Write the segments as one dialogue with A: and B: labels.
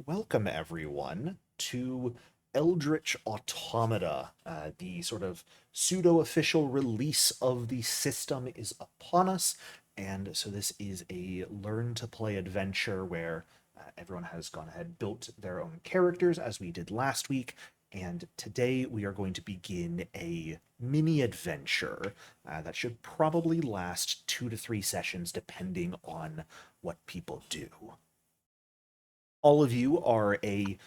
A: welcome everyone to Eldritch Automata. The sort of pseudo-official release of the system is upon us, and so this is a learn-to-play adventure where everyone has gone ahead built their own characters, as we did last week, and today we are going to begin a mini adventure that should probably last 2 to 3 sessions, depending on what people do. All of you are a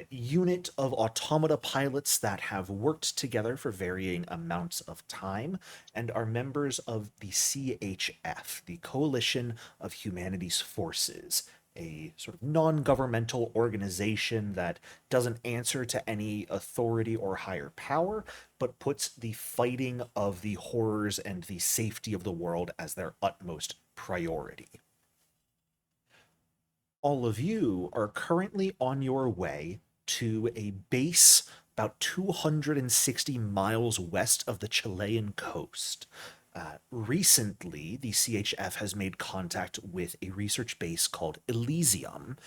A: unit of automata pilots that have worked together for varying amounts of time and are members of the CHF, the Coalition of Humanities Forces, a sort of non-governmental organization that doesn't answer to any authority or higher power, but puts the fighting of the horrors and the safety of the world as their utmost priority. All of you are currently on your way to a base about 260 miles west of the Chilean coast. Recently, the CHF has made contact with a research base called Elysium.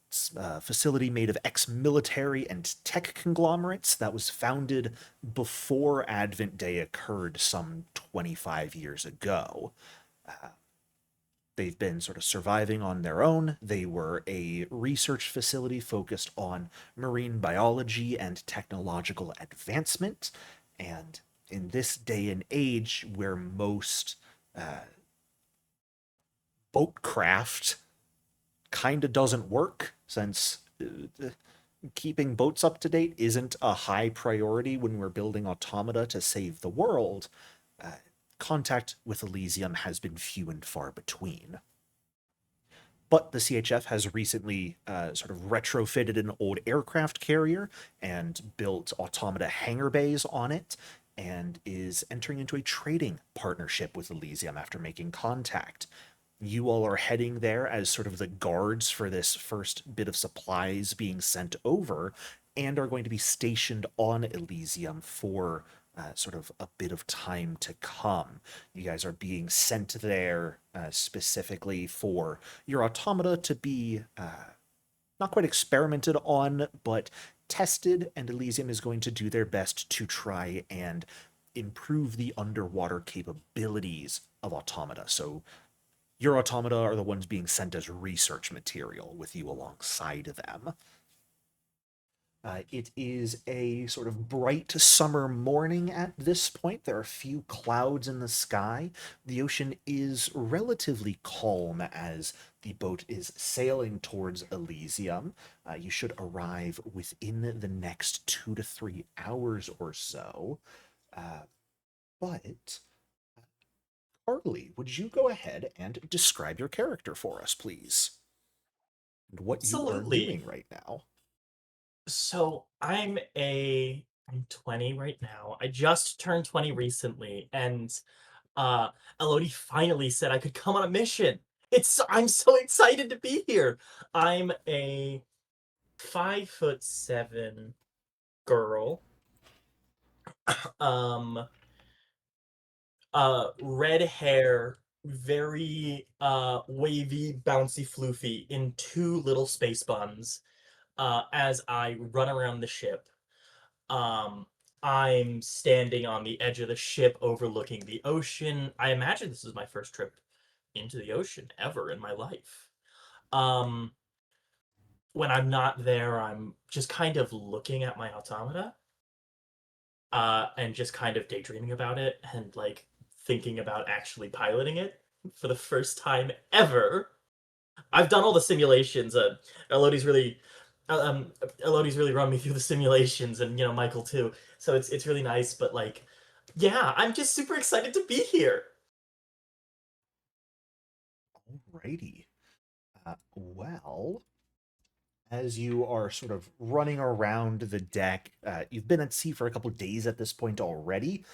A: It's a facility made of ex-military and tech conglomerates that was founded before Advent Day occurred some 25 years ago. They've been sort of surviving on their own. They were a research facility focused on marine biology and technological advancement. And in this day and age, where most boatcraft kind of doesn't work, since keeping boats up to date isn't a high priority when we're building automata to save the world, contact with Elysium has been few and far between. But the CHF has recently sort of retrofitted an old aircraft carrier and built automata hangar bays on it, and is entering into a trading partnership with Elysium after making contact. You all are heading there as sort of the guards for this first bit of supplies being sent over, and are going to be stationed on Elysium for sort of a bit of time to come. You guys are being sent there specifically for your automata to be not quite experimented on, but tested, and Elysium is going to do their best to try and improve the underwater capabilities of automata. So your automata are the ones being sent as research material with you alongside them. It is a sort of bright summer morning at this point. There are a few clouds in the sky. The ocean is relatively calm as the boat is sailing towards Elysium. You should arrive within the next 2 to 3 hours or so. But, Carly, would you go ahead and describe your character for us, please? And what you are
B: Absolutely.
A: doing right now?
B: I'm 20 right now. I just turned 20 recently, and uh Elodie finally said I could come on a mission. I'm so excited to be here. I'm a 5'7" girl. Um Red hair, very wavy, bouncy, floofy in two little space buns as I run around the ship. Um, I'm standing on the edge of the ship overlooking the ocean. I imagine this is my first trip into the ocean ever in my life. Um, when I'm not there, I'm just kind of looking at my automata, and just kind of daydreaming about it and like thinking about actually piloting it for the first time ever. I've done all the simulations. Elodie's really, uh, um, Elodie's really run me through the simulations, and Michael too. So it's really nice. But like, yeah, I'm just super excited to be here.
A: Alrighty. Well, as you are sort of running around the deck, you've been at sea for a couple of days at this point already,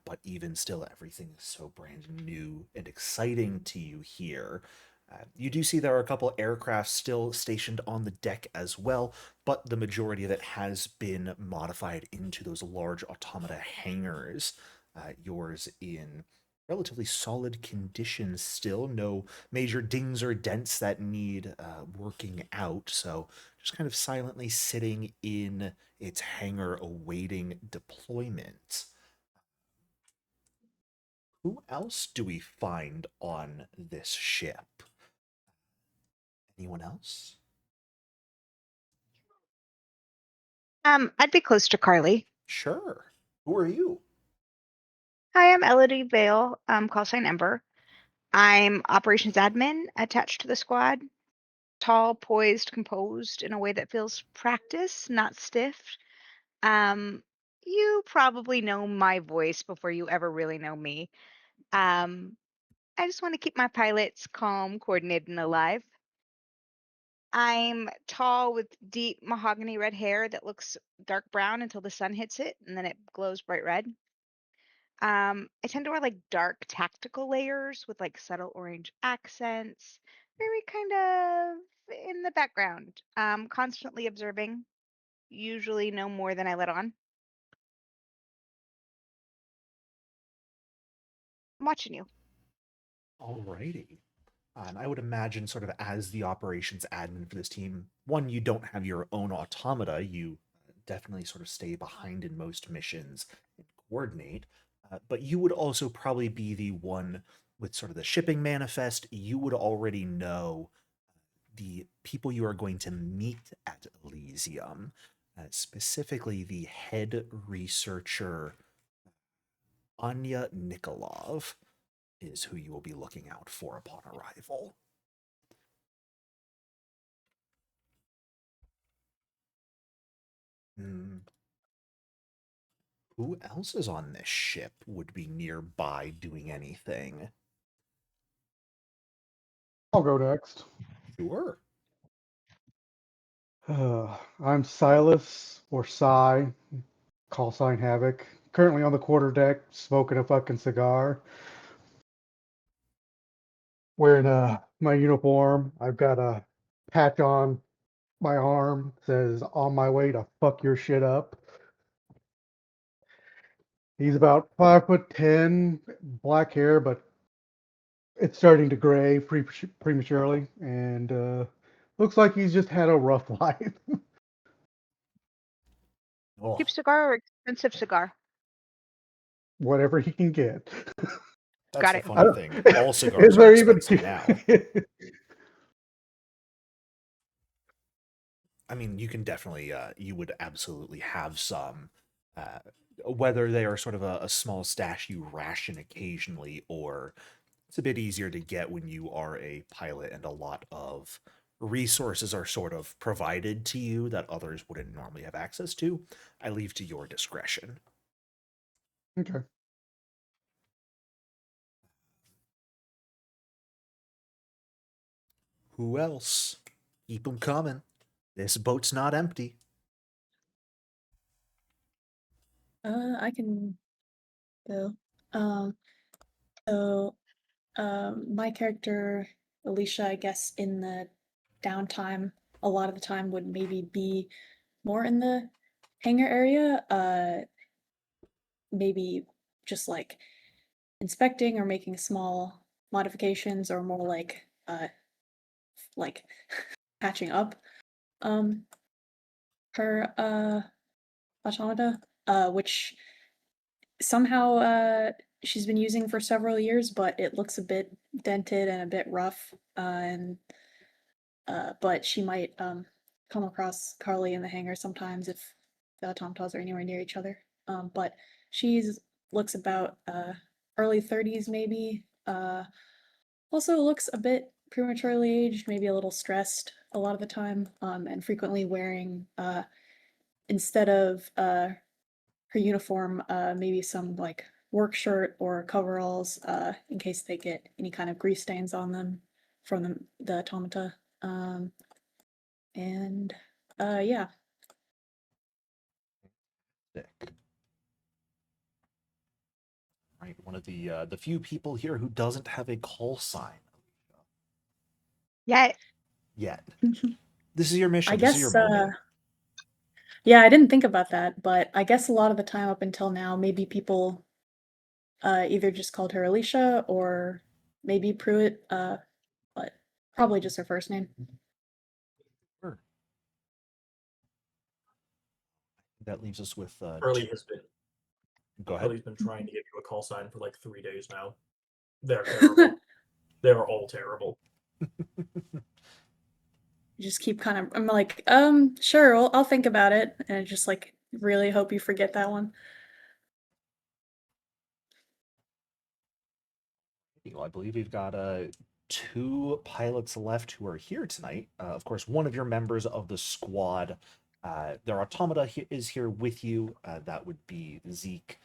A: but even still, everything is so brand new and exciting to you here. You do see there are a couple aircraft still stationed on the deck as well, but the majority of it has been modified into those large automata hangars. Yours in relatively solid condition still, no major dings or dents that need working out. So just kind of silently sitting in its hangar awaiting deployment. Who else do we find on this ship? Anyone else?
C: I'd be close to Carly.
A: Sure. Who are you?
C: Hi, I'm Elodie Vale, call sign Ember. I'm operations admin attached to the squad. Tall, poised, composed in a way that feels practiced, not stiff. Um, you probably know my voice before you ever really know me. Um, I just want to keep my pilots calm, coordinated, and alive. I'm tall with deep mahogany red hair that looks dark brown until the sun hits it, and then it glows bright red. I tend to wear like dark tactical layers with like subtle orange accents, very kind of in the background. Constantly observing, usually no more than I let on. I'm watching you.
A: Alrighty. And I would imagine, sort of, as the operations admin for this team, one, you don't have your own automata. You definitely sort of stay behind in most missions and coordinate. But you would also probably be the one with sort of the shipping manifest. You would already know the people you are going to meet at Elysium, specifically the head researcher, Anya Nikolov, is who you will be looking out for upon arrival. Hmm. Who else is on this ship would be nearby doing anything?
D: I'll go next.
A: Sure.
D: I'm Silas, or Psy, call sign Havoc. Currently on the quarterdeck, smoking a fucking cigar. Wearing my uniform. I've got a patch on my arm. Says "On my way to fuck your shit up." He's about 5'10", black hair, but it's starting to gray prematurely, and looks like he's just had a rough life.
A: Oh,
C: Cheap cigar or expensive cigar?
D: Whatever he can get.
A: that's
C: Got
A: the
C: it.
D: I
A: funny
D: don't,
A: thing. All
D: is
A: cigars are
D: there even?
A: expensive now. I mean, you can definitely, you would absolutely have some, uh, whether they are sort of a small stash you ration occasionally, or it's a bit easier to get when you are a pilot and a lot of resources are sort of provided to you that others wouldn't normally have access to. I leave to your discretion.
D: Okay.
A: Who else? Keep 'em coming. This boat's not empty.
E: I can go. Um, so my character, Alicia, I guess in the downtime, a lot of the time would maybe be more in the hangar area, maybe just like inspecting or making small modifications or more like patching up um her automata, which somehow she's been using for several years, but it looks a bit dented and a bit rough. And but she might come across Carly in the hangar sometimes if the automatons are anywhere near each other. But she's looks about early 30s maybe. Also looks a bit prematurely aged, maybe a little stressed a lot of the time, and frequently wearing instead of her uniform, maybe some like work shirt or coveralls, in case they get any kind of grease stains on them from the automata. And yeah.
A: Dick. Right, one of the few people here who doesn't have a call sign
C: Yeah,
A: yet. This is your
E: I
A: mission. This is your
E: guess
A: moment.
E: yeah, I didn't think about that, but I guess a lot of the time up until now, maybe people either just called her Alicia or maybe Pruitt, but probably just her first name.
A: Sure. That leaves us with
B: Curly has been
A: Go ahead.
B: Curly's been trying to give you a call sign for like 3 days now. They're terrible. They're all terrible.
E: You just keep kind of, I'm like, sure, I'll think about it. And I just like really hope you forget that one.
A: Well, I believe we've got 2 pilots left who are here tonight. Of course, one of your members of the squad, their automata is here with you. That would be Zeke,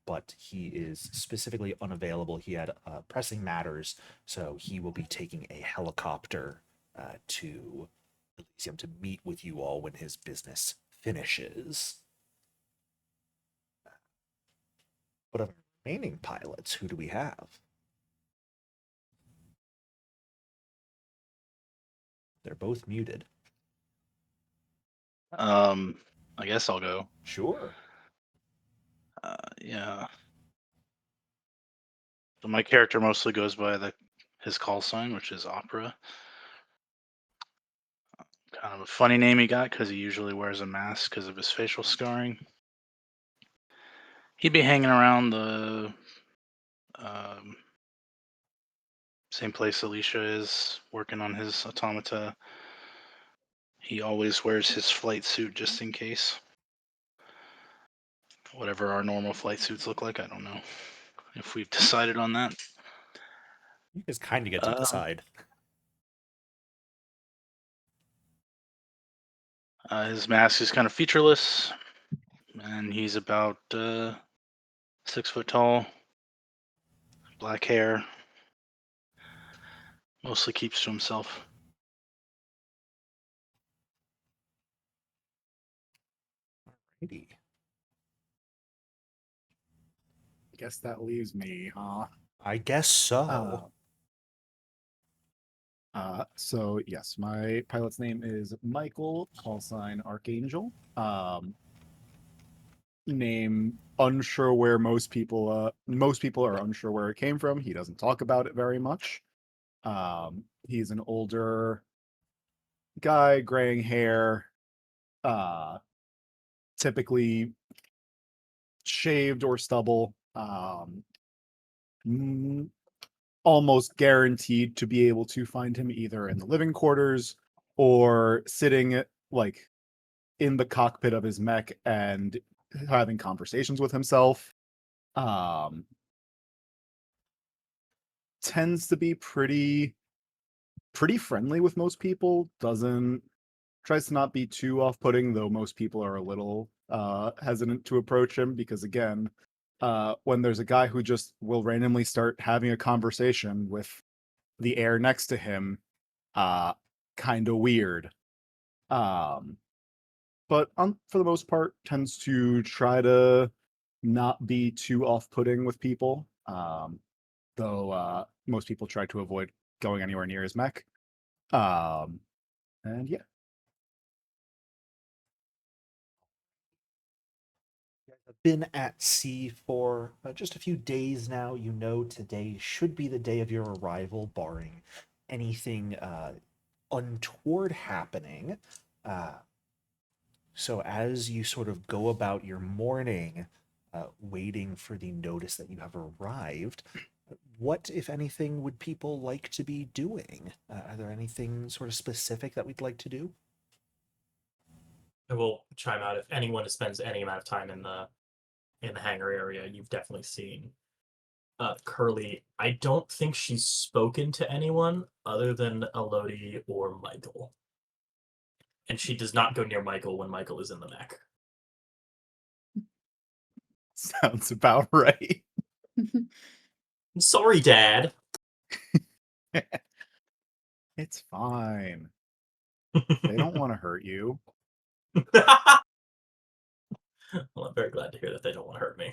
A: but he is specifically unavailable. He had pressing matters, so he will be taking a helicopter to Elysium to meet with you all when his business finishes. But of the remaining pilots, who do we have? They're both muted.
F: I guess I'll go.
A: Sure.
F: Yeah. So my character mostly goes by his call sign, which is Opera. Kind of a funny name he got because he usually wears a mask because of his facial scarring. He'd be hanging around the same place Alicia is, working on his automata. He always wears his flight suit just in case. Whatever our normal flight suits look like, I don't know if we've decided on that.
A: You guys kind of get to decide.
F: His mask is kind of featureless, and he's about 6 foot tall, black hair, mostly keeps to himself.
A: Alrighty.
G: Guess that leaves me, huh?
A: I guess so.
G: So yes, my pilot's name is Michael, call sign Archangel. Name unsure where most people are unsure where it came from. He doesn't talk about it very much. He's an older guy, graying hair, typically shaved or stubble. Almost guaranteed to be able to find him either in the living quarters or sitting like in the cockpit of his mech and having conversations with himself. Tends to be pretty friendly with most people. Tries to not be too off-putting, though most people are a little hesitant to approach him because, again, when there's a guy who just will randomly start having a conversation with the air next to him, kind of weird. But for the most part, tends to try to not be too off-putting with people. Though most people try to avoid going anywhere near his mech. And yeah.
A: I've been at sea for just a few days now. You know, today should be the day of your arrival, barring anything untoward happening. So as you sort of go about your morning, waiting for the notice that you have arrived, what, if anything, would people like to be doing? Are there anything sort of specific that we'd like to do?
B: I will chime out if anyone spends any amount of time in the hangar area. You've definitely seen Curly. I don't think she's spoken to anyone other than Elodie or Michael, and she does not go near Michael when Michael is in the mech.
G: Sounds about right.
B: Sorry, Dad.
G: It's fine. They don't want to hurt you.
B: Well, I'm very glad to hear that they don't want to hurt me.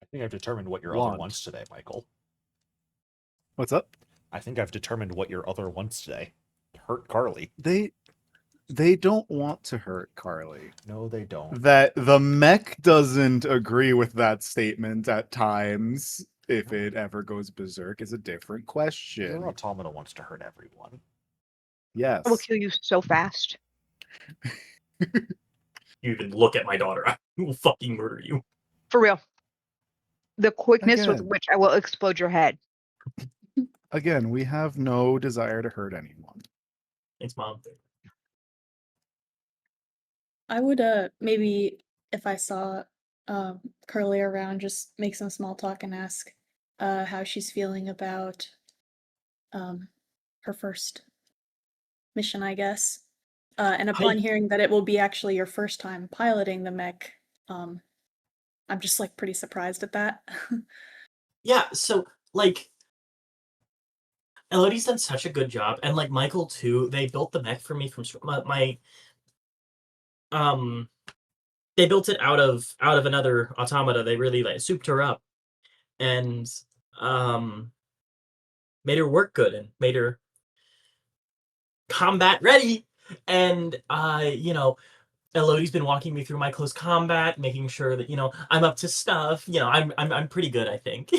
A: I think I've determined what your other wants today, Michael.
G: What's up?
A: I think I've determined what your other wants today. Hurt Carly.
G: They don't want to hurt Carly.
A: No, they don't.
G: That the mech doesn't agree with that statement at times. If it ever goes berserk is a different question.
A: Your automata wants to hurt everyone.
G: Yes.
C: I will kill you so fast.
B: You even look at my daughter, I will fucking murder you.
C: For real. The quickness with
G: Again.
C: which I will explode your head.
G: Again, we have no desire to hurt anyone.
B: Thanks, Mom.
E: I would maybe if I saw Curly around, just make some small talk and ask how she's feeling about her first mission, I guess. And upon hearing that it will be actually your first time piloting the mech, I'm just like pretty surprised at that.
B: Yeah, so like Elodie's done such a good job, and like Michael too. They built the mech for me from they built it out of another automata. They really like souped her up and made her work good and made her combat ready. And Elodie's been walking me through my close combat, making sure that I'm up to stuff. I'm pretty good, I think.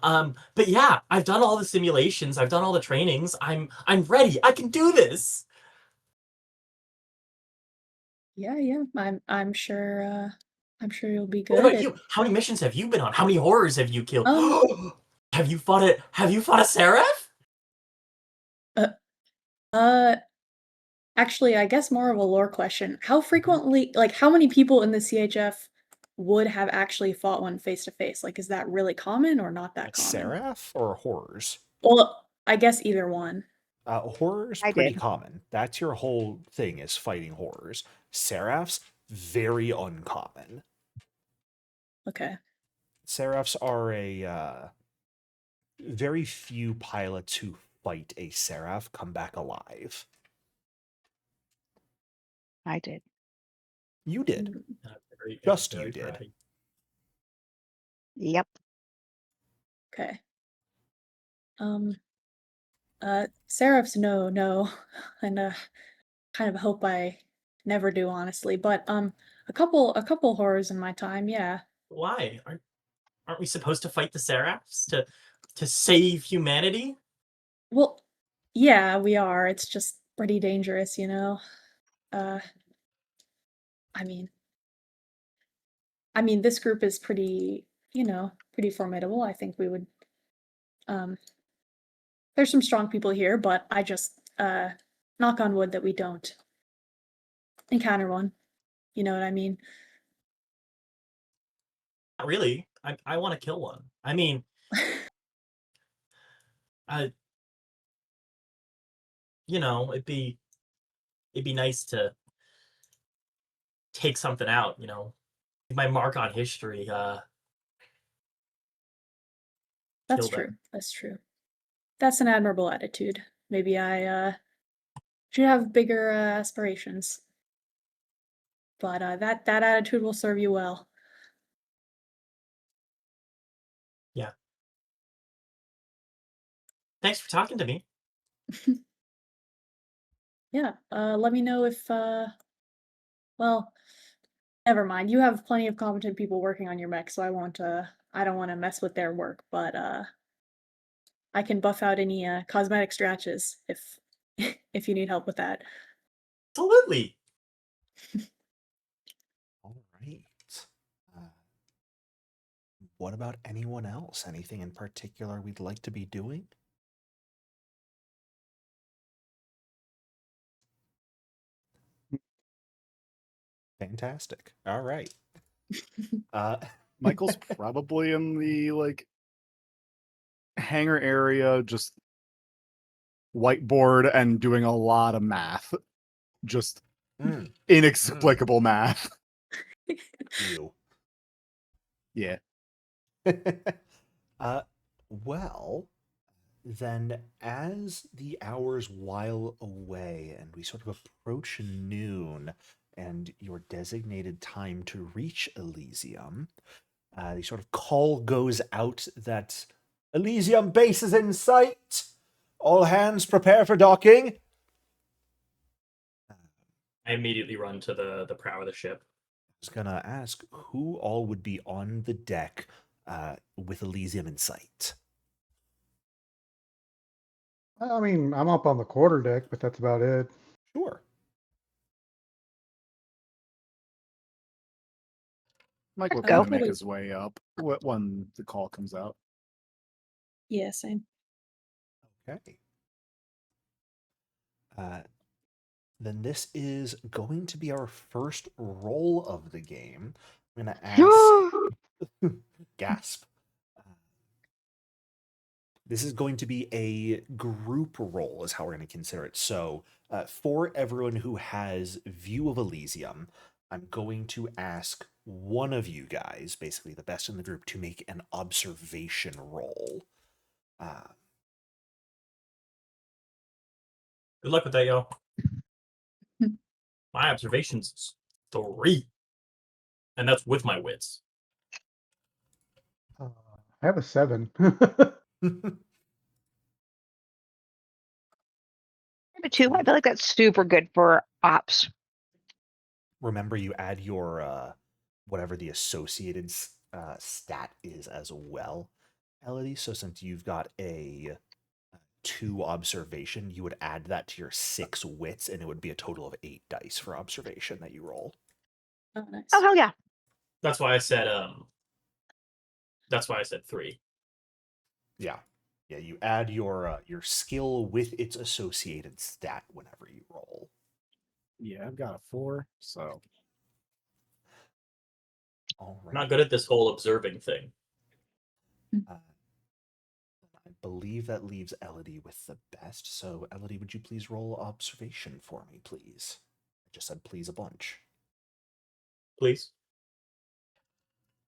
B: But yeah, I've done all the simulations, I've done all the trainings. I'm ready. I can do this.
E: Yeah, I'm sure you'll be
B: What
E: good.
B: about you? How many missions have you been on? How many horrors have you killed?
E: Um,
B: Have you fought a Seraph?
E: uh, actually, I guess more of a lore question. How frequently, like, how many people in the CHF would have actually fought one face to face? Like, is that really common or not that common?
A: Seraph or horrors?
E: Well, I guess either one.
A: Horrors
C: I
A: pretty
C: did.
A: common. That's your whole thing, is fighting horrors. Seraphs very uncommon.
E: Okay.
A: Seraphs are a very few pilots who fight a Seraph come back alive.
C: I did.
A: You did.
E: Mm,
A: Just you did.
B: Proud.
C: Yep.
E: Okay. Seraphs, no, and kind of hope I never do, honestly. But a couple horrors in my time, yeah.
B: Why? Aren't we supposed to fight the Seraphs to save humanity?
E: Well, yeah, we are. It's just pretty dangerous, you know. Uh, I mean, this group is pretty, pretty formidable. I think we would. Um, there's some strong people here, but I just knock on wood that we don't encounter one. You know what I mean?
B: Not really. I want to kill one. I mean, it'd be nice to take something out. My mark on history.
E: That's
B: Kill them.
E: true. That's true. That's an admirable attitude. Maybe I should have bigger aspirations. But that attitude will serve you well.
B: Yeah. Thanks for talking to me.
E: Yeah. Let me know if well, never mind. You have plenty of competent people working on your mech, so I don't want to mess with their work, but I can buff out any cosmetic scratches if if you need help with that.
B: Absolutely.
A: All right. Uh, what about anyone else? Anything in particular we'd like to be doing? Fantastic. All right.
G: Michael's probably in the hangar area, just whiteboard and doing a lot of math. Just inexplicable math.
A: You.
G: Yeah.
A: Well, then as the hours while away and we sort of approach noon and your designated time to reach Elysium, the sort of call goes out that Elysium base is in sight. All hands prepare for docking.
B: I immediately run to the prow of the ship.
A: I was gonna ask who all would be on the deck with Elysium in sight.
D: I mean, I'm up on the quarterdeck, but that's about it.
A: Sure.
G: Michael
C: Go.
G: can make his way up when the call comes out.
E: Yeah, same.
A: Okay. Then this is going to be our first roll of the game. I'm going to ask... Gasp. This is going to be a group roll, is how we're going to consider it. So, for everyone who has view of Elysium, I'm going to ask one of you guys, basically the best in the group, to make an observation roll.
B: Good luck with that, yo. My observations is 3. And that's with my wits.
D: I have a 7.
C: Maybe 2. I feel like that's super good for ops.
A: Remember, you add your whatever the associated stat is as well, Elodie. So since you've got a 2 observation, you would add that to your 6 wits, and it would be a total of 8 dice for observation that you roll.
E: Oh, nice.
C: Oh, hell yeah.
B: That's why I said 3.
A: Yeah. Yeah, you add your skill with its associated stat whenever you roll.
G: Yeah, I've got a 4, so
A: All right.
B: Not good at this whole observing thing.
A: I believe that leaves Elodie with the best. So, Elodie, would you please roll observation for me, please? I just said please a bunch.
B: Please.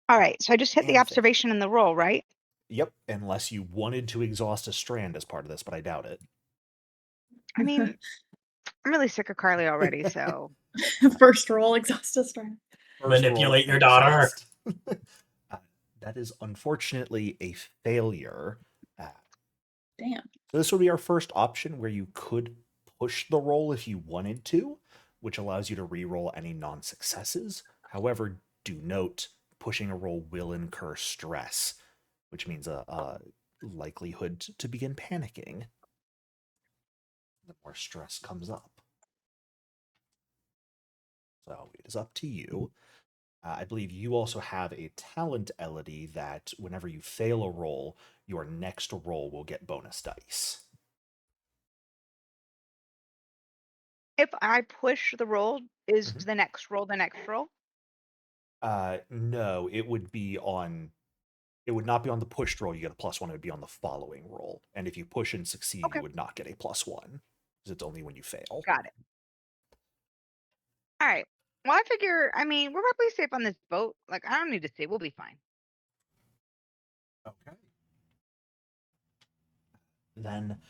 C: All right. So I just hit the
A: And
C: observation in the roll, right?
A: Yep, unless you wanted to exhaust a strand as part of this, but I doubt it.
C: I mean, I'm really sick of Carly already, so.
E: First roll, exhaust a strand.
A: First roll,
B: Manipulate your daughter.
A: exhaust. That is unfortunately a failure.
E: Damn.
A: So this would be our first option where you could push the roll if you wanted to, which allows you to re-roll any non-successes. However, do note, pushing a roll will incur stress, which means a likelihood to begin panicking. The more stress comes up. So it is up to you. I believe you also have a talent, Elodie, that whenever you fail a roll, your next roll will get bonus dice.
C: If I push the roll, is
A: Mhm.
C: the next roll the next roll?
A: No, it would be on. It would not be on the pushed roll. You get a +1. It would be on the following roll. And if you push and succeed,
C: Okay.
A: you would not get a +1 because it's only when you fail.
C: Got it. All right. Well, I figure, I mean, we're probably safe on this boat. Like, I don't need to see. We'll be fine.
A: Okay. Then,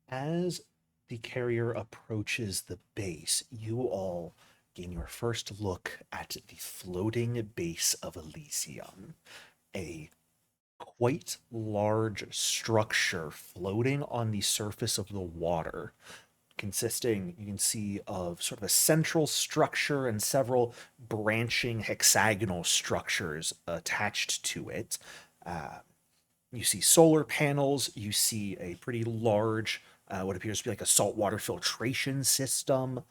A: as the carrier approaches the base, you all gain your first look at the floating base of Elysium, a quite large structure floating on the surface of the water, consisting, you can see, of sort of a central structure and several branching hexagonal structures attached to it. You see solar panels, you see a pretty large, what appears to be like a saltwater filtration system.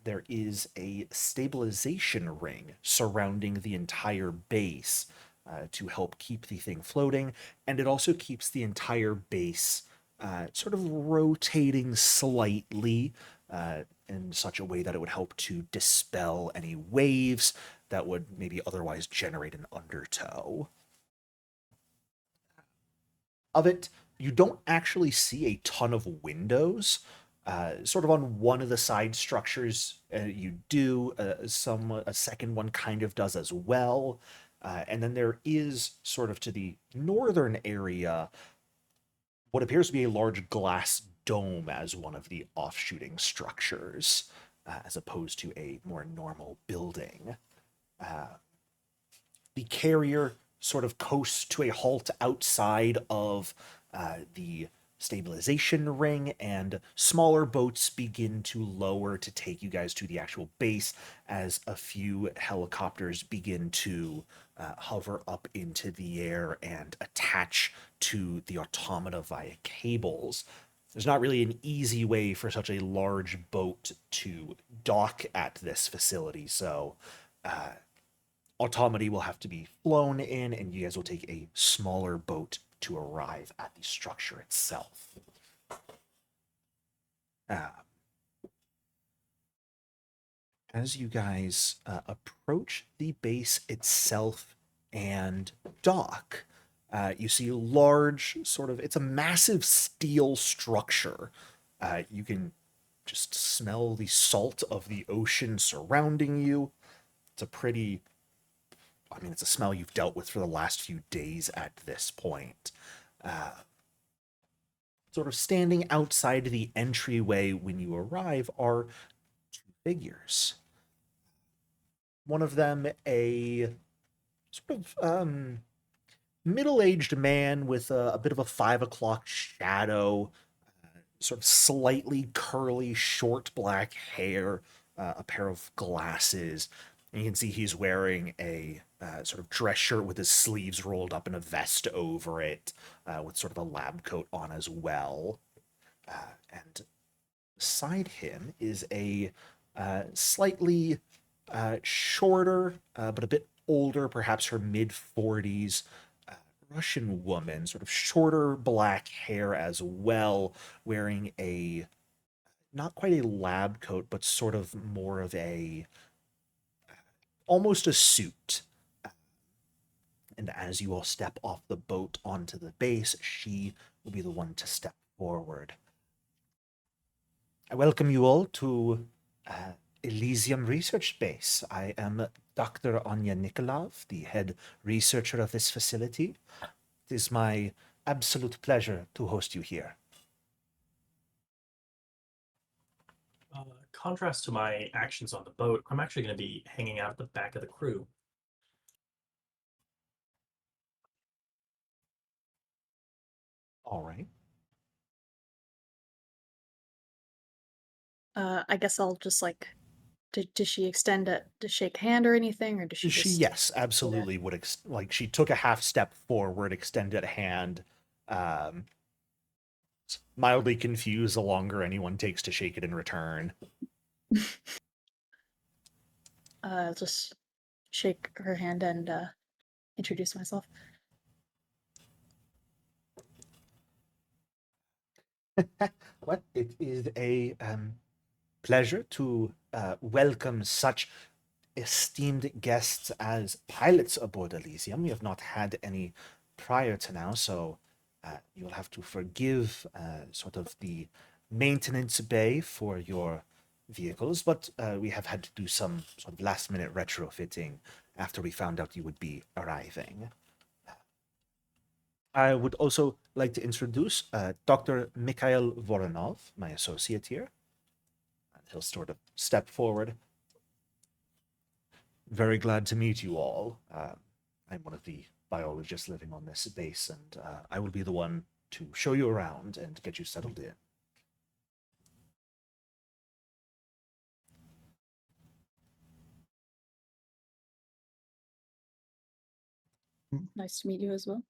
A: There is a stabilization ring surrounding the entire base to help keep the thing floating, and it also keeps the entire base sort of rotating slightly in such a way that it would help to dispel any waves that would maybe otherwise generate an undertow. Of it, you don't actually see a ton of windows. Sort of on one of the side structures, you do. A second one kind of does as well. And then there is sort of to the northern area what appears to be a large glass dome as one of the offshooting structures, as opposed to a more normal building. The carrier sort of coasts to a halt outside of the stabilization ring, and smaller boats begin to lower to take you guys to the actual base as a few helicopters begin to hover up into the air and attach to the automata via cables. There's not really an easy way for such a large boat to dock at this facility, so automata will have to be flown in, and you guys will take a smaller boat to arrive at the structure itself. As you guys approach the base itself and dock, you see a large it's a massive steel structure. You can just smell the salt of the ocean surrounding you. It's it's a smell you've dealt with for the last few days at this point. Standing outside the entryway when you arrive are two figures. One of them, a middle-aged man with a bit of a 5 o'clock shadow, slightly curly, short black hair, a pair of glasses. And you can see he's wearing a dress shirt with his sleeves rolled up and a vest over it, with a lab coat on as well. And beside him is a slightly shorter, but a bit older, perhaps her mid-40s, Russian woman, shorter black hair as well, wearing a not quite a lab coat, but more of a almost a suit. And as you all step off the boat onto the base, she will be the one to step forward. I welcome you all to Elysium Research Base. I am Dr. Anya Nikolov, the head researcher of this facility. It is my absolute pleasure to host you here.
B: Contrast to my actions on the boat, I'm actually going to be hanging out at the back of the crew.
A: All right.
E: I guess I'll just does she extend to shake hand or anything, or does she just...
A: Yes, absolutely would she took a half step forward, extended a hand, mildly confused the longer anyone takes to shake it in return.
E: I'll just shake her hand and introduce myself.
A: Well, it is a pleasure to welcome such esteemed guests as pilots aboard Elysium. We have not had any prior to now, so you'll have to forgive the maintenance bay for your vehicles, but we have had to do some last-minute retrofitting after we found out you would be arriving. I would also like to introduce Dr. Mikhail Voronov, my associate here. And he'll step forward. Very glad to meet you all. I'm one of the biologists living on this base, and I will be the one to show you around and get you settled in.
E: Nice to meet you as well.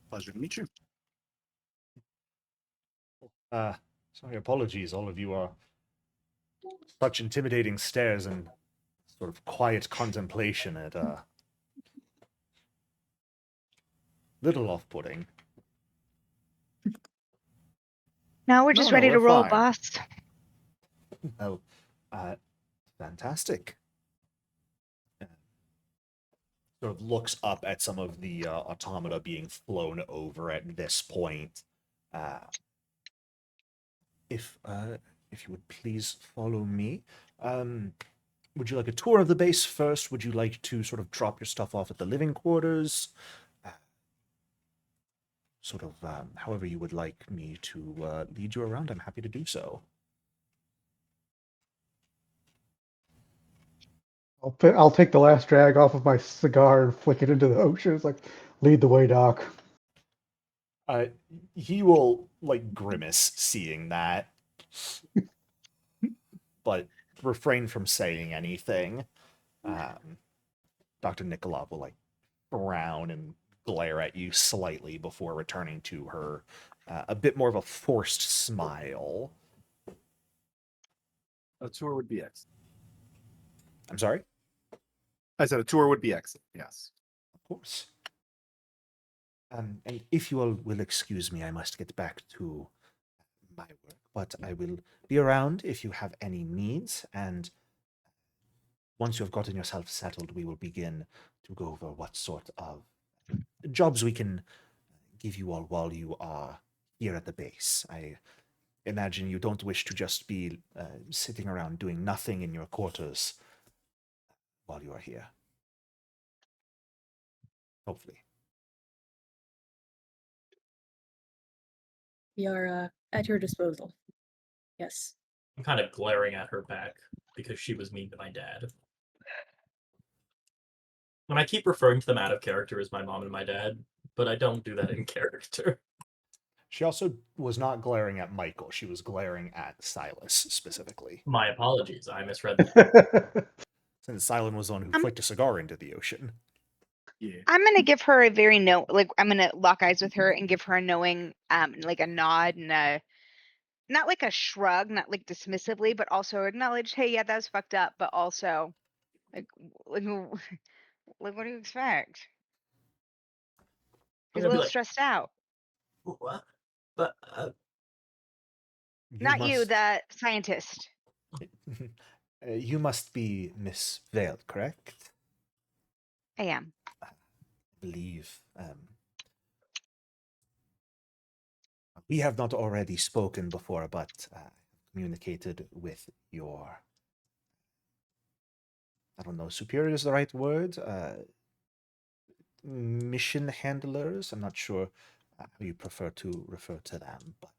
G: Pleasure to meet you.
A: Sorry, apologies. All of you are such intimidating stares and quiet contemplation at little off-putting.
C: No, we're just ready to
A: we're
C: roll,
A: fine.
C: boss.
A: Oh, fantastic. Looks up at some of the automata being flown over at this point. If you would please follow me. Would you like a tour of the base first? Would you like to drop your stuff off at the living quarters? However you would like me to lead you around, I'm happy to do so.
D: I'll take the last drag off of my cigar and flick it into the ocean. It's like, lead the way, Doc.
A: He will grimace seeing that, but refrain from saying anything. Dr. Nikolov will frown and glare at you slightly before returning to her a bit more of a forced smile.
G: A tour would be excellent.
A: I'm sorry?
G: I said a tour would be excellent. Yes.
A: Of course. And if you all will excuse me, I must get back to my work, but I will be around if you have any needs, and once you have gotten yourself settled, we will begin to go over what sort of jobs we can give you all while you are here at the base. I imagine you don't wish to just be sitting around doing nothing in your quarters while you are here. Hopefully.
E: We are at your disposal. Yes.
B: I'm kind of glaring at her back because she was mean to my dad. And I keep referring to them out of character as my mom and my dad, but I don't do that in character.
A: She also was not glaring at Michael. She was glaring at Silas specifically.
B: My apologies, I misread that.
A: Since Silas was the one who flicked a cigar into the ocean.
G: Yeah.
C: I'm gonna give her a very I'm gonna lock eyes with her and give her a knowing, like a nod and a, not like a shrug, not like dismissively, but also acknowledge, hey, yeah, that was fucked up, but also like, like, like what do you expect?
B: I'm
C: She's a
B: gonna be
C: little
B: like,
C: stressed out.
B: what? But
C: Not you, the scientist.
A: You must be Miss Vale, correct?
C: I am.
A: I believe we have not already spoken before, but communicated with your, I don't know, superior is the right word? Mission handlers? I'm not sure how you prefer to refer to them, but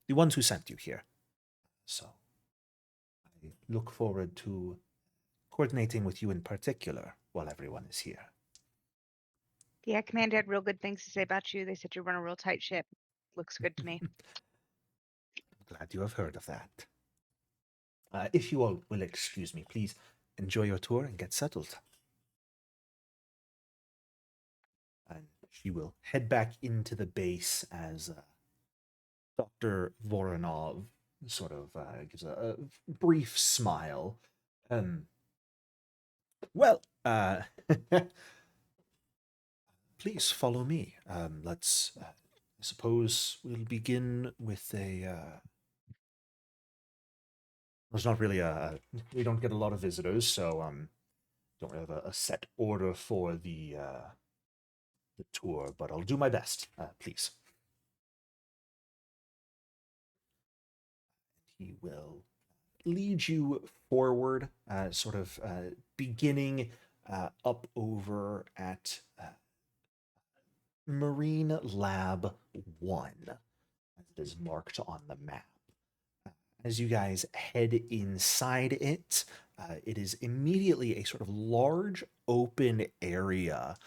A: the ones who sent you here. So I look forward to coordinating with you in particular while everyone is here.
C: Yeah, Commander had real good things to say about you. They said you run a real tight ship. Looks good to me.
A: Glad you have heard of that. If you all will excuse me, please enjoy your tour and get settled. And she will head back into the base as Dr. Voronov sort of gives a brief smile. Well, please follow me. Let's, I suppose we'll begin with a. There's not really we don't get a lot of visitors, so don't really have a set order for the tour, but I'll do my best. Please. He will lead you forward, sort of beginning up over at Marine Lab 1, as it is marked on the map. As you guys head inside it, it is immediately a sort of large open area,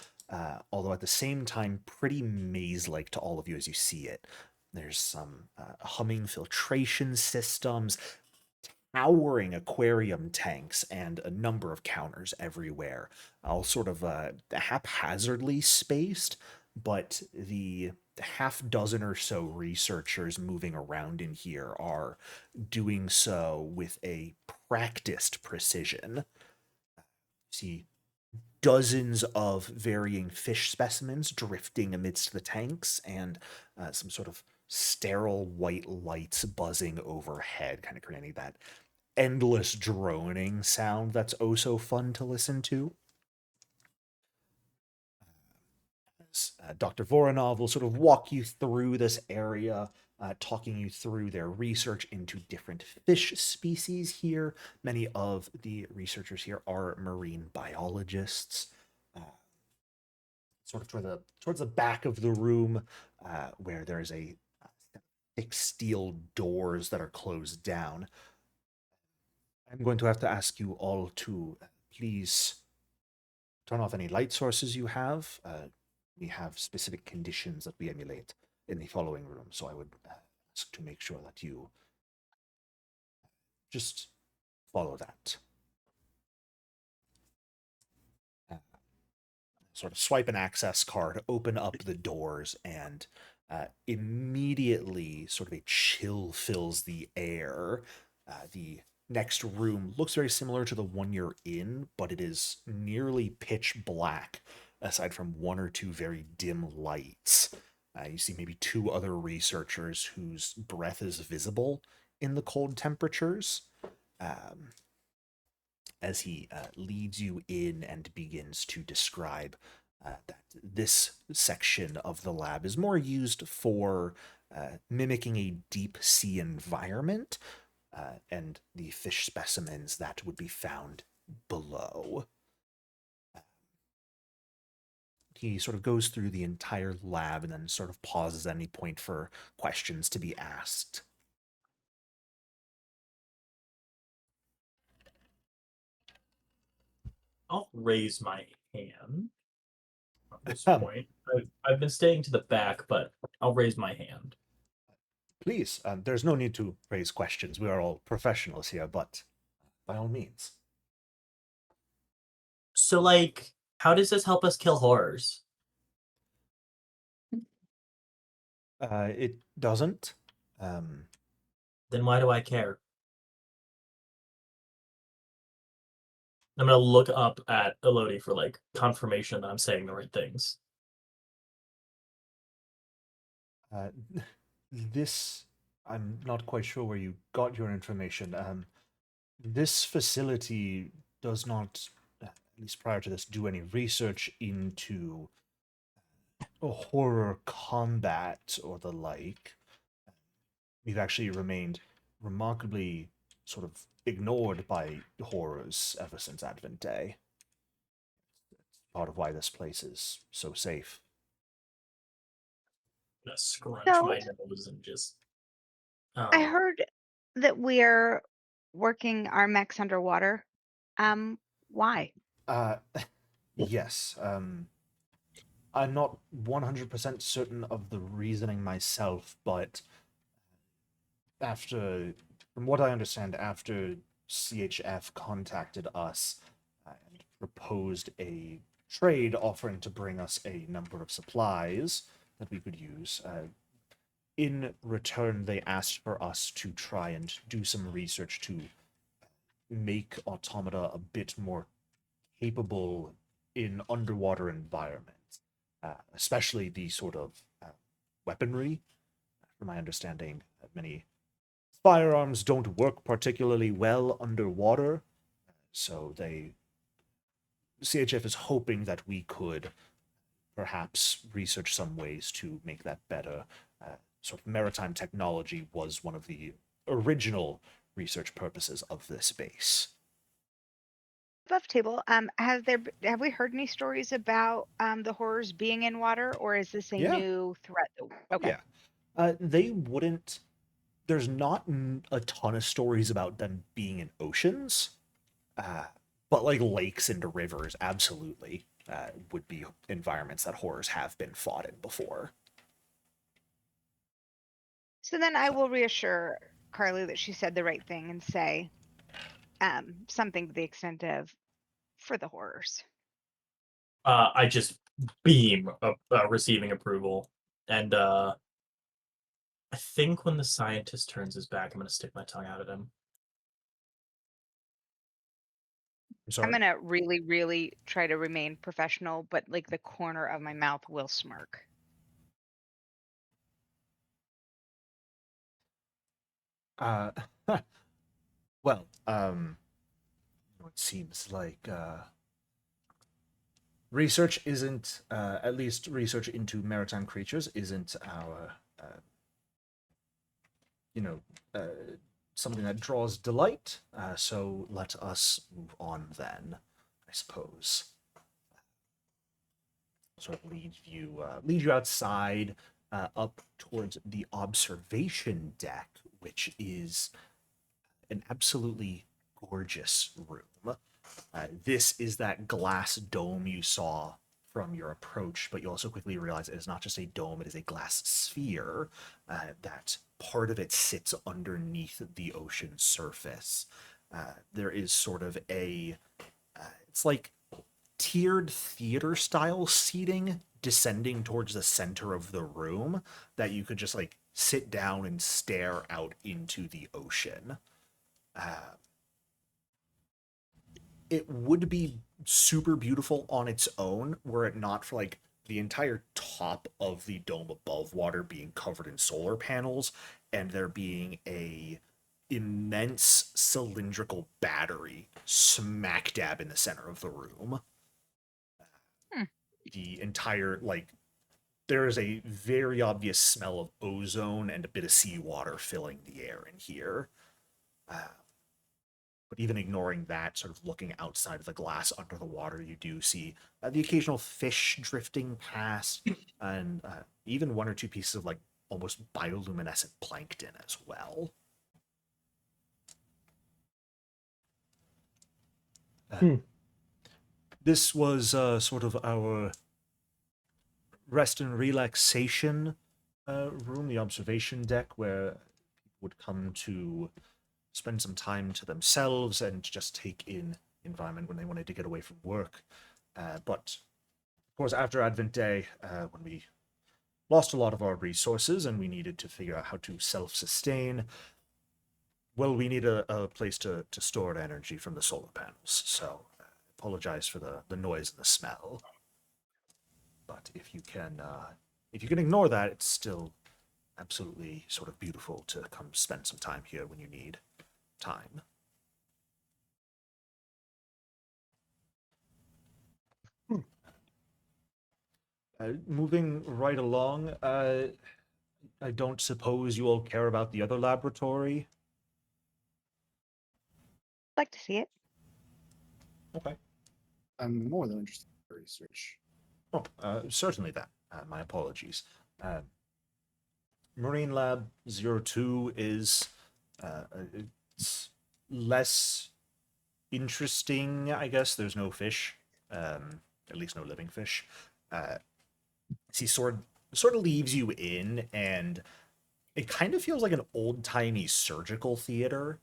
A: although at the same time pretty maze-like to all of you as you see it. There's some humming filtration systems, towering aquarium tanks, and a number of counters everywhere, all sort of haphazardly spaced, but the half dozen or so researchers moving around in here are doing so with a practiced precision. See dozens of varying fish specimens drifting amidst the tanks, and some sort of sterile white lights buzzing overhead, kind of creating that endless droning sound that's oh so fun to listen to. Dr. Voronov will sort of walk you through this area, talking you through their research into different fish species here. Many of the researchers here are marine biologists. Sort of towards the back of the room, where there's a thick steel doors that are closed down. I'm going to have to ask you all to please turn off any light sources you have. We have specific conditions that we emulate in the following room, so I would ask to make sure that you just follow that. Sort of swipe an access card, open up the doors, and immediately sort of a chill fills the air. The next room looks very similar to the one you're in, but it is nearly pitch black, aside from one or two very dim lights. You see maybe two other researchers whose breath is visible in the cold temperatures. Um, as he leads you in and begins to describe that this section of the lab is more used for mimicking a deep sea environment and the fish specimens that would be found below. He sort of goes through the entire lab and then sort of pauses at any point for questions to be asked.
B: I'll raise my hand at this point. I've been staying to the back, but I'll raise my hand.
A: Please, there's no need to raise questions. We are all professionals here, but by all means.
B: So, how does this help us kill horrors?
A: It doesn't. Um,
B: Then why do I care? I'm gonna look up at Elodie for confirmation that I'm saying the right things.
A: This, I'm not quite sure where you got your information. This facility does not, at least prior to this, do any research into horror combat or the like. We've actually remained remarkably sort of ignored by horrors ever since Advent Day. It's part of why this place is so safe.
B: I'm gonna scrunch
C: So-
B: my nose and just.
C: I heard that we're working our mechs underwater. Why?
A: Yes. I'm not 100% certain of the reasoning myself, but from what I understand, after CHF contacted us and proposed a trade offering to bring us a number of supplies that we could use, in return, they asked for us to try and do some research to make automata a bit more capable in underwater environments, especially the sort of weaponry. From my understanding, many firearms don't work particularly well underwater, so CHF is hoping that we could perhaps research some ways to make that better. Sort of maritime technology was one of the original research purposes of this base.
C: Above table, have we heard any stories about the horrors being in water, or is this a
A: Yeah.
C: new threat? Okay.
A: Yeah. They wouldn't. There's not a ton of stories about them being in oceans, but like lakes and rivers, absolutely would be environments that horrors have been fought in before.
C: So then I will reassure Carly that she said the right thing and say something to the extent of for the horrors.
B: I just beam receiving approval, and I think when the scientist turns his back, I'm gonna stick my tongue out at him.
A: I'm sorry.
C: I'm gonna really, really try to remain professional, but like the corner of my mouth will smirk.
A: Uh, well, it seems like research isn't, at least research into maritime creatures isn't our, something that draws delight. So let us move on then, I suppose. Sort of lead you outside, up towards the observation deck, which is an absolutely gorgeous room. This is that glass dome you saw from your approach, but you also quickly realize it is not just a dome, it is a glass sphere that part of it sits underneath the ocean surface. There is sort of it's like tiered theater style seating descending towards the center of the room that you could just like sit down and stare out into the ocean. it would be super beautiful on its own were it not for like the entire top of the dome above water being covered in solar panels and there being a immense cylindrical battery smack dab in the center of the room.
C: Hmm.
A: The entire like there is a very obvious smell of ozone and a bit of seawater filling the air in here. But even ignoring that, sort of looking outside of the glass under the water, you do see the occasional fish drifting past, and even one or two pieces of like almost bioluminescent plankton as well.
D: Hmm.
A: This was sort of our rest and relaxation room, the observation deck, where people would come to spend some time to themselves and just take in the environment when they wanted to get away from work. But of course, after Advent Day, when we lost a lot of our resources and we needed to figure out how to self-sustain, well, we need a place to store the energy from the solar panels. So apologize for the noise and the smell. But if you can ignore that, it's still absolutely sort of beautiful to come spend some time here when you need time. Moving right along, I don't suppose you all care about the other laboratory?
C: I'd like to see it.
A: Okay.
G: I'm more than interested in research.
A: Oh, certainly that. My apologies. Marine Lab 02 is it's less interesting, I guess. There's no fish, at least no living fish. He sort of leaves you in, and it kind of feels like an old-timey surgical theater,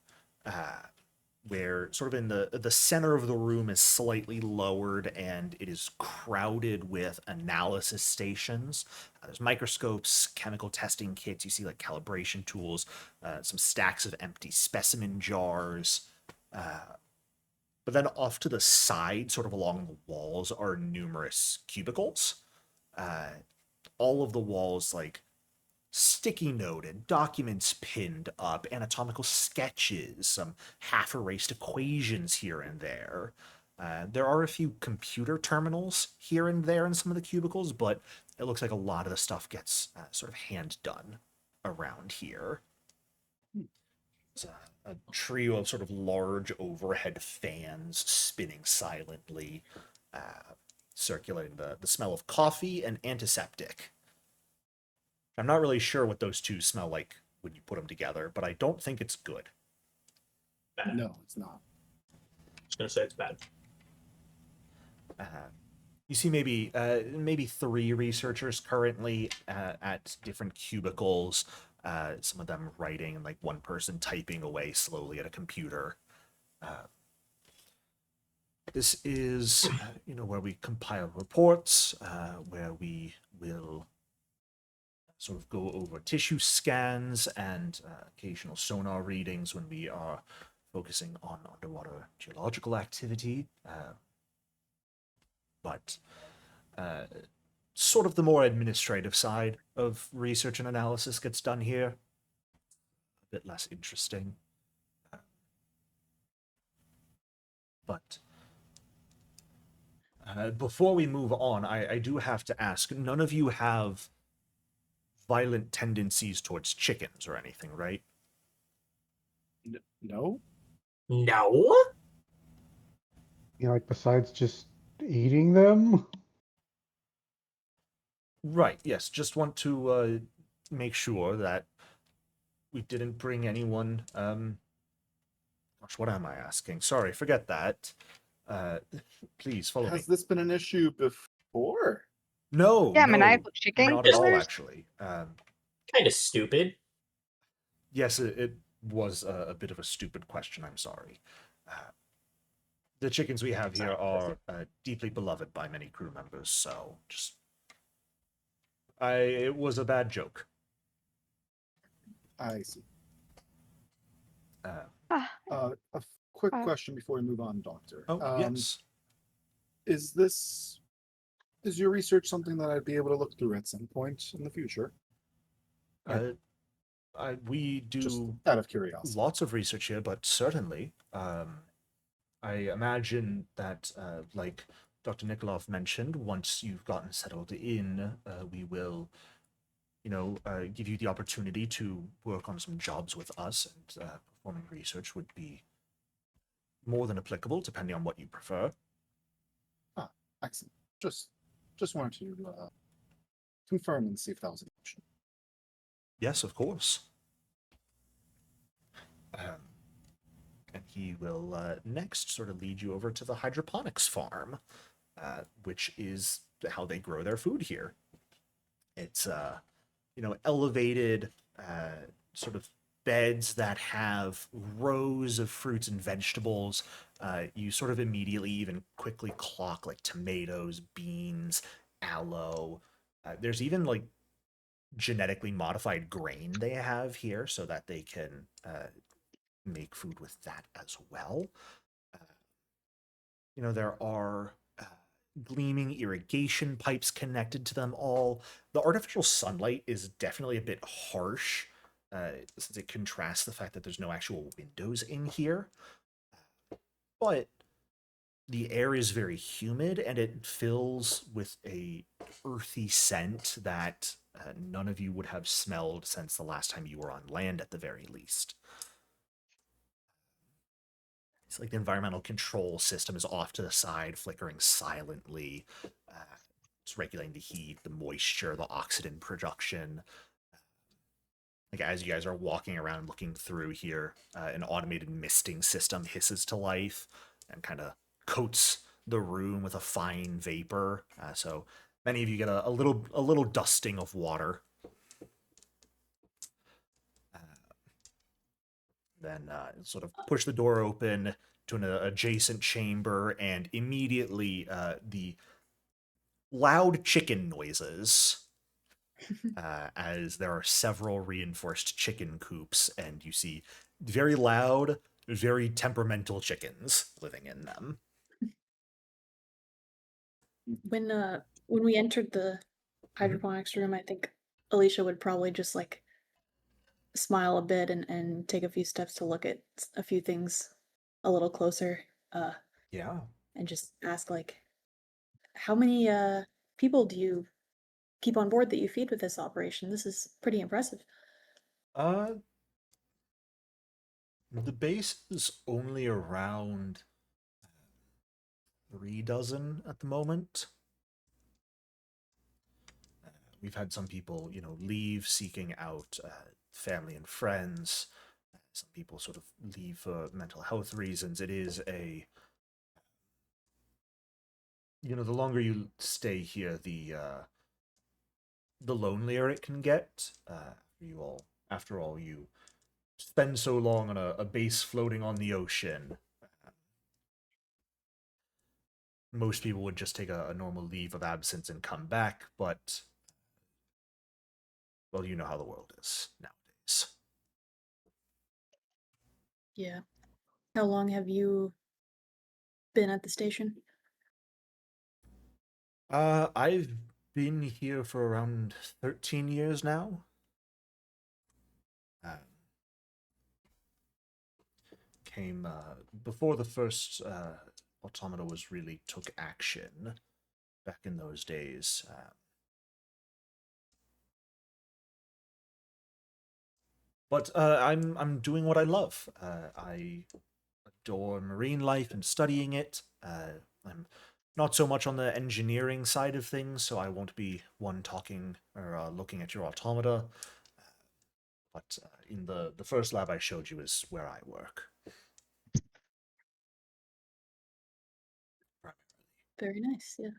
A: where sort of in the center of the room is slightly lowered, and it is crowded with analysis stations. There's microscopes, chemical testing kits. You see like calibration tools, some stacks of empty specimen jars. But then off to the side, sort of along the walls, are numerous cubicles. All of the walls like sticky noted, documents pinned up, anatomical sketches, some half erased equations here and there. There are a few computer terminals here and there in some of the cubicles, but it looks like a lot of the stuff gets sort of hand done around here. It's a trio of sort of large overhead fans spinning silently, circulating the smell of coffee and antiseptic. I'm not really sure what those two smell like when you put them together, but I don't think it's good.
B: Bad.
G: No, it's not.
B: I was gonna say it's bad.
A: You see maybe three researchers currently at different cubicles. Some of them writing, and like one person typing away slowly at a computer. This is where we compile reports, where we will sort of go over tissue scans and occasional sonar readings when we are focusing on underwater geological activity. But sort of the more administrative side of research and analysis gets done here. A bit less interesting. But before we move on, I do have to ask, none of you have violent tendencies towards chickens or anything, right?
G: No?
B: No?
D: Like besides just eating them?
A: Right, yes. Just want to make sure that we didn't bring anyone. Gosh, what am I asking? Sorry, forget that. Please follow me.
G: Has this been an issue before?
A: No,
C: Yeah,
A: no,
C: maniacal chicken
A: not at all,
C: killers?
A: actually.
B: Kind of stupid.
A: Yes, it was a bit of a stupid question. I'm sorry. The chickens we have here are deeply beloved by many crew members, so it was a bad joke.
G: I see.
C: Ah,
G: A quick question before we move on, Doctor.
A: Oh, yes.
G: Is your research something that I'd be able to look through at some point in the future?
A: We
G: Just
A: do
G: out of curiosity.
A: lots of research here, but certainly, I imagine that, like Dr. Nikolov mentioned, once you've gotten settled in, we will, give you the opportunity to work on some jobs with us, and performing research would be more than applicable, depending on what you prefer.
G: Ah, excellent. Just wanted to confirm and see if that was an option.
A: Yes, of course. And he will next sort of lead you over to the hydroponics farm, which is how they grow their food here. It's elevated sort of beds that have rows of fruits and vegetables. You sort of immediately, even quickly clock like tomatoes, beans, aloe. There's even like genetically modified grain they have here so that they can make food with that as well. There are gleaming irrigation pipes connected to them all. The artificial sunlight is definitely a bit harsh, since it contrasts the fact that there's no actual windows in here. But the air is very humid, and it fills with a earthy scent that none of you would have smelled since the last time you were on land, at the very least. It's like the environmental control system is off to the side, flickering silently. It's regulating the heat, the moisture, the oxygen production. Like as you guys are walking around looking through here, an automated misting system hisses to life and kind of coats the room with a fine vapor. So many of you get a little dusting of water. Then sort of push the door open to an adjacent chamber, and immediately the loud chicken noises, as there are several reinforced chicken coops, and you see very loud, very temperamental chickens living in them.
E: When we entered the hydroponics room, I think Alicia would probably just like smile a bit and take a few steps to look at a few things a little closer,
A: Yeah.
E: and just ask like, how many people do you keep on board that you feed with this operation? This is pretty impressive.
A: The base is only around 3 dozen at the moment. We've had some people, leave seeking out family and friends. Some people sort of leave for mental health reasons. It is the longer you stay here, the lonelier it can get. After all, you spend so long on a base floating on the ocean. Most people would just take a normal leave of absence and come back, but, well, you know how the world is nowadays.
E: Yeah. How long have you been at the station?
A: I've been here for around 13 years now. Came before the first automata really took action back in those days. But I'm doing what I love. I adore marine life and studying it. I'm not so much on the engineering side of things, so I won't be one talking or looking at your automata. But in the first lab I showed you is where I work.
E: Very nice, yeah.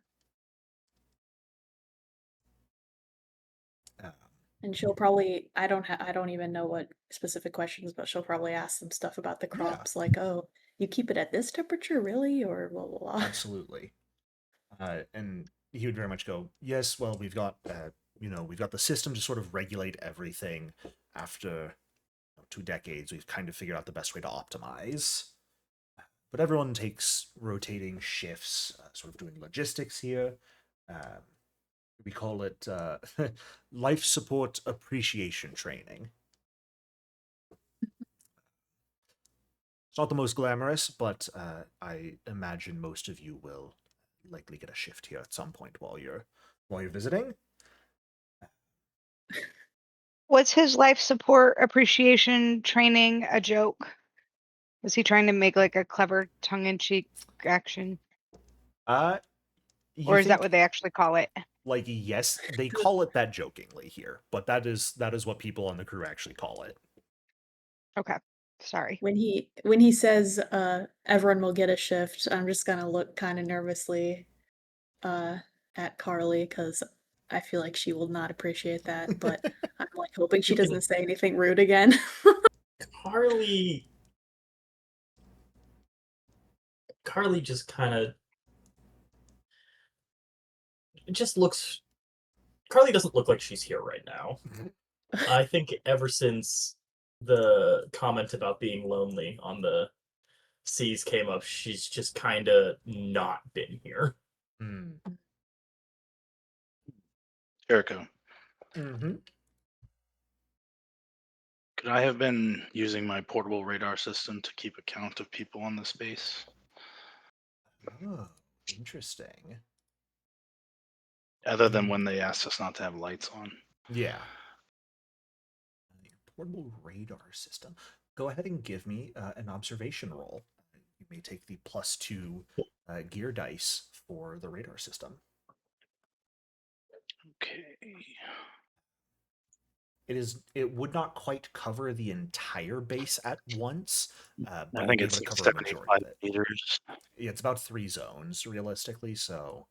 E: And she'll probably, I don't even know what specific questions, but she'll probably ask some stuff about the crops, like, oh, you keep it at this temperature, really? Or blah, blah, blah.
A: Absolutely. And he would very much go, yes, well, we've got the system to sort of regulate everything. After 2 decades, we've kind of figured out the best way to optimize. but everyone takes rotating shifts, sort of doing logistics here. Um, we call it life support appreciation training. It's not the most glamorous, but I imagine most of you will likely get a shift here at some point while you're visiting.
C: Was his life support appreciation training a joke? Was he trying to make like a clever tongue-in-cheek action?
A: You
C: Or is that
A: think
C: what they actually call it?
A: like yes, they call it that jokingly here, but that is what people on the crew actually call it.
C: Okay. Sorry.
E: When he says everyone will get a shift, I'm just gonna look kind of nervously at Carly because I feel like she will not appreciate that, but I'm like hoping she
B: You can-
E: doesn't say anything rude again.
B: Carly just kind of just looks. Carly doesn't look like she's here right now. I think ever since the comment about being lonely on the seas came up, she's just kind of not been here.
A: Mm.
F: Jericho,
A: Mm-hmm.
F: could I have been using my portable radar system to keep account of people on the space?
A: Oh, interesting.
F: Other than when they asked us not to have lights on.
A: Yeah. Portable radar system. Go ahead and give me an observation roll. You may take the +2 gear dice for the radar system.
F: Okay.
A: It would not quite cover the entire base at once, but
F: I
A: you'd
F: think
A: be
F: it's
A: able to
F: like
A: cover a majority
F: 75
A: of it.
F: meters.
A: Yeah, it's about 3 zones realistically, so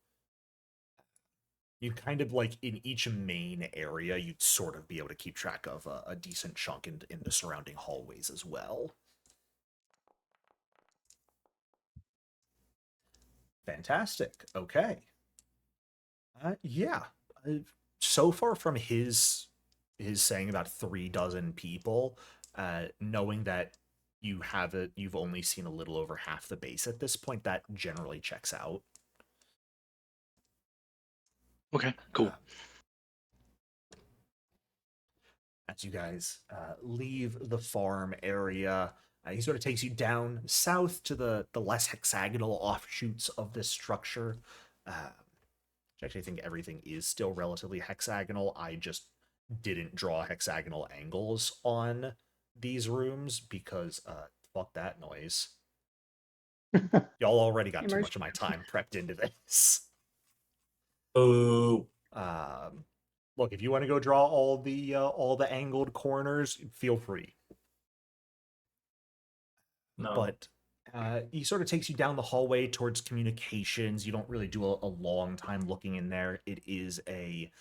A: you kind of like in each main area, you'd sort of be able to keep track of a decent chunk in the surrounding hallways as well. Fantastic. Okay. Yeah. So far from his saying about 3 dozen people, knowing that you've only seen a little over half the base at this point, that generally checks out.
F: Okay, cool.
A: As you guys leave the farm area, he sort of takes you down south to the less hexagonal offshoots of this structure. Actually, I think everything is still relatively hexagonal. I just didn't draw hexagonal angles on these rooms because fuck that noise. Y'all already got too much of my time prepped into this.
B: Oh,
A: Look, if you want to go draw all the angled corners, feel free.
B: no.
A: But he sort of takes you down the hallway towards communications. You don't really do a long time looking in there. It is a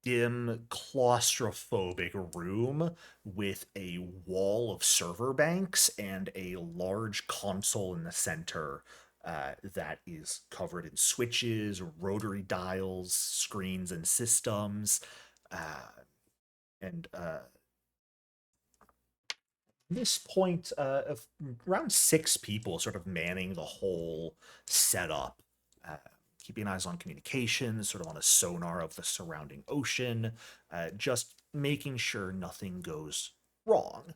A: dim, claustrophobic room with a wall of server banks and a large console in the center that is covered in switches, rotary dials, screens, and systems. And this point of around 6 people sort of manning the whole setup, keeping eyes on communications, sort of on a sonar of the surrounding ocean, just making sure nothing goes wrong.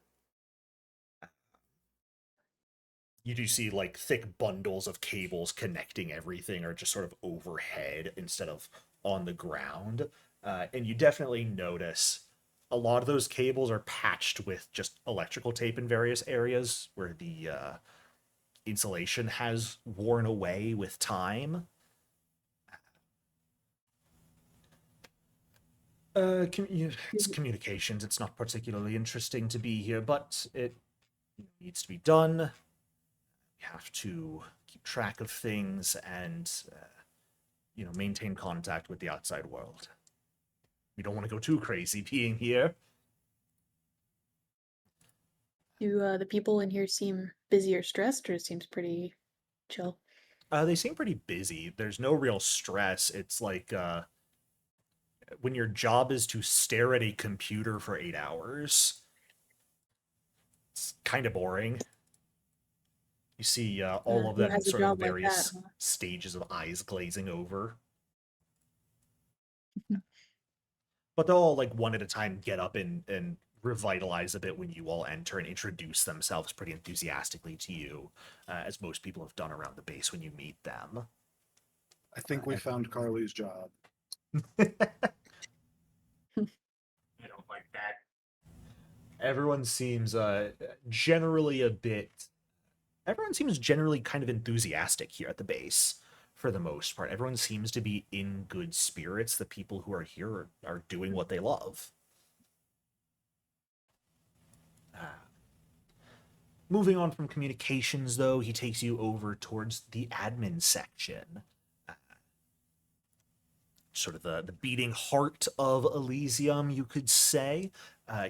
A: You do see like thick bundles of cables connecting everything are just sort of overhead instead of on the ground. And you definitely notice a lot of those cables are patched with just electrical tape in various areas where the insulation has worn away with time. It's communications. It's not particularly interesting to be here, but it needs to be done. We have to keep track of things and, maintain contact with the outside world. We don't want to go too crazy being here.
E: Do the people in here seem busy or stressed, or it seems pretty chill?
A: They seem pretty busy. There's no real stress. It's like when your job is to stare at a computer for 8 hours. It's kind of boring. You see all of
E: Who
A: them in
E: has a
A: sort of
E: job like that,
A: various
E: huh?
A: stages of eyes glazing over. But they'll all, like, one at a time get up and revitalize a bit when you all enter and introduce themselves pretty enthusiastically to you, as most people have done around the base when you meet them.
G: I think we found Carly's job.
B: I don't like that.
A: Everyone seems generally a bit. Everyone seems generally kind of enthusiastic here at the base, for the most part. Everyone seems to be in good spirits. The people who are here are doing what they love. Moving on from communications, though, he takes you over towards the admin section. Sort of the beating heart of Elysium, you could say.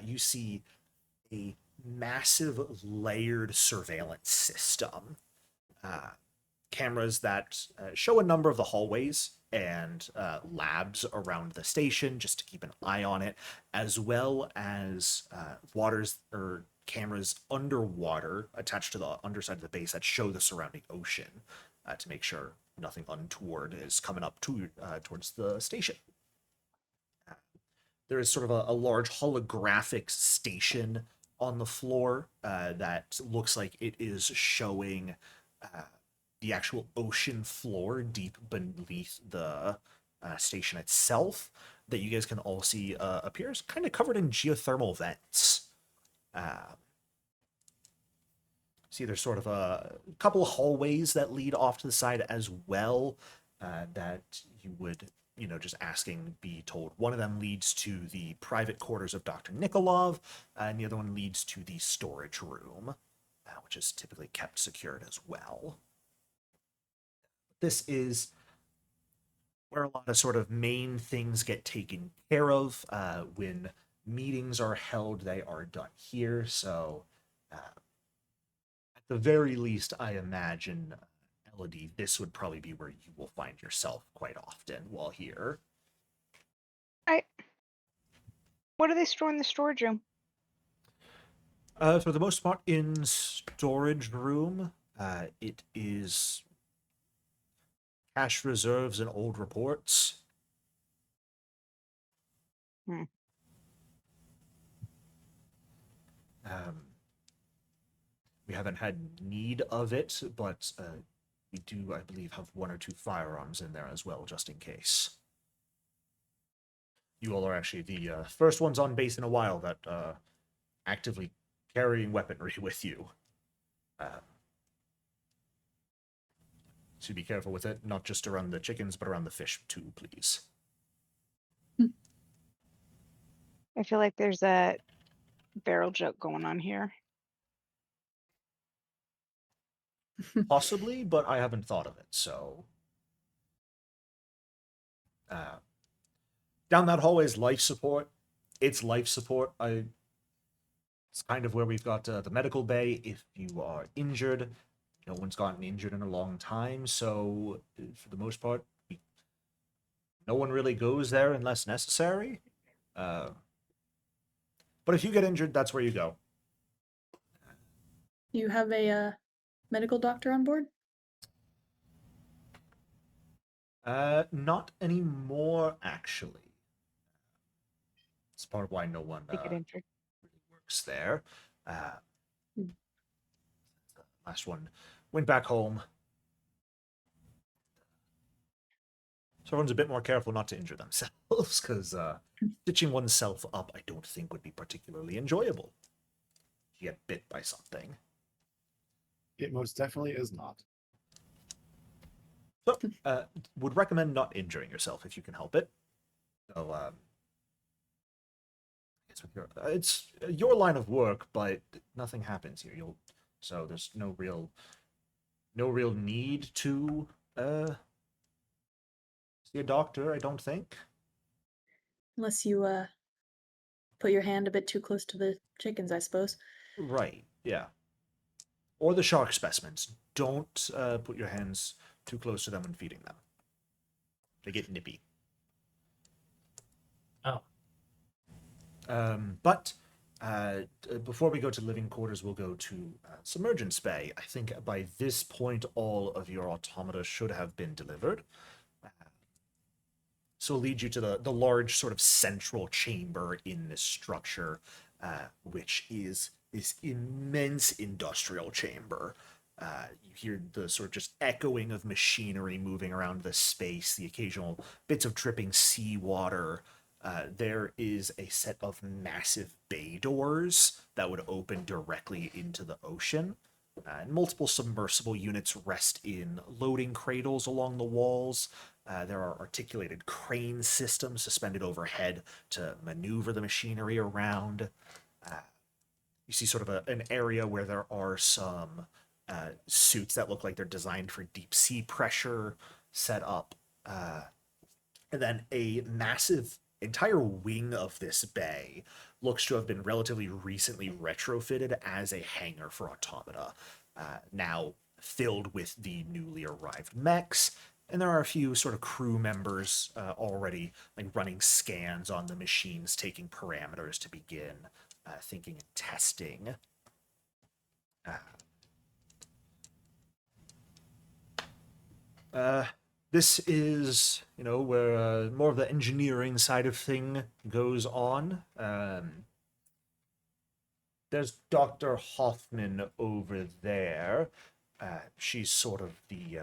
A: You see a massive layered surveillance system. Cameras that show a number of the hallways and labs around the station just to keep an eye on it, as well as waters or cameras underwater attached to the underside of the base that show the surrounding ocean to make sure nothing untoward is coming up towards the station. There is sort of a large holographic station on the floor that looks like it is showing the actual ocean floor deep beneath the station itself that you guys can all see appears kind of covered in geothermal vents. See, there's sort of a couple of hallways that lead off to the side as well that you would, just asking be told. One of them leads to the private quarters of Dr. Nikolov, and the other one leads to the storage room, which is typically kept secured as well. This is where a lot of sort of main things get taken care of. When meetings are held, they are done here. So, at the very least, I imagine, Elodie, this would probably be where you will find yourself quite often while here.
C: What do they store in the storage room?
A: For the most part, in storage room, it is cash reserves and old reports.
C: Hmm.
A: We haven't had need of it, but we do, I believe, have one or two firearms in there as well, just in case. You all are actually the first ones on base in a while that actively carrying weaponry with you. So be careful with it, not just around the chickens, but around the fish too, please.
C: I feel like there's a barrel joke going on here.
A: Possibly, but I haven't thought of it, so... down that hallway is life support. It's life support. It's kind of where we've got the medical bay. If you are injured, no one's gotten injured in a long time, so for the most part, no one really goes there unless necessary. But if you get injured, that's where you go.
E: You have a medical doctor on board?
A: Not anymore, actually. It's part of why no one
C: They get injured.
A: really works there.
E: Hmm.
A: Last one went back home. So everyone's a bit more careful not to injure themselves, because stitching oneself up, I don't think, would be particularly enjoyable. You get bit by something.
G: It most definitely is not.
A: So, would recommend not injuring yourself if you can help it. So, it's your line of work, but nothing happens here. So there's no real need to see a doctor, I don't think.
E: Unless you put your hand a bit too close to the chickens, I suppose.
A: Right, yeah. Or the shark specimens. Don't put your hands too close to them when feeding them. They get nippy.
B: Oh.
A: But Before we go to living quarters, we'll go to submergence bay. I think by this point, all of your automata should have been delivered. So it'll lead you to the large sort of central chamber in this structure, which is this immense industrial chamber. You hear the sort of just echoing of machinery moving around the space, the occasional bits of dripping seawater. There is a set of massive bay doors that would open directly into the ocean. And multiple submersible units rest in loading cradles along the walls. There are articulated crane systems suspended overhead to maneuver the machinery around. You see sort of an area where there are some suits that look like they're designed for deep sea pressure set up. And then a massive entire wing of this bay looks to have been relatively recently retrofitted as a hangar for automata, now filled with the newly arrived mechs. And there are a few sort of crew members already like running scans on the machines, taking parameters to begin thinking and testing. This is, where more of the engineering side of thing goes on. There's Dr. Hoffman over there. She's sort of the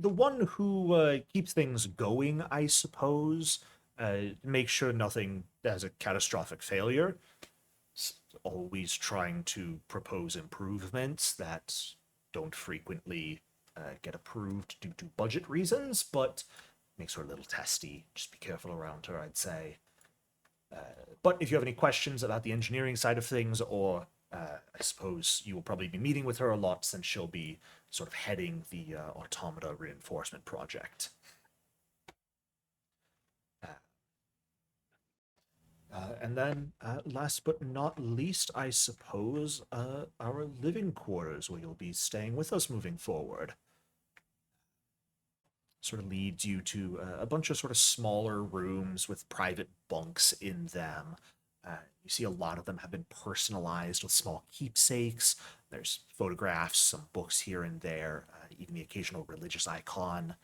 A: one who keeps things going, I suppose. Make sure nothing has a catastrophic failure. Always trying to propose improvements that don't frequently get approved due to budget reasons, but makes her a little testy. Just be careful around her, I'd say. But if you have any questions about the engineering side of things, or I suppose you will probably be meeting with her a lot since she'll be sort of heading the automata reinforcement project. And then, last but not least, I suppose, our living quarters, where you'll be staying with us moving forward. Sort of leads you to a bunch of sort of smaller rooms with private bunks in them. You see a lot of them have been personalized with small keepsakes. There's photographs, some books here and there, even the occasional religious icon.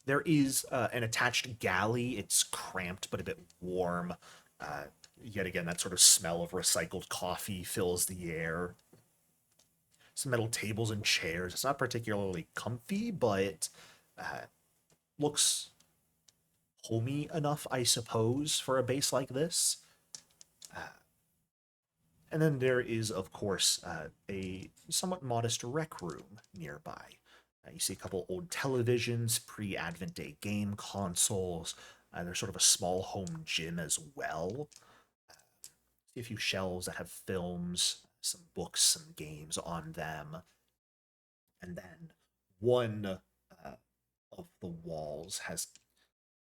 A: There is an attached galley. It's cramped but a bit warm. Yet again, that sort of smell of recycled coffee fills the air. Some metal tables and chairs. It's not particularly comfy, but looks homey enough, I suppose, for a base like this. And then there is, of course, a somewhat modest rec room nearby. You see a couple old televisions, pre-Advent Day game consoles. There's sort of a small home gym as well. A few shelves that have films, some books, some games on them. And then one of the walls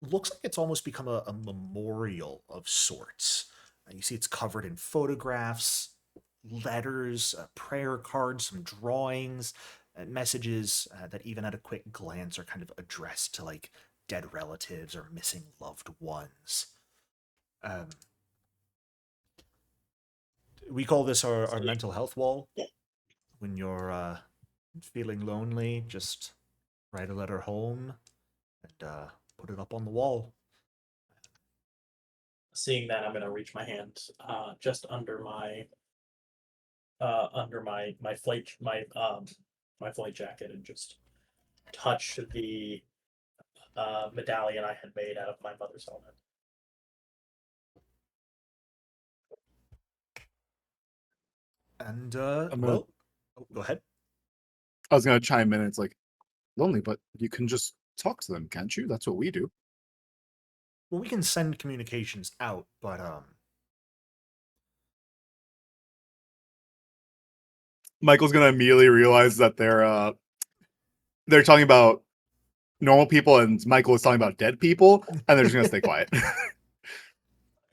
A: looks like it's almost become a memorial of sorts. You see it's covered in photographs, letters, prayer cards, some drawings, messages that even at a quick glance are kind of addressed to like dead relatives or missing loved ones. We call this our mental health wall. When you're feeling lonely, just write a letter home and put it up on the wall.
B: Seeing that, I'm gonna reach my hand just under my my flight jacket and just touch the medallion I had made out of my mother's helmet.
A: And
G: gonna-
A: go ahead.
G: I was gonna chime in. It's like lonely, but you can just talk to them, can't you? That's what we do.
A: Well, we can send communications out, but
G: Michael's gonna immediately realize that they're talking about normal people, and Michael is talking about dead people, and they're just gonna stay quiet.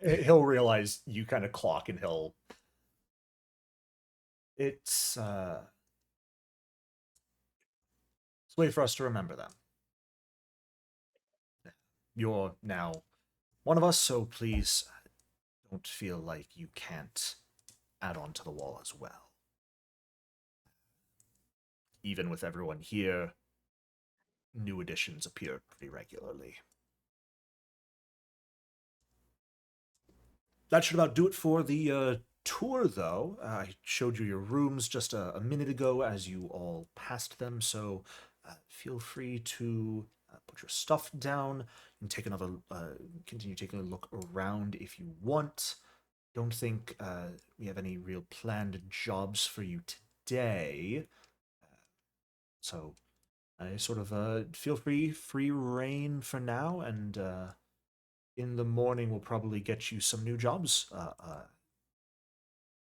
A: he'll realize you kind of clock, and it's a way for us to remember them. You're now one of us, so please don't feel like you can't add on to the wall as well. Even with everyone here, new additions appear pretty regularly. That should about do it for the tour, though. I showed you your rooms just a minute ago as you all passed them, so feel free to put your stuff down and take another, continue taking a look around if you want. Don't think we have any real planned jobs for you today, so I sort of feel free reign for now, and in the morning we'll probably get you some new jobs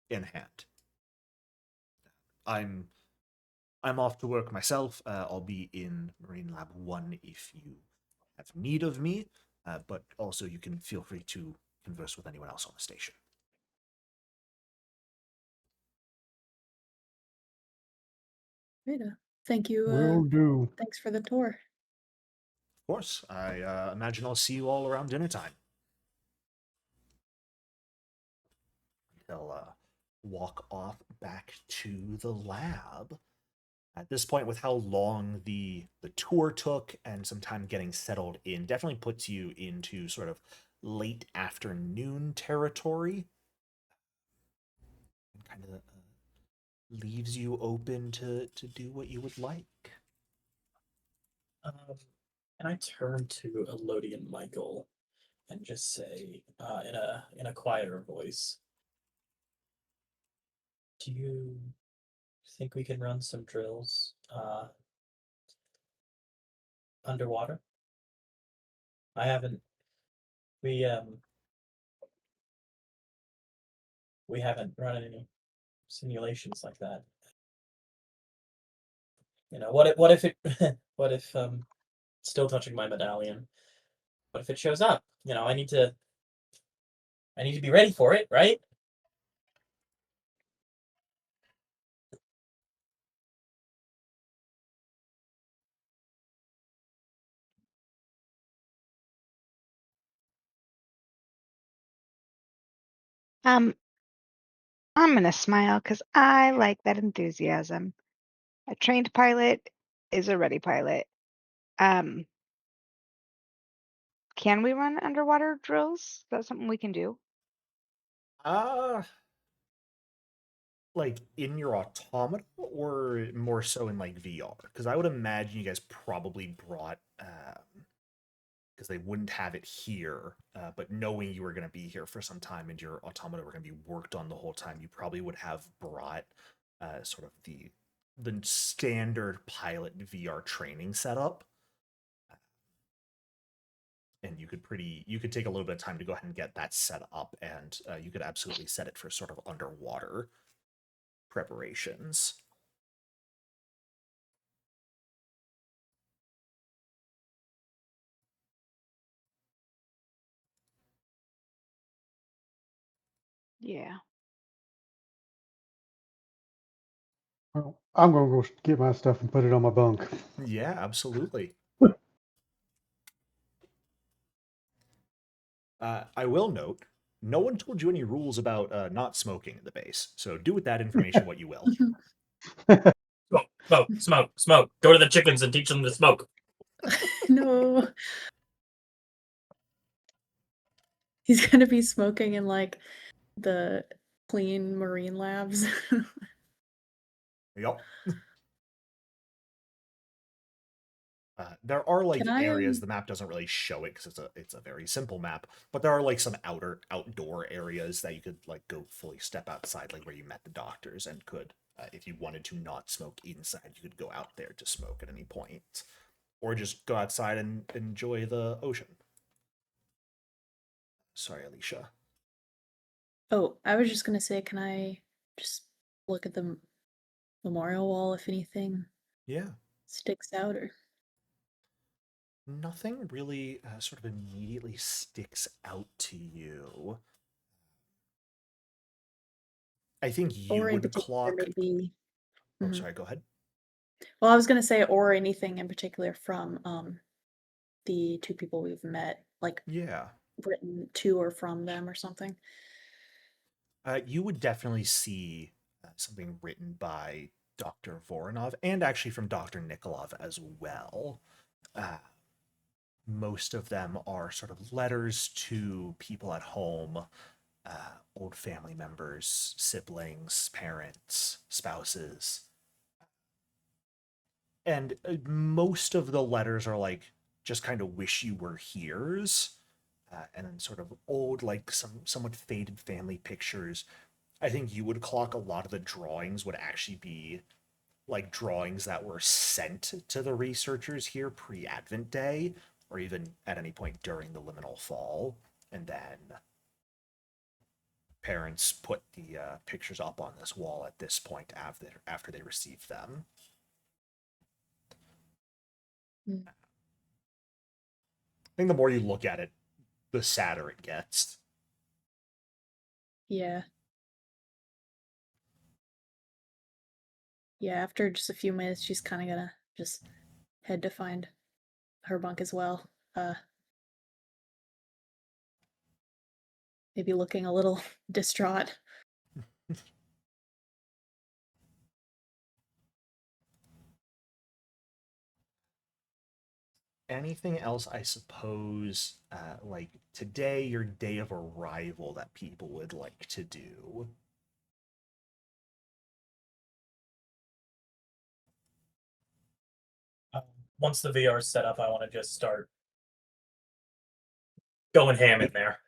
A: in hand. I'm I'm off to work myself. I'll be in Marine Lab 1 if you have need of me, but also you can feel free to converse with anyone else on the station.
E: Great. Thank you.
D: Will do.
E: Thanks for the tour.
A: Of course, I imagine I'll see you all around dinner time. They'll walk off back to the lab. At this point, with how long the tour took and some time getting settled in, definitely puts you into sort of late afternoon territory. And kind of leaves you open to do what you would like.
B: And I turn to Elodie and Michael and just say, in a quieter voice, "Do you think we can run some drills underwater? I haven't. We haven't run any simulations like that. You know, what if it what if still touching my medallion? What if it shows up? You know, I need to be ready for it, right?"
C: I'm gonna smile because I like that enthusiasm. A trained pilot is a ready pilot. Um, can we run underwater drills? Is that something we can do?
A: Uh, like in your automata or more so in like VR? Because I would imagine you guys probably brought because they wouldn't have it here, but knowing you were going to be here for some time and your automata were going to be worked on the whole time, you probably would have brought sort of the standard pilot VR training setup. And you could take a little bit of time to go ahead and get that set up, and you could absolutely set it for sort of underwater preparations.
C: Yeah.
D: Well, I'm gonna go get my stuff and put it on my bunk.
A: Yeah, absolutely. I will note, no one told you any rules about not smoking in the base, so do with that information what you will.
B: Smoke, smoke, smoke, smoke. Go to the chickens and teach them to smoke.
E: No. He's gonna be smoking in like the clean marine labs.
A: Yep. There are like
E: Can I
A: areas, the map doesn't really show it because it's a very simple map, but there are like some outdoor areas that you could like go fully step outside, like where you met the doctors, and could if you wanted to not smoke inside, you could go out there to smoke at any point, or just go outside and enjoy the ocean. Sorry, Alicia.
E: Oh, I was just gonna say, can I just look at the memorial wall if anything
A: Yeah.
E: sticks out or
A: Nothing really sort of immediately sticks out to you. I think you
E: or in
A: would
E: particular
A: clock.
E: maybe
A: Oh,
E: Mhm.
A: sorry, go ahead.
E: Well, I was gonna say or anything in particular from the two people we've met. Like
A: Yeah.
E: written to or from them or something.
A: You would definitely see something written by Dr. Voronov and actually from Dr. Nikolov as well. Uh, most of them are sort of letters to people at home, old family members, siblings, parents, spouses. And most of the letters are like just kind of wish you were here's, and then sort of old, like some somewhat faded family pictures. I think you would clock a lot of the drawings would actually be like drawings that were sent to the researchers here pre-Advent Day, or even at any point during the liminal fall, and then parents put the pictures up on this wall at this point after they received them.
E: Mm.
A: I think the more you look at it, the sadder it gets.
E: Yeah. Yeah, after just a few minutes, she's kind of gonna just head to find her bunk as well. Maybe looking a little distraught.
A: Anything else, I suppose, like today, your day of arrival that people would like to do?
B: Once the VR is set up, I want to just start going ham in there.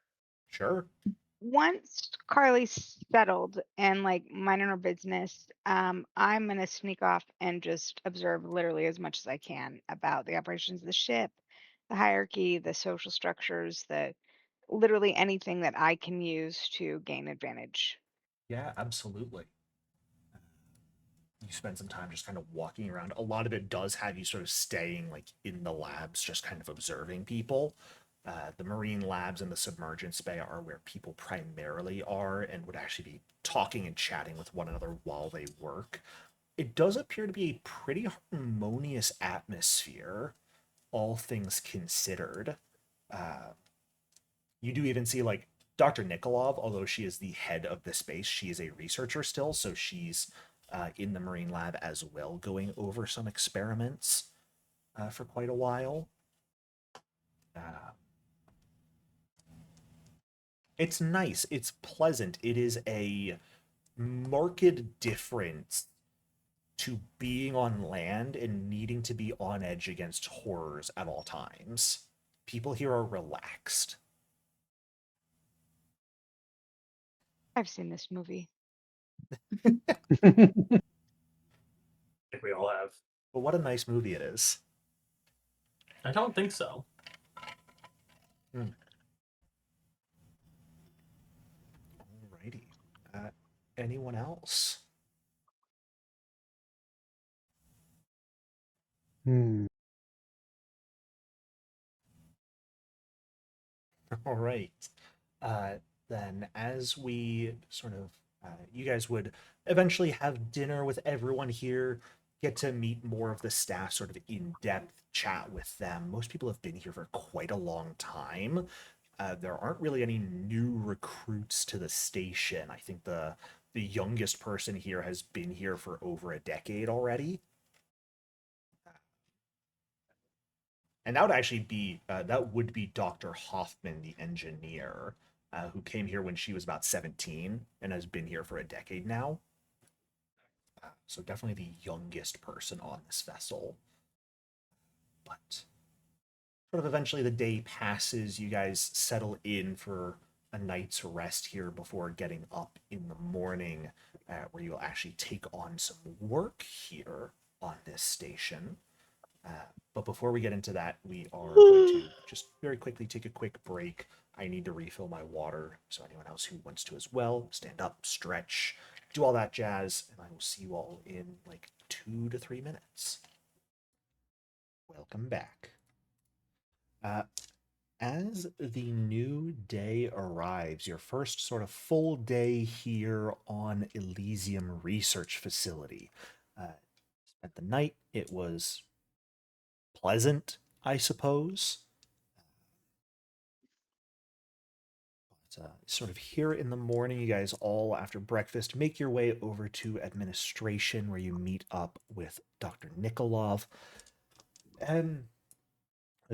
A: Sure.
C: Once Carly's settled and like minding her business, I'm gonna sneak off and just observe literally as much as I can about the operations of the ship, the hierarchy, the social structures, the literally anything that I can use to gain advantage.
A: Yeah, absolutely. You spend some time just kind of walking around. A lot of it does have you sort of staying like in the labs, just kind of observing people. The marine labs and the submergence bay are where people primarily are and would actually be talking and chatting with one another while they work. It does appear to be a pretty harmonious atmosphere, all things considered. Uh, you do even see like Dr. Nikolov, although she is the head of the space, she is a researcher still, so she's in the marine lab as well, going over some experiments for quite a while. Uh, it's nice. It's pleasant. It is a marked difference to being on land and needing to be on edge against horrors at all times. People here are relaxed.
C: I've seen this movie.
B: I think we all have.
A: But what a nice movie it is.
B: I don't think so.
A: Alrighty. Anyone else?
D: Hmm.
A: All right. Uh, then, as we sort of, you guys would eventually have dinner with everyone here, get to meet more of the staff, sort of in depth chat with them. Most people have been here for quite a long time. There aren't really any new recruits to the station. I think the youngest person here has been here for over a decade already. And that would be Dr. Hoffman, the engineer, who came here when she was about 17 and has been here for a decade now. So definitely the youngest person on this vessel. But sort of eventually the day passes, you guys settle in for a night's rest here before getting up in the morning, where you'll actually take on some work here on this station. Uh, but before we get into that, we are going to just very quickly take a quick break. I need to refill my water, so anyone else who wants to as well, stand up, stretch, do all that jazz, and I will see you all in like 2 to 3 minutes. Welcome back. As the new day arrives, your first sort of full day here on Elysium Research Facility. Spent the night. It was pleasant, I suppose. sort of here in the morning, you guys all, after breakfast, make your way over to administration where you meet up with Dr. Nikolov. And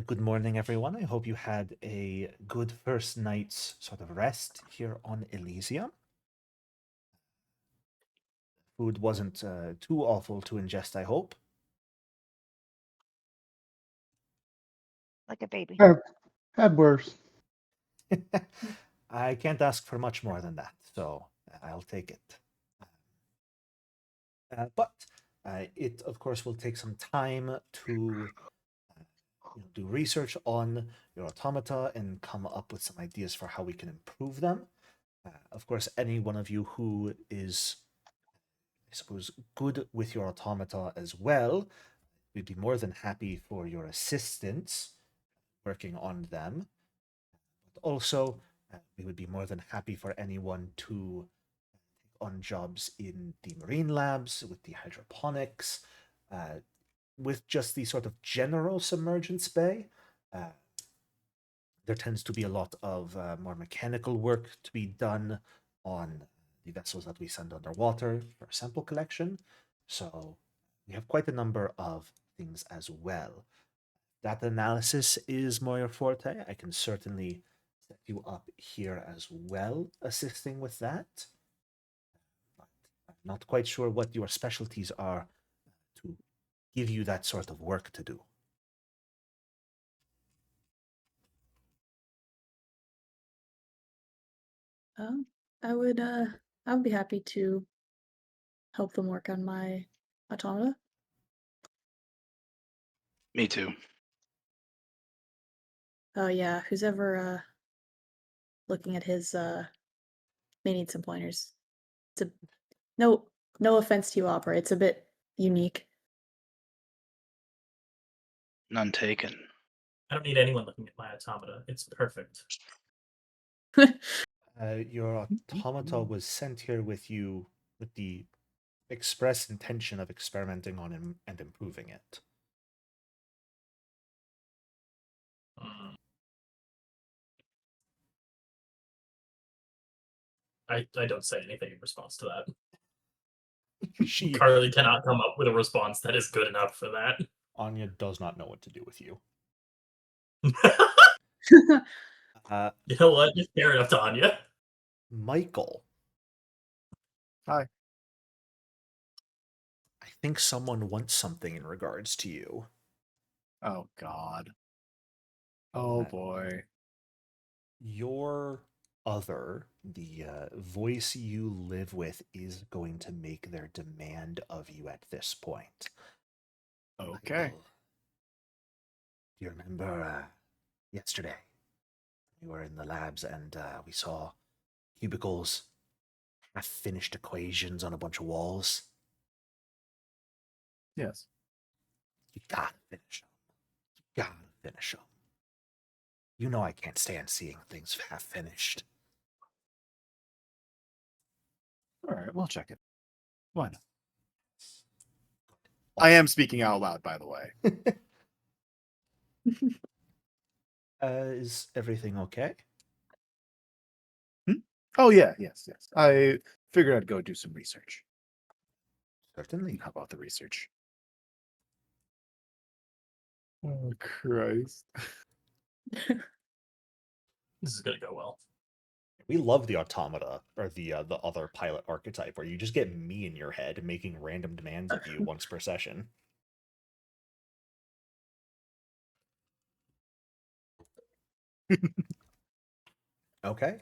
A: good morning, everyone. I hope you had a good first night's sort of rest here on Elysium. Food wasn't too awful to ingest, I hope.
C: Like a baby.
D: Had worse.
A: I can't ask for much more than that, so I'll take it. But it, of course, will take some time to do research on your automata and come up with some ideas for how we can improve them. Of course, any one of you who is, I suppose, good with your automata as well, we'd be more than happy for your assistance working on them. But also, we would be more than happy for anyone to take on jobs in the marine labs with the hydroponics, with just the sort of general submergence bay. There tends to be a lot of more mechanical work to be done on the vessels that we send underwater for sample collection. So we have quite a number of things as well. Data analysis is more your forte. I can certainly set you up here as well, assisting with that. But I'm not quite sure what your specialties are to give you that sort of work to do.
E: I would be happy to help them work on my automata.
F: Me too.
E: Oh yeah, who's ever looking at his may need some pointers. It's a no offense to you, Opera. It's a bit unique.
F: None taken.
B: I don't need anyone looking at my automata. It's perfect.
A: Your automata was sent here with you with the express intention of experimenting on and improving it.
B: Mm. I don't say anything in response to that.
A: She,
B: Carly cannot come up with a response that is good enough for that.
A: Anya, does not know what to do with you.
B: You know what? Just fair enough to Anya.
A: Michael.
G: Hi.
A: I think someone wants something in regards to you.
G: Oh God. Oh boy.
A: Your other, the voice you live with, is going to make their demand of you at this point.
G: Okay.
A: Michael, do you remember yesterday? We were in the labs and we saw cubicles, half-finished equations on a bunch of walls.
G: Yes.
A: You gotta finish them. You gotta finish them. You know I can't stand seeing things half-finished.
G: All right, we'll check it. Why not? I am speaking out loud, by the way.
A: Is everything okay?
G: Oh yeah, yes. I figured I'd go do some research.
A: Certainly.
G: How about the research? Oh Christ.
B: This is gonna go well.
A: We love the automata, or the other pilot archetype, where you just get me in your head making random demands of you once per session. Okay,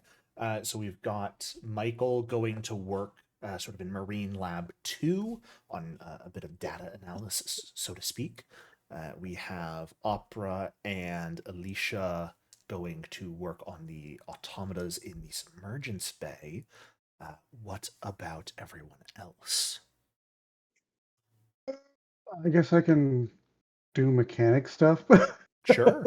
A: so we've got Michael going to work sort of in Marine Lab 2 on a bit of data analysis, so to speak. We have Opera and Alicia going to work on the automatas in the Submergence Bay. What about everyone else?
D: I guess I can do mechanic stuff.
A: Sure.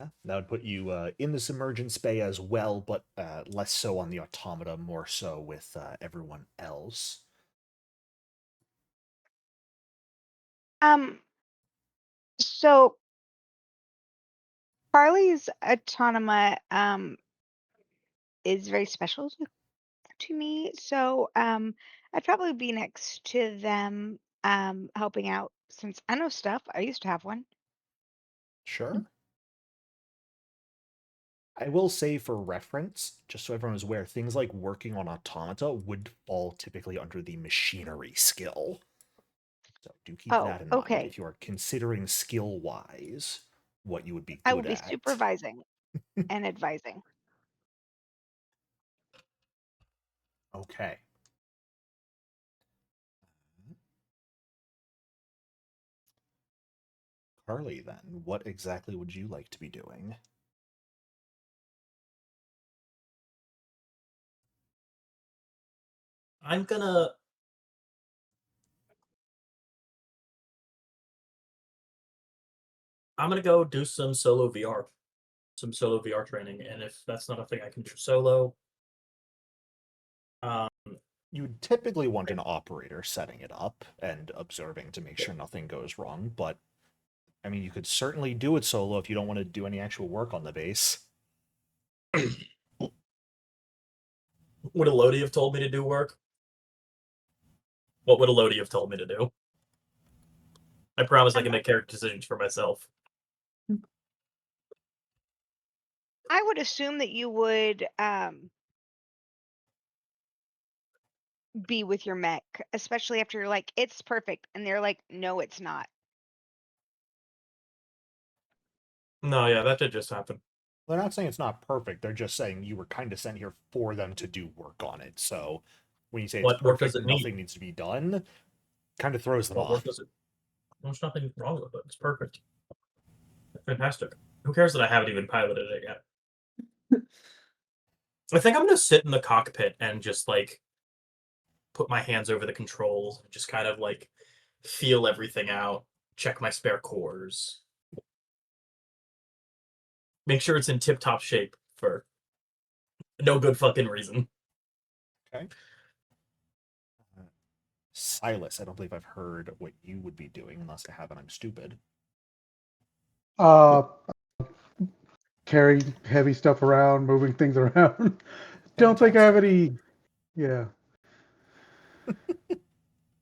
A: Yeah, that would put you in the Submergence Bay as well, but less so on the automata, more so with everyone else.
C: So Carly's autonoma is very special to me, so I'd probably be next to them helping out since I know stuff. I used to have one.
A: Sure. I will say for reference, just so everyone is aware, things like working on automata would fall typically under the machinery skill. So do keep
C: Oh,
A: that in mind
C: okay.
A: if you are considering skill-wise what you would be
C: I will
A: good
C: be
A: at.
C: supervising and advising.
A: Okay. Carly, then, what exactly would you like to be doing?
B: I'm gonna go do some solo VR, training, and if that's not a thing I can do solo, um,
A: You would typically want an operator setting it up and observing to make sure nothing goes wrong, but I mean, you could certainly do it solo if you don't want to do any actual work on the base.
B: would Elodie have told me to do work? What would Elodie have told me to do? I promise I can make character decisions for myself.
C: I would assume that you would be with your mech, especially after you're like, it's perfect, and they're like, no, it's not.
B: No, yeah, that did just happen.
A: They're not saying it's not perfect. They're just saying you were kind of sent here for them to do work on it. So when you say it's
B: What work does
A: perfect,
B: it need?
A: nothing needs to be done, kind of throws them
B: What work
A: off.
B: does it? There's nothing wrong with it. It's perfect. Fantastic. Who cares that I haven't even piloted it yet? I think I'm gonna sit in the cockpit and just like put my hands over the controls and just kind of like feel everything out, check my spare cores, make sure it's in tip-top shape for no good fucking reason.
A: Okay. Silas, I don't believe I've heard what you would be doing unless I have and I'm stupid.
D: Uh, carry heavy stuff around, moving things around. Don't think I have
A: Fantastic.
D: any, yeah,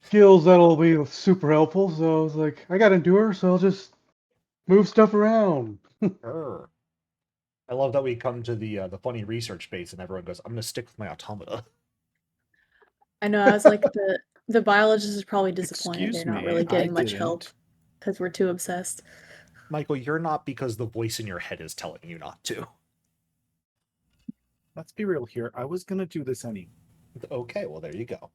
D: skills that'll be super helpful. So I was like, I got endure, so I'll just move stuff around.
A: Sure. I love that we come to the funny research base and everyone goes, "I'm going to stick with my automata."
E: I know, I was like, the biologist is probably disappointed
G: Excuse
E: they're not
G: me,
E: really
G: I
E: getting much help
G: didn't.
E: because we're too obsessed.
A: Michael, you're not because the voice in your head is telling you not to.
G: Let's be real here. I was gonna do this anyway.
A: Okay, well there you go.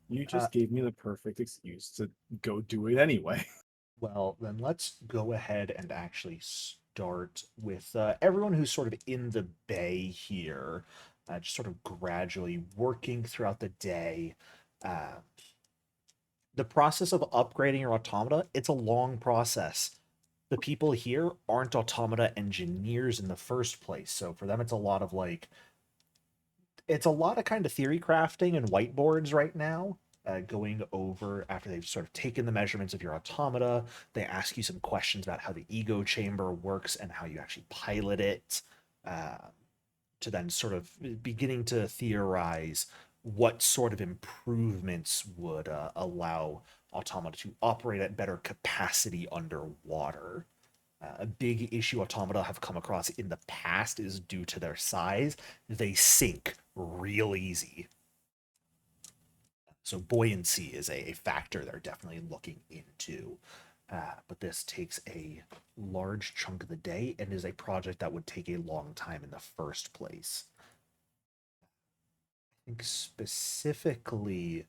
G: You just gave me the perfect excuse to go do it anyway.
A: Well, then let's go ahead and actually start with everyone who's sort of in the bay here, just sort of gradually working throughout the day. Uh, the process of upgrading your automata, it's a long process. The people here aren't automata engineers in the first place, so for them it's a lot of kind of theory crafting and whiteboards right now, going over after they've sort of taken the measurements of your automata. They ask you some questions about how the ego chamber works and how you actually pilot it, uh, to then sort of beginning to theorize what sort of improvements would allow automata to operate at better capacity underwater. A big issue automata have come across in the past is due to their size. They sink real easy. So buoyancy is a factor they're definitely looking into. But this takes a large chunk of the day and is a project that would take a long time in the first place. I think specifically,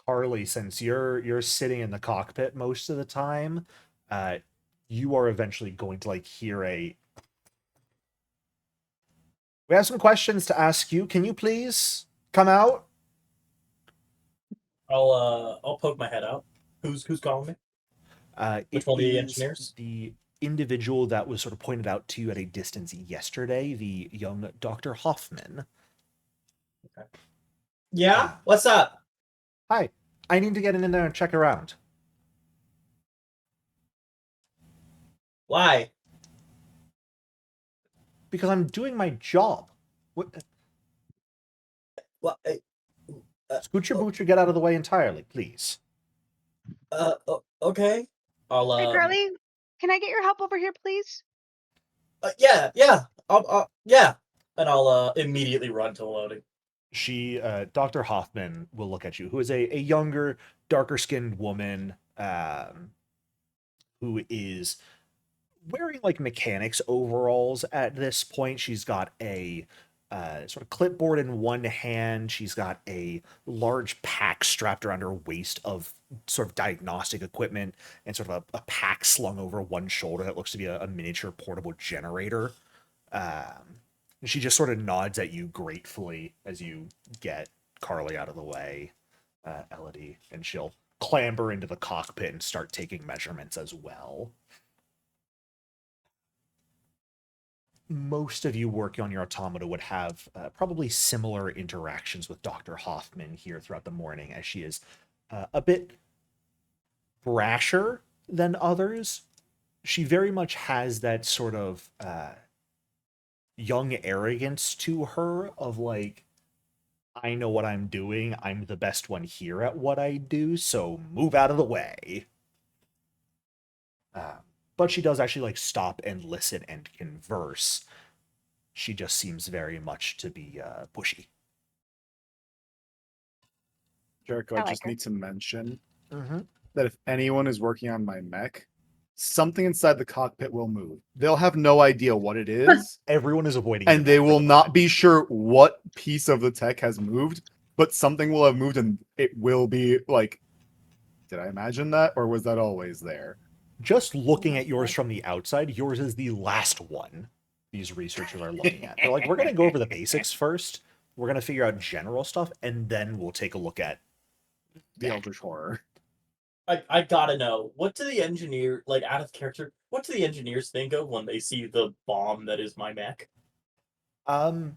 A: Carly, since you're sitting in the cockpit most of the time, uh, you are eventually going to like hear a we have some questions to ask you. Can you please come out?
B: I'll poke my head out. Who's calling me? Which
A: It
B: one of the
A: is
B: engineers?
A: the individual that was sort of pointed out to you at a distance yesterday, the young Dr. Hoffman.
B: Okay. Yeah,
A: Uh,
B: what's up?
A: Hi, I need to get in there and check around.
B: Why?
A: Because I'm doing my job. What?
B: What?
A: Scoot your boots or get out of the way entirely, please.
B: Okay. I'll
C: Hey, girlie, can I get your help over here, please?
B: yeah. Yeah. And I'll immediately run to loading.
A: Dr. Hoffman will look at you, who is a younger, darker skinned woman, who is wearing like mechanics overalls at this point. She's got a sort of clipboard in one hand. She's got a large pack strapped around her waist of sort of diagnostic equipment and sort of a pack slung over one shoulder that looks to be a miniature portable generator. And she just sort of nods at you gratefully as you get Carly out of the way, Elodie, and she'll clamber into the cockpit and start taking measurements as well. Most of you working on your automata would have probably similar interactions with Dr. Hoffman here throughout the morning, as she is a bit brasher than others. She very much has that sort of young arrogance to her of like, I know what I'm doing. I'm the best one here at what I do, so move out of the way. But she does actually like stop and listen and converse. She just seems very much to be pushy.
G: Jericho,
C: I
G: I
C: like
G: just
C: her.
G: need to mention
A: Mm-hmm.
G: that if anyone is working on my mech, something inside the cockpit will move. They'll have no idea what it is,
A: Everyone is avoiding
G: and
A: your
G: they
A: mech for
G: will
A: the
G: not
A: moment.
G: be sure what piece of the tech has moved, but something will have moved, and it will be like, did I imagine that, or was that always there?
A: Just looking at yours from the outside, yours is the last one these researchers are looking at. They're like, we're going to go over the basics first. We're going to figure out general stuff, and then we'll take a look at
G: The Eldritch Horror.
B: I gotta know, what do the engineer, like, out of character, what do the engineers think of when they see the bomb that is my mech?
A: So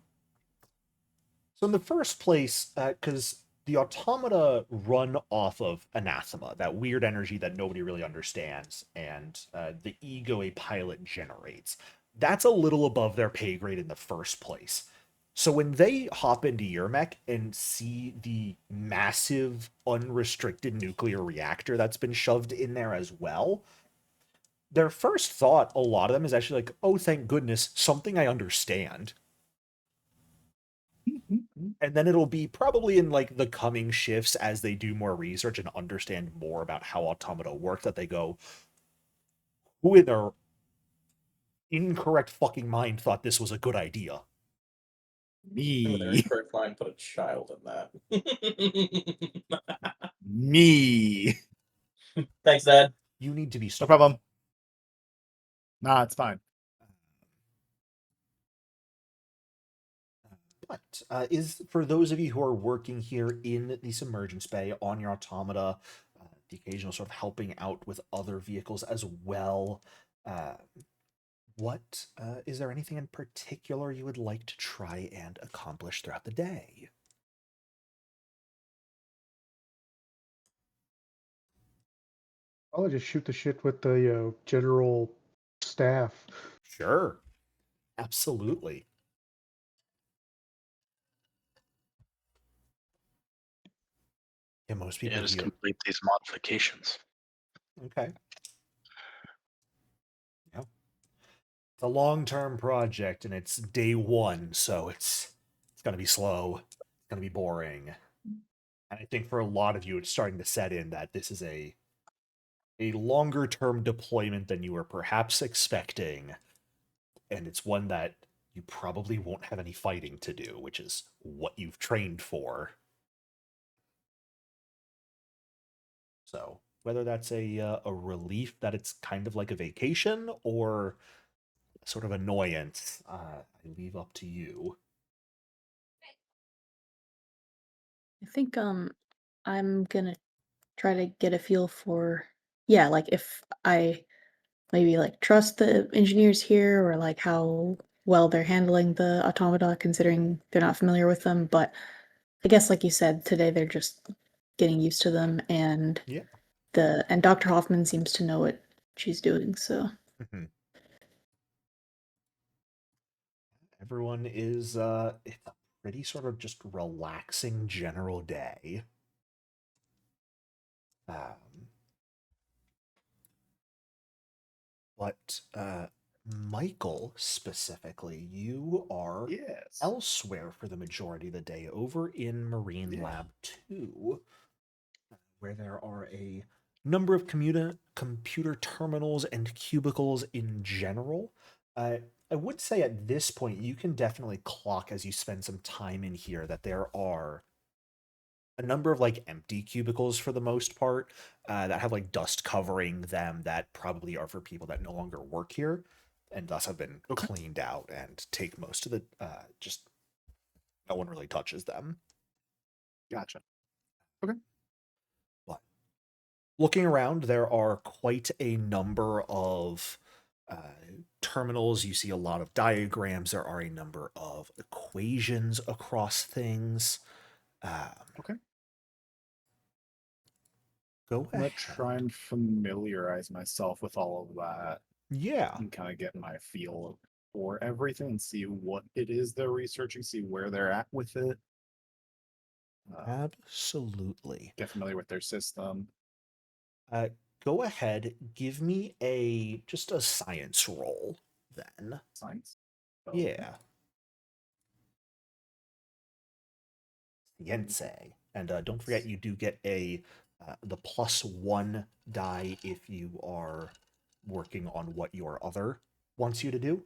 A: in the first place, because the automata run off of anathema, that weird energy that nobody really understands, and the ego a pilot generates. That's a little above their pay grade in the first place. So when they hop into your mech and see the massive, unrestricted nuclear reactor that's been shoved in there as well, their first thought, a lot of them, is actually like, oh, thank goodness, something I understand. And then it'll be probably in like the coming shifts as they do more research and understand more about how automata work that they go, who in their incorrect fucking mind thought this was a good idea?
B: Who in their
G: Me.
B: incorrect mind put a child in that?
G: Me.
B: Thanks, Dad.
A: You need to be
G: No
A: stopped.
G: problem. Nah, it's fine.
A: But is for those of you who are working here in the submergence bay on your automata, the occasional sort of helping out with other vehicles as well. Uh, what is there anything in particular you would like to try and accomplish throughout the day?
D: I'll just shoot the shit with the general staff.
A: Sure, absolutely. Yeah, most people
F: Yeah, just
A: here.
F: complete these modifications.
A: Okay. Yeah. It's a long-term project and it's day one, so it's gonna be slow. It's gonna be boring. And I think for a lot of you, it's starting to set in that this is a longer-term deployment than you were perhaps expecting, and it's one that you probably won't have any fighting to do, which is what you've trained for. So whether that's a relief that it's kind of like a vacation or sort of annoyance, I leave up to you.
E: I think I'm gonna try to get a feel for, yeah, like if I maybe like trust the engineers here, or like how well they're handling the automata considering they're not familiar with them. But I guess like you said, today they're just getting used to them, and
A: Yeah.
E: Dr. Hoffman seems to know what she's doing, so
A: Everyone is it's a pretty sort of just relaxing general day. Um, but Michael specifically, you are
G: Yes.
A: elsewhere for the majority of the day, over in Marine
G: Yeah.
A: Lab 2, where there are a number of computer terminals and cubicles in general. I would say at this point, you can definitely clock as you spend some time in here that there are a number of like empty cubicles for the most part that have like dust covering them that probably are for people that no longer work here and thus have been
G: Okay.
A: cleaned out and take most of the just no one really touches them.
G: Gotcha.
A: But looking around, there are quite a number of uh, terminals. You see a lot of diagrams. There are a number of equations across things.
G: Okay.
A: Go
G: I'm gonna
A: ahead.
G: try and familiarize myself with all of that
A: Yeah.
G: and kind of get my feel for everything and see what it is they're researching, see where they're at with it.
A: Absolutely.
G: Get familiar with their system.
A: Uh, Go ahead, give me just a science roll then.
G: Science.
A: Yeah. Science. And don't forget you do get the +1 die if you are working on what your other wants you to do.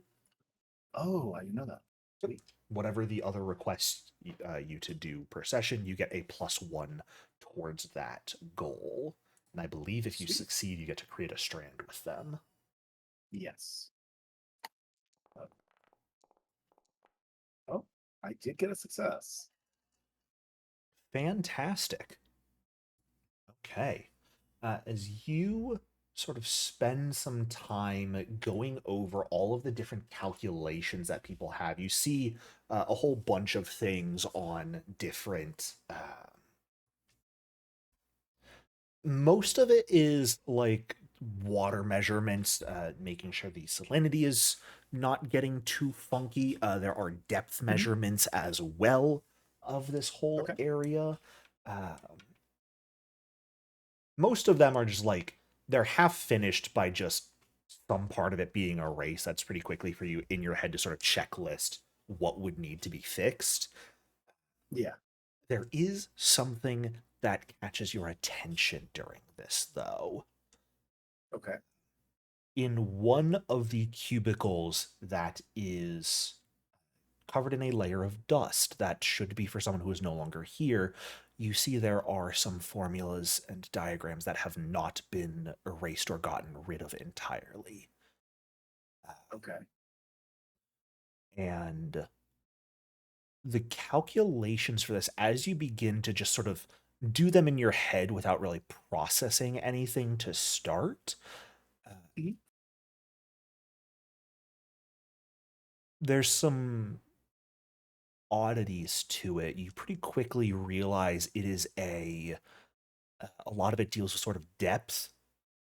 G: Oh, I didn't know that. Sweet.
A: Whatever the other requests you to do per session, you get a +1 towards that goal. And I believe if you
G: Sweet.
A: succeed, you get to create a strand with them.
G: Yes. Oh, I did get a success.
A: Fantastic. Okay. As you sort of spend some time going over all of the different calculations that people have, you see a whole bunch of things on different. Most of it is like water measurements, making sure the salinity is not getting too funky. There are depth measurements as well of this whole
G: Okay.
A: area. Most of them are just like they're half finished by just some part of it being erased. That's pretty quickly for you in your head to sort of checklist what would need to be fixed.
G: Yeah.
A: There is something that catches your attention during this, though.
G: Okay.
A: In one of the cubicles that is covered in a layer of dust that should be for someone who is no longer here, you see there are some formulas and diagrams that have not been erased or gotten rid of entirely.
G: Okay.
A: And the calculations for this, as you begin to just sort of do them in your head without really processing anything to start,
G: Mhm.
A: there's some oddities to it. You pretty quickly realize it is a lot of it deals with sort of depth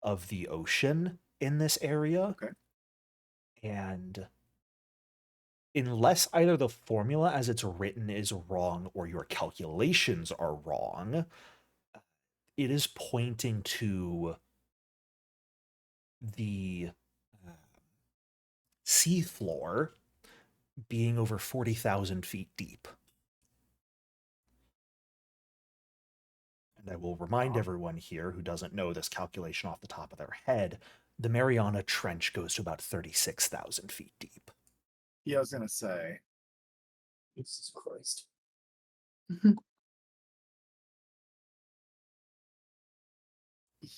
A: of the ocean in this area.
G: Okay.
A: And unless either the formula as it's written is wrong or your calculations are wrong, it is pointing to the uh, seafloor being over 40,000 feet deep. And I will remind everyone here who doesn't know this calculation off the top of their head, the Mariana Trench goes to about 36,000 feet deep.
G: Yeah, I was gonna say.
B: Jesus Christ.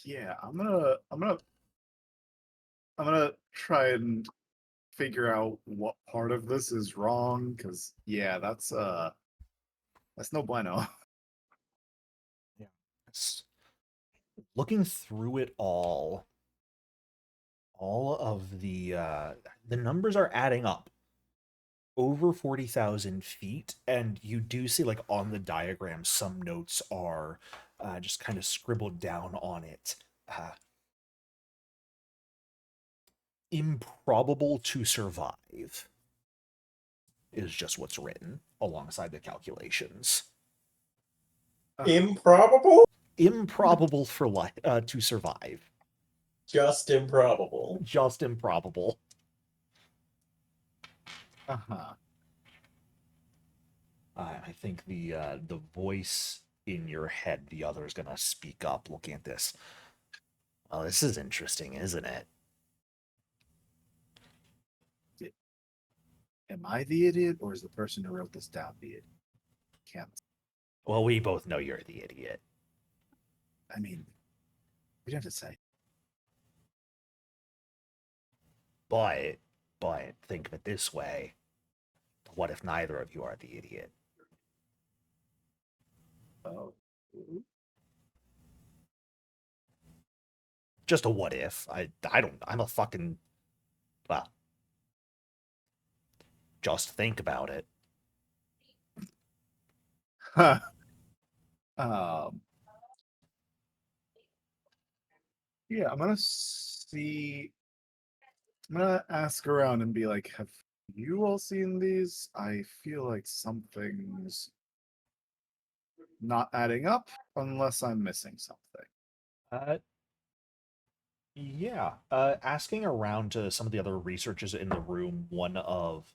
G: Yeah, I'm gonna try and figure out what part of this is wrong, because yeah, that's no bueno.
A: Yeah. Looking through it all of the numbers are adding up over 40,000 feet, and you do see like on the diagram some notes are just kind of scribbled down on it. Improbable to survive. is just what's written alongside the calculations.
B: Improbable?
A: Improbable for to survive.
B: Just improbable.
A: Just improbable.
G: Uh-huh.
A: I think the voice in your head, the other, is gonna speak up looking at this. Well, this is interesting, isn't it?
G: Am I the idiot, or is the person who wrote this down the idiot? Can't.
A: Well, we both know you're the idiot.
G: I mean, we don't have to say.
A: But think of it this way. What if neither of you are the idiot?
G: Oh.
A: Just a what if. I'm a fucking, well, just think about it.
G: Huh. Um. Yeah, I'm gonna see. I'm gonna ask around and be like, "Have you all seen these? I feel like something's not adding up, unless I'm missing something."
A: Uh, yeah. Asking around to some of the other researchers in the room, one of,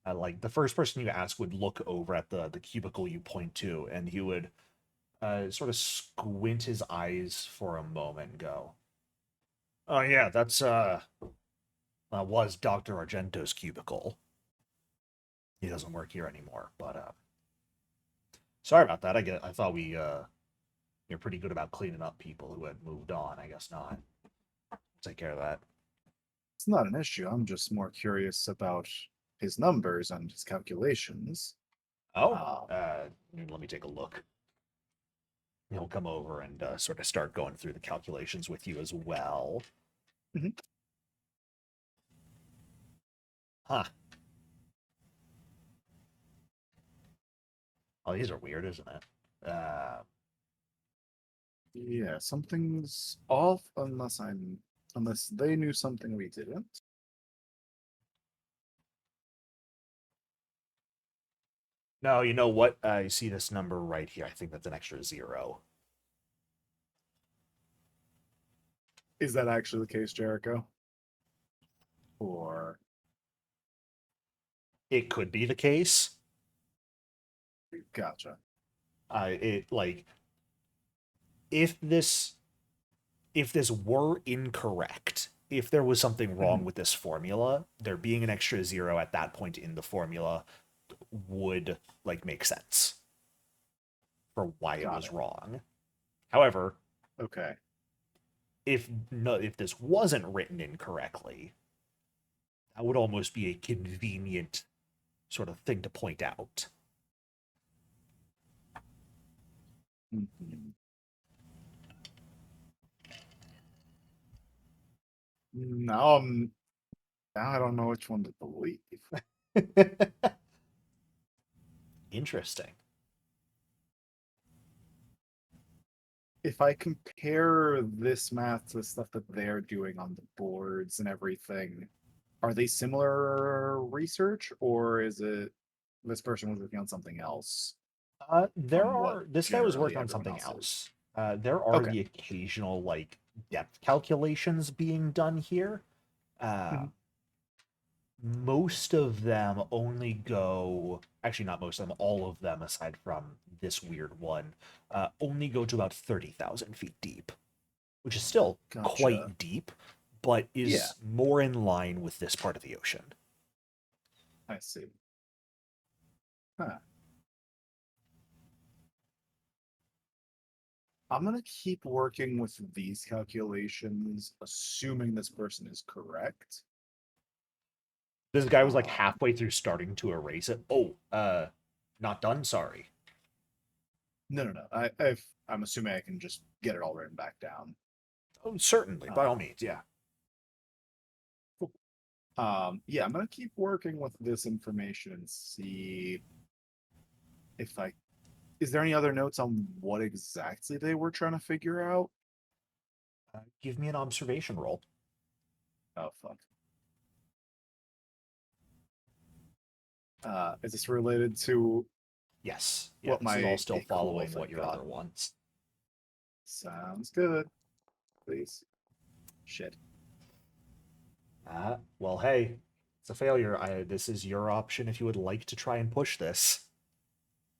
A: like, the first person you ask would look over at the cubicle you point to, and he would sort of squint his eyes for a moment and go, "Oh yeah, that was Dr. Argento's cubicle. He doesn't work here anymore, but sorry about that. I thought you're pretty good about cleaning up people who had moved on. I guess not. Take care of that."
G: It's not an issue. I'm just more curious about his numbers and his calculations.
A: Oh,
G: Um,
A: let me take a look. He'll come over and sort of start going through the calculations with you as well.
G: Mhm.
A: Huh. Oh, these are weird, isn't it?
G: Yeah, something's off unless they knew something we didn't.
A: No, you know what? You see this number right here. I think that's an extra 0.
G: Is that actually the case, Jericho? Or
A: It could be the case.
G: gotcha.
A: It like if this were incorrect, if there was something wrong
G: Mhm.
A: with this formula, there being an extra 0 at that point in the formula would like make sense for why it
G: Got
A: was
G: it.
A: wrong. However,
G: Okay.
A: if this wasn't written incorrectly, that would almost be a convenient sort of thing to point out.
G: Mhm. Now now I don't know which one to believe.
A: Interesting.
G: If I compare this math to the stuff that they're doing on the boards and everything, are they similar research, or is it this person was working on something else from what
A: This guy was
G: generally
A: working on
G: everyone
A: something
G: else is?
A: else. There are
G: Okay.
A: the occasional like depth calculations being done here.
G: Mhm.
A: Most of them only go, actually not most of them, all of them aside from this weird one, only go to about 30,000 feet deep, which is still
G: Gotcha.
A: quite deep, but
G: Yeah,
A: is more in line with this part of the ocean.
G: I see. Huh. I'm gonna keep working with these calculations, assuming this person is correct.
A: This guy was like
G: Um,
A: halfway through starting to erase it. Oh, not done, sorry.
G: no. I'm assuming I can just get it all written back down.
A: Oh, certainly, by all
G: Um,
A: means, yeah.
G: cool. Yeah, I'm gonna keep working with this information and see if I. Is there any other notes on what exactly they were trying to figure out?
A: Give me an observation roll.
G: Oh fuck. Is this related to
A: Yes. Yeah,
G: what
A: this is all
G: my
A: still
G: cool,
A: following
G: thank
A: what your
G: God.
A: other wants.
G: Sounds good. Please. Shit.
A: Well, hey, it's a failure. This is your option if you would like to try and push this.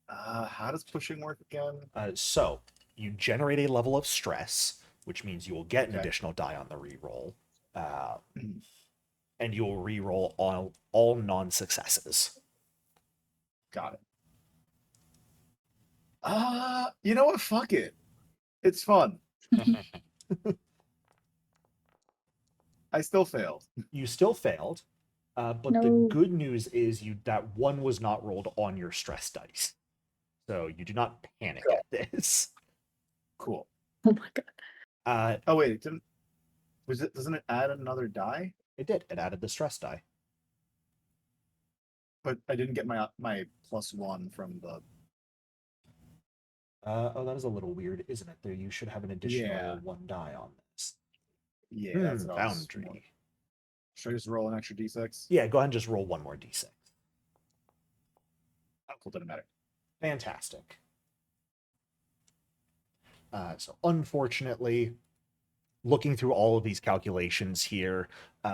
G: How does pushing work again?
A: So, you generate a level of stress, which means you will get an
G: Okay.
A: additional die on the reroll. And you will reroll all non-successes.
G: Got it. You know what? Fuck it. It's fun. I still failed.
A: You still failed, but the
E: No.
A: good news is that one was not rolled on your stress dice. So you do not panic at this.
G: Cool.
E: Oh my god.
G: Oh wait, doesn't it add another die?
A: It did. It added the stress die.
G: But I didn't get my +1 from the.
A: Oh, that is a little weird, isn't it? There, you should have an additional 1 die on this.
G: Yeah, that's what I was
A: Boundary.
G: wondering. Should I just roll an extra d6?
A: Yeah, go ahead and just roll one more d6.
G: Oh, cool, doesn't matter.
A: Fantastic. So unfortunately, looking through all of these calculations here,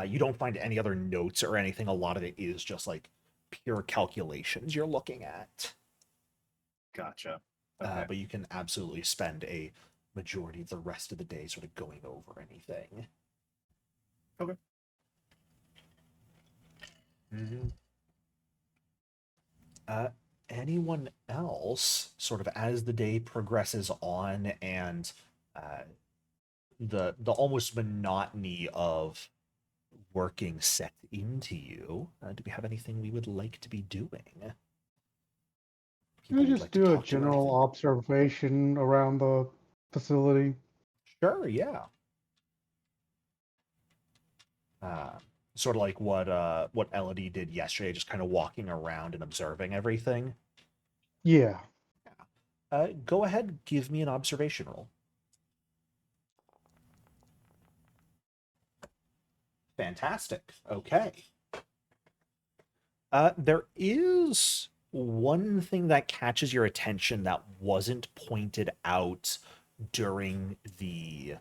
A: you don't find any other notes or anything. A lot of it is just like pure calculations you're looking at.
G: Gotcha. Okay.
A: But you can absolutely spend a majority of the rest of the day sort of going over anything.
G: Okay.
A: Anyone else, sort of as the day progresses on and the almost monotony of working set into you, do we have anything we would like to be doing?
D: Can I just do a general observation around the facility?
A: Sure, yeah. Sort of like what Elodie did yesterday, just kind of walking around and observing everything.
D: Yeah.
A: Go ahead, give me an observation roll. Fantastic. Okay. There is one thing that catches your attention that wasn't pointed out during the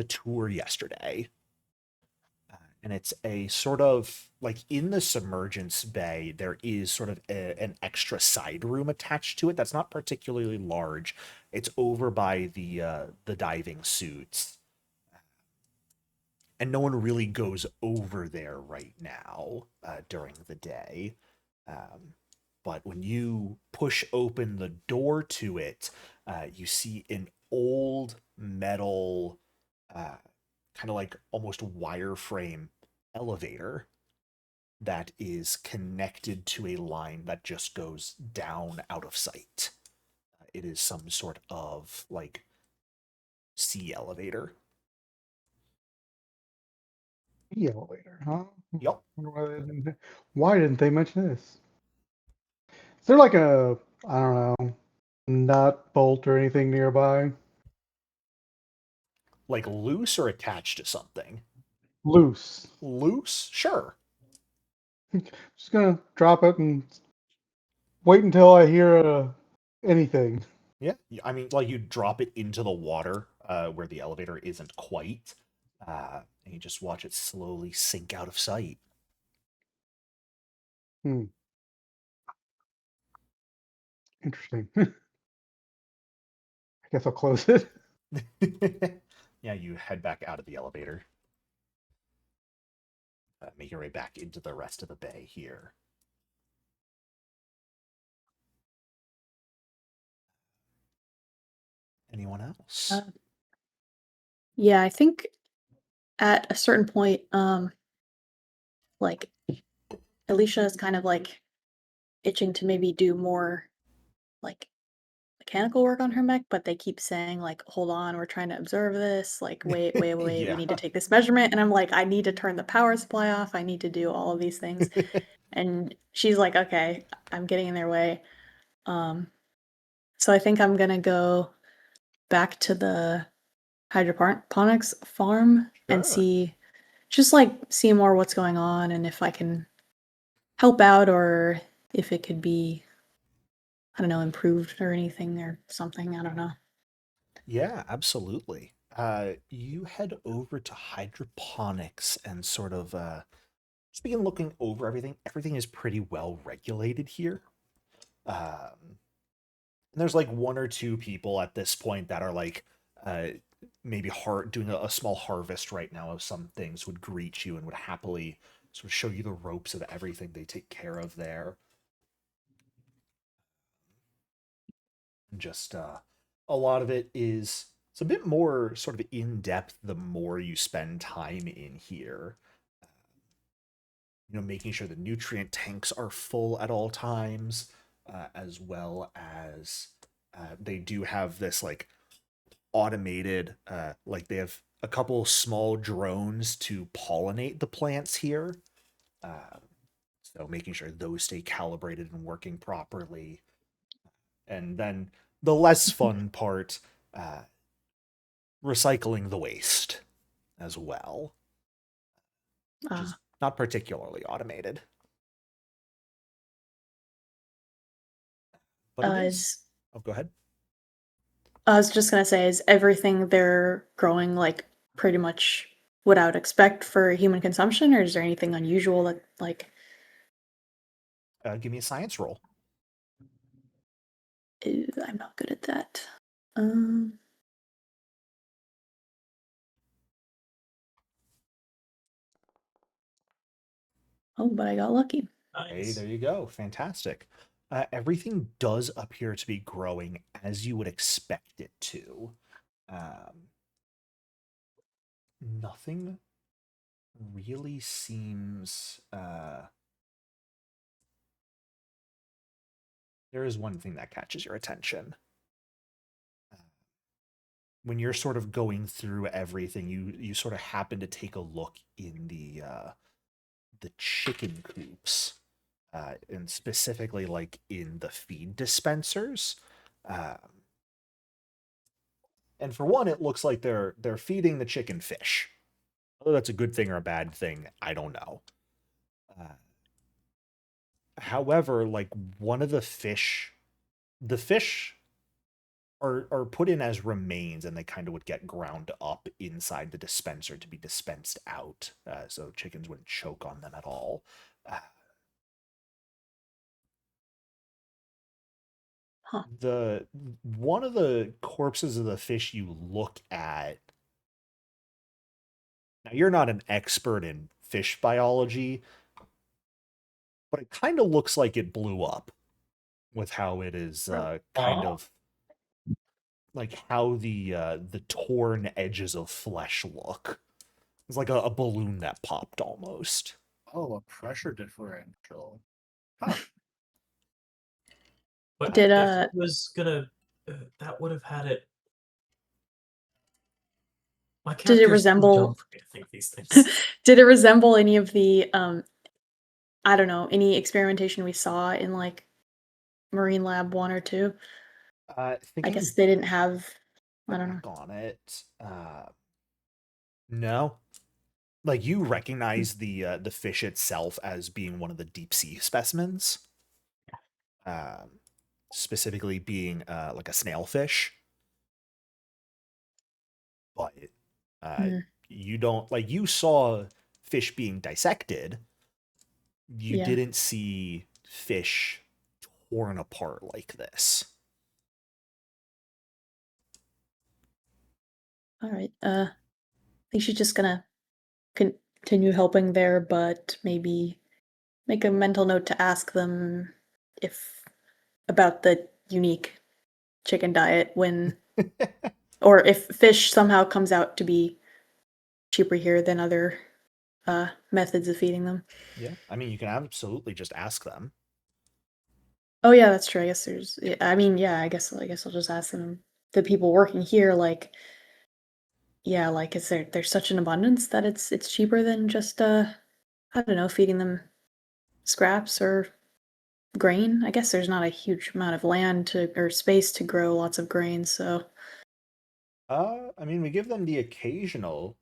A: tour yesterday. And it's a sort of like in the submergence bay, there is sort of an extra side room attached to it that's not particularly large. It's over by the diving suits. And no one really goes over there right now during the day. But when you push open the door to it, you see an old metal, kind of like almost wireframe elevator that is connected to a line that just goes down out of sight. It is some sort of like sea elevator.
D: The elevator, huh?
A: Yep.
D: Why didn't they mention this? Is there like a, I don't know, nut, bolt, or anything nearby?
A: Like loose or attached to something?
D: Loose.
A: Loose? Sure.
D: Just gonna drop it and wait until I hear anything.
A: Yeah. I mean, like you drop it into the water where the elevator isn't quite, and you just watch it slowly sink out of sight.
D: Interesting. I guess I'll close it.
A: Yeah, you head back out of the elevator. Make your way back into the rest of the bay here. Anyone else?
E: Yeah, I think at a certain point, like Alicia is kind of like itching to maybe do more like mechanical work on her mech, but they keep saying like, hold on, we're trying to observe this, like wait, we
A: Yeah.
E: need to take this measurement. And I'm like, I need to turn the power supply off, I need to do all of these things. And she's like, okay, I'm getting in their way. So I think I'm gonna go back to the hydroponics farm and
A: Sure.
E: see just like see more what's going on and if I can help out or if it could be, I don't know, improved or anything or something. I don't know.
A: Yeah, absolutely. You head over to hydroponics and sort of just begin looking over everything. Everything is pretty well regulated here. Um, and there's like one or two people at this point that are like uh, maybe doing a small harvest right now of some things, would greet you and would happily sort of show you the ropes of everything they take care of there. Just a lot of it is, it's a bit more sort of in depth the more you spend time in here. Making sure the nutrient tanks are full at all times, as well as they do have this like automated, like they have a couple small drones to pollinate the plants here. Uh, so making sure those stay calibrated and working properly. And then the less fun part, uh, recycling the waste as well, which
E: Uh,
A: is not particularly automated. But it is.
E: is
A: Oh, go ahead.
E: I was just gonna say, is everything they're growing like pretty much what I would expect for human consumption, or is there anything unusual that like
A: Give me a science roll.
E: I'm not good at that. Um, oh, but I got lucky.
A: Hey,
B: Nice.
A: there you go. Fantastic. Everything does appear to be growing as you would expect it to. Um, Nothing really seems. There is one thing that catches your attention. When you're sort of going through everything, you sort of happen to take a look in the chicken coops, and specifically like in the feed dispensers. Um, and for one, it looks like they're feeding the chicken fish. Whether that's a good thing or a bad thing, I don't know. Uh, However, like one of the fish are put in as remains, and they kind of would get ground up inside the dispenser to be dispensed out, so chickens wouldn't choke on them at all. Uh,
E: Huh.
A: the One of the corpses of the fish you look at, now you're not an expert in fish biology, but it kind of looks like it blew up with how it is kind
B: Aw.
A: of like how the torn edges of flesh look. It's like a balloon that popped almost.
G: Oh, a pressure differential. Huh.
B: But
E: Did
B: if it was gonna, that would have had it. My
E: did it
B: character's too dumb
E: resemble
B: for me to think these things.
E: did it resemble any of the I don't know, any experimentation we saw in like Marine Lab 1 or 2? I
A: Thinking
E: guess they didn't have, I don't know.
A: back on it, no. Like you recognize the fish itself as being one of the deep sea specimens, um, specifically being like a snailfish. But uh,
E: Mm,
A: you don't, like, you saw fish being dissected. You
E: yeah.
A: didn't see fish torn apart like this.
E: All right. I think she's just gonna continue helping there, but maybe make a mental note to ask them if about the unique chicken diet when or if fish somehow comes out to be cheaper here than other methods of feeding them.
A: Yeah, I mean, you can absolutely just ask them.
E: Oh yeah, that's true. I guess there's yeah, I mean, yeah, I guess I'll just ask them the people working here like yeah, like is there's such an abundance that it's cheaper than just I don't know, feeding them scraps or grain. I guess there's not a huge amount of land to or space to grow lots of grain, so
A: I mean, we give them the occasional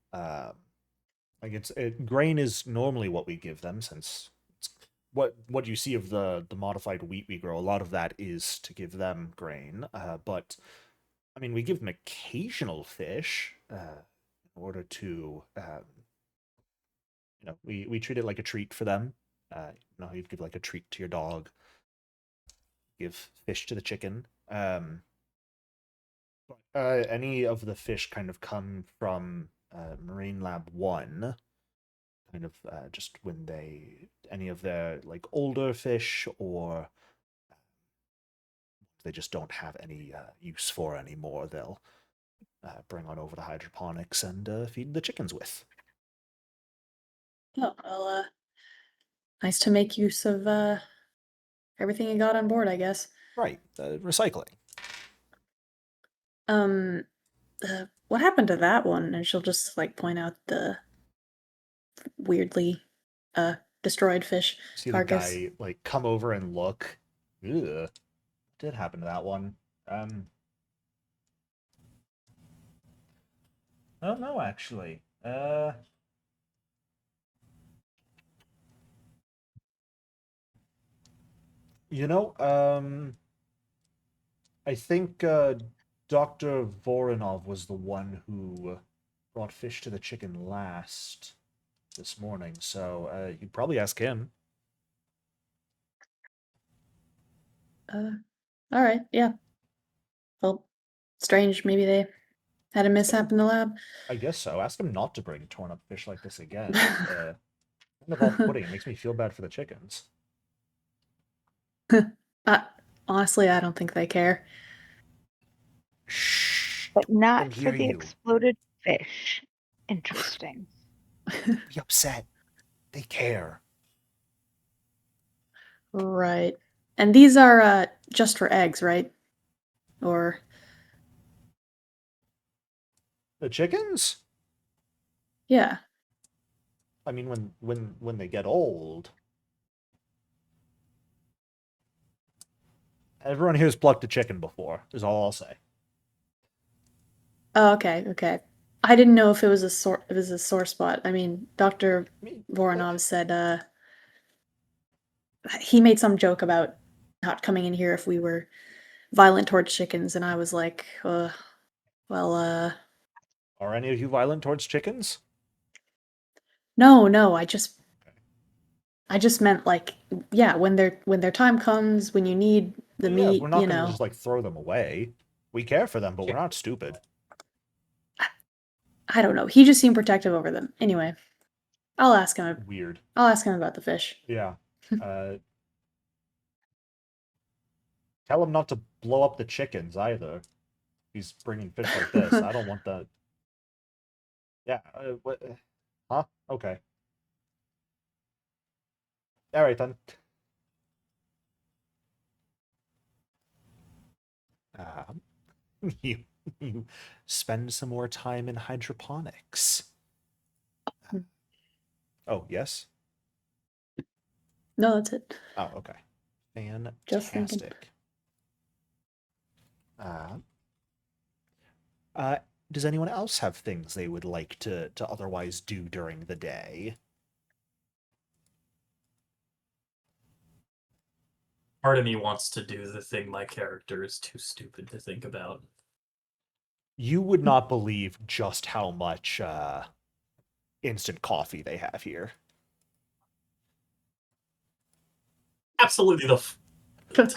A: Like grain is normally what we give them, since it's what you see of the modified wheat we grow. A lot of that is to give them grain. But I mean, we give them occasional fish in order to we treat it like a treat for them. You'd give like a treat to your dog. Give fish to the chicken. Any of the fish kind of come from Marine Lab 1, kind of just when any of their like older fish, or they just don't have any use for anymore, they'll bring on over to hydroponics and feed the chickens with.
E: Oh, well, nice to make use of everything you got on board, I guess.
A: Right, recycling.
E: What happened to that one? And she'll just like point out the weirdly destroyed fish
A: See
E: carcass.
A: the guy like come over and look. Ugh. Did happen to that one. I don't know actually. I think Dr. Voronov was the one who brought fish to the chicken last this morning, so you'd probably ask him.
E: All right, yeah. Well, strange. Maybe they had a mishap in the lab.
A: I guess so. Ask him not to bring torn up fish like this again. Kind of off-putting. It makes me feel bad for the chickens.
E: Honestly, I don't think they care.
A: Shh.
C: But not
A: Don't
C: for
A: hear
C: the
A: you.
C: exploded fish. Interesting.
A: Be upset. They care.
E: Right. And these are just for eggs, right? Or
A: The chickens?
E: yeah.
A: I mean, when they get old. Everyone here's plucked a chicken before, is all I'll say.
E: Oh, okay. I didn't know if it was a sore spot. I mean, Dr. Voronov said he made some joke about not coming in here if we were violent towards chickens, and I was like, well,
A: Are any of you violent towards chickens?
E: no, I just meant like, yeah, when their time comes, when you need the
A: Yeah,
E: meat,
A: we're not gonna just like throw them away. We care for them, but we're not stupid.
E: I don't know. He just seemed protective over them. Anyway, I'll ask him.
A: Weird.
E: I'll ask him about the fish.
A: Yeah. Tell him not to blow up the chickens either. He's bringing fish like this. I don't want that. Yeah. What? Huh? Okay. All right then. You spend some more time in hydroponics. Oh, yes?
E: No, that's it.
A: Oh, okay.
E: Just thinking.
A: Fantastic. Does anyone else have things they would like to otherwise do during the day?
B: Part of me wants to do the thing my character is too stupid to think about.
A: You would not believe just how much instant coffee they have here.
B: Absolutely, the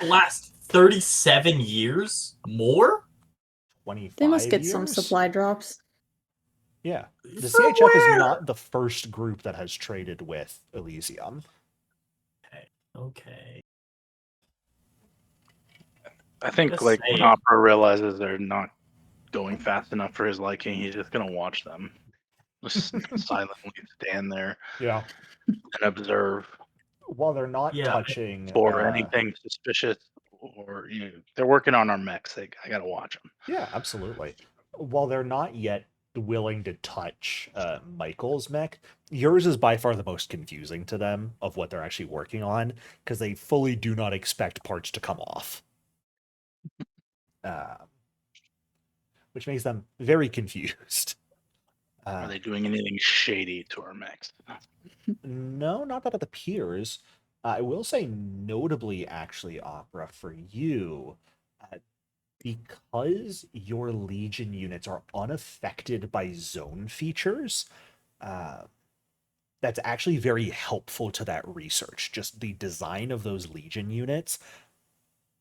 B: last 37 years? More?
A: 25
E: They must get
A: years?
E: some supply drops.
A: Yeah. The
B: From
A: CHF is
B: where?
A: not the first group that has traded with Elysium.
B: Okay.
F: I think
B: Just
F: like
B: saying.
F: when Opera realizes they're not going fast enough for his liking, he's just gonna watch them. Just silently stand there
A: Yeah.
F: and observe
A: While they're not
B: Yeah.
A: touching
F: for anything suspicious, or they're working on our mechs. I gotta watch them.
A: Yeah, absolutely. While they're not yet willing to touch Michael's mech, yours is by far the most confusing to them of what they're actually working on, because they fully do not expect parts to come off. Which makes them very confused.
F: Are they doing anything shady to our mechs?
A: No, not that it appears. I will say, notably, actually, Opera, for you, because your Legion units are unaffected by zone features, uh, that's actually very helpful to that research. Just the design of those Legion units,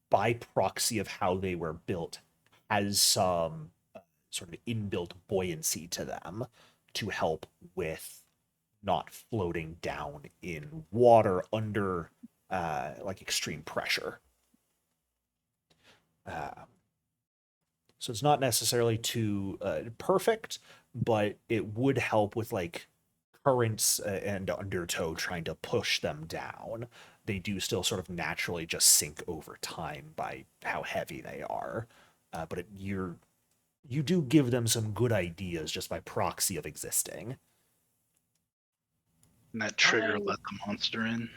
A: by proxy of how they were built, has some sort of inbuilt buoyancy to them to help with not floating down in water under like extreme pressure. So it's not necessarily too perfect, but it would help with like currents and undertow trying to push them down. They do still sort of naturally just sink over time by how heavy they are, but you do give them some good ideas just by proxy of existing.
F: And that trigger let the monster in?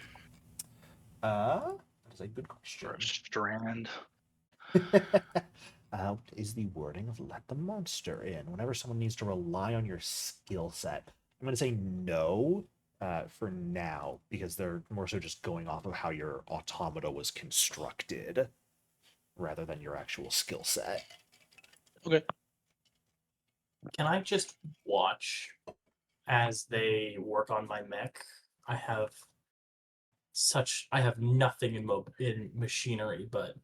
A: That is a good question.
F: Or a strand?
A: What is the wording of let the monster in? Whenever someone needs to rely on your skill set, I'm going to say no for now, because they're more so just going off of how your automata was constructed rather than your actual skill set.
F: Okay.
B: Can I just watch as they work on my mech? I have nothing in machinery, but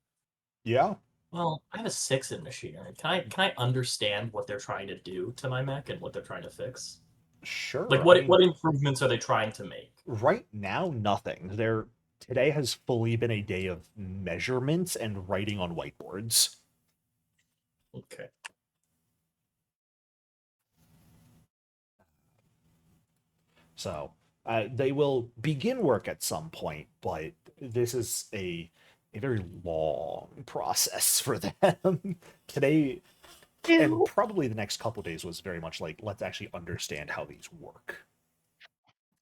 A: Yeah,
B: well, I have a 6 in machinery. Can I understand what they're trying to do to my mech and what they're trying to fix?
A: sure.
B: Like
A: I
B: what
A: mean,
B: what improvements are they trying to make?
A: right now, nothing. Today has fully been a day of measurements and writing on whiteboards.
B: Okay.
A: So they will begin work at some point, but this is a very long process for them. Today and
C: Do
A: probably the next couple days was very much like, let's actually understand how these work.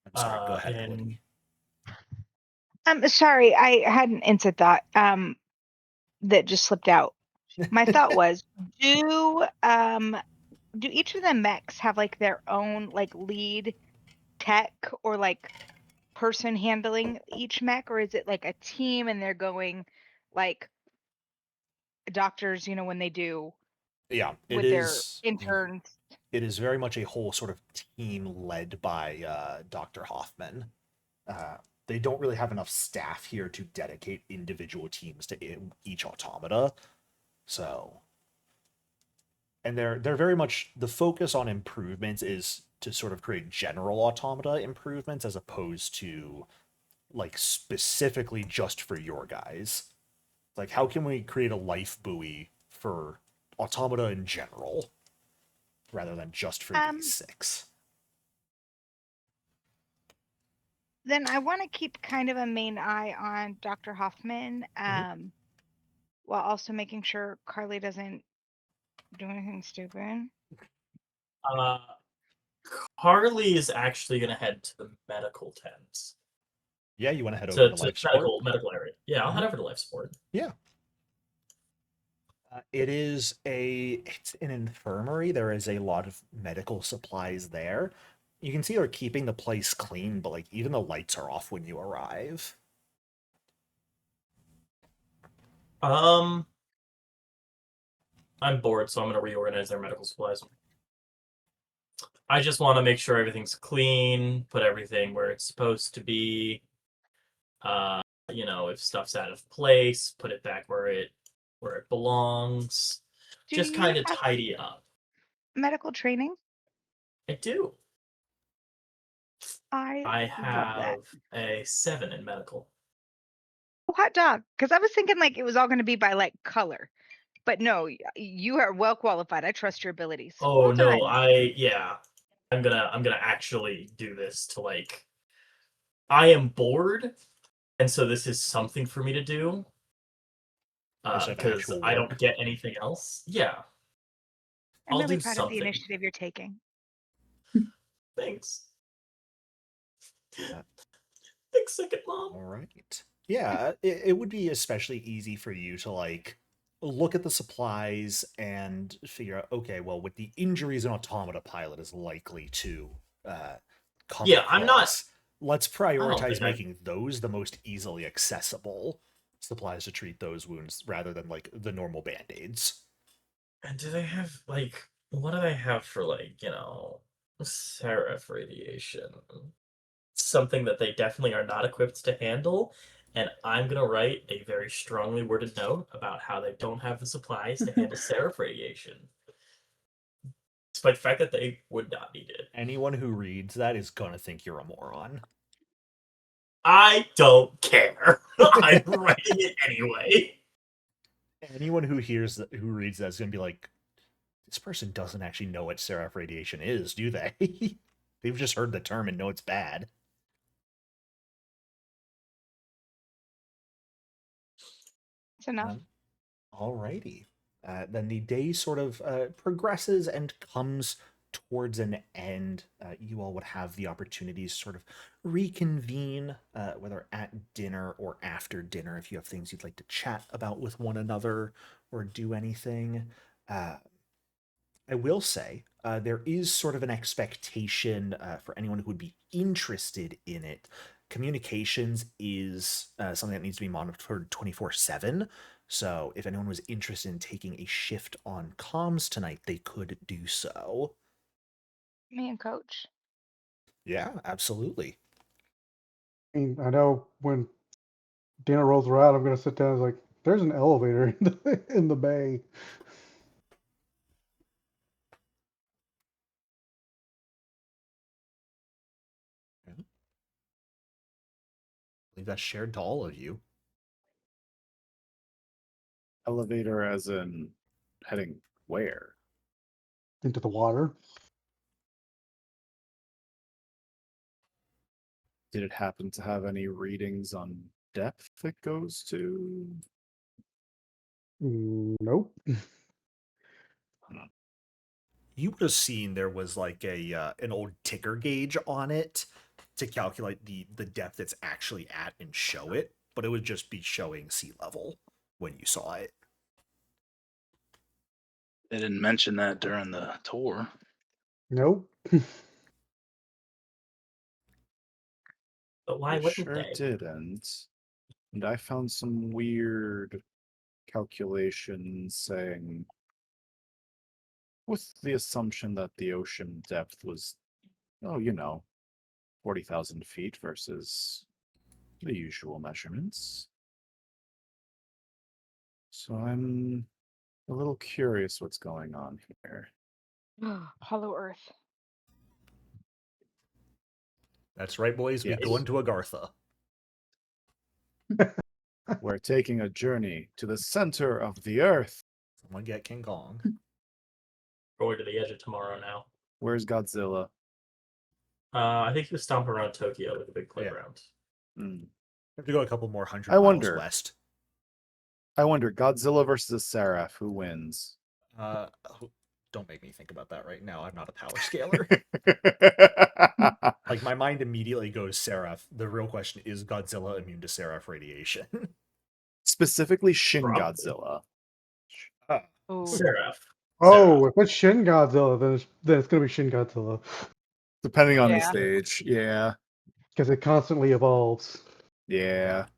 A: I'm sorry, go ahead, Elodie.
C: sorry, I had an instant thought that just slipped out. My thought was, do do each of the mechs have like their own like lead tech or like person handling each mech, or is it like a team and they're going like doctors, when they do
A: Yeah,
C: with their interns?
A: it is very much a whole sort of team led by Dr. Hoffman. Uh, they don't really have enough staff here to dedicate individual teams to each automata. So, and they're very much, the focus on improvements is to sort of create general automata improvements as opposed to like specifically just for your guys. Like, how can we create a life buoy for automata in general rather than just for these 6?
C: Then I want to keep kind of a main eye on Dr. Hoffman, while also making sure Carly doesn't do anything stupid.
B: Harley is actually going to head to the medical tent.
A: Yeah, you want to head over to life support?
B: Medical area. Yeah, I'll head over to life support.
A: Yeah. It's an infirmary. There is a lot of medical supplies there. You can see they're keeping the place clean, but like even the lights are off when you arrive.
B: I'm bored, so I'm going to reorganize their medical supplies. I just want to make sure everything's clean, put everything where it's supposed to be. If stuff's out of place, put it back where it belongs.
C: Do
B: Just
C: you
B: kind of
C: have
B: tidy up.
C: medical training?
B: I do.
C: I
B: I
C: love that.
B: have a 7 in medical.
C: Oh, hot dog. Because I was thinking like it was all going to be by like color, but no, you are well qualified. I trust your abilities.
B: Oh
C: Well
B: no,
C: done.
B: I'm gonna actually do this to like. I am bored, and so this is something for me to do.
A: Just have
B: Because
A: actual
B: I
A: work.
B: don't get anything else. Yeah,
C: I'm
B: I'll
C: really
B: do
C: proud of the
B: something.
C: initiative you're taking.
B: Thanks.
A: Uh,
B: Thanks, second mom.
A: All right. Yeah, it would be especially easy for you to like look at the supplies and figure out, okay, well, with the injuries an automata pilot is likely to come
B: Yeah, I'm not.
A: across, let's
B: I don't
A: prioritize
B: think I.
A: making those the most easily accessible supplies to treat those wounds rather than like the normal band-aids.
B: And do they have like what do they have for Seraph radiation? Something that they definitely are not equipped to handle. And I'm gonna write a very strongly worded note about how they don't have the supplies to handle Seraph radiation, despite the fact that they would not need it.
A: Anyone who reads that is gonna think you're a moron.
B: I don't care. I'm writing it anyway.
A: Anyone who reads that is gonna be like, this person doesn't actually know what seraph radiation is, do they? They've just heard the term and know it's bad.
C: It's enough.
A: Alrighty. Then the day sort of progresses and comes towards an end. You all would have the opportunities to sort of reconvene, whether at dinner or after dinner, if you have things you'd like to chat about with one another or do anything. I will say there is sort of an expectation for anyone who would be interested in it. Communications is something that needs to be monitored 24/7. So if anyone was interested in taking a shift on comms tonight, they could do so.
C: Me and Coach.
A: Yeah, absolutely.
D: I mean, I know when dinner rolls around, I'm gonna sit down. And like, there's an elevator in the bay.
A: Yeah. I believe that's shared to all of you.
G: Elevator as in heading where?
D: Into the water.
G: Did it happen to have any readings on depth it goes to?
D: Nope.
A: You would have seen there was like an old ticker gauge on it to calculate the depth it's actually at and show it, but it would just be showing sea level when you saw it.
F: They didn't mention that during the tour.
D: Nope.
B: But why
G: They
B: wouldn't
G: sure
B: they?
G: didn't. And I found some weird calculations saying, with the assumption that the ocean depth was, 40,000 feet versus the usual measurements. So I'm a little curious what's going on here.
C: Hollow Earth.
A: That's right, boys. We
G: Yes.
A: go into Agartha.
G: We're taking a journey to the center of the earth.
A: Someone get King Kong.
B: Going to the edge of tomorrow now.
G: Where's Godzilla?
B: I think he was stomping around Tokyo with a big
A: Yeah.
B: playground.
G: Hmm.
A: Have to go a couple more hundred
G: I
A: miles
G: wonder.
A: west.
G: I wonder, Godzilla versus a Seraph, who wins?
A: Don't make me think about that right now. I'm not a power scaler. Like my mind immediately goes Seraph. The real question is Godzilla immune to Seraph radiation?
G: Specifically Shin
B: Probably.
G: Godzilla.
C: Oh,
B: Seraph.
D: Oh, if it's Shin Godzilla, then it's gonna be Shin Godzilla
G: Depending on the
C: Yeah.
G: stage. Yeah.
D: because it constantly evolves.
G: Yeah.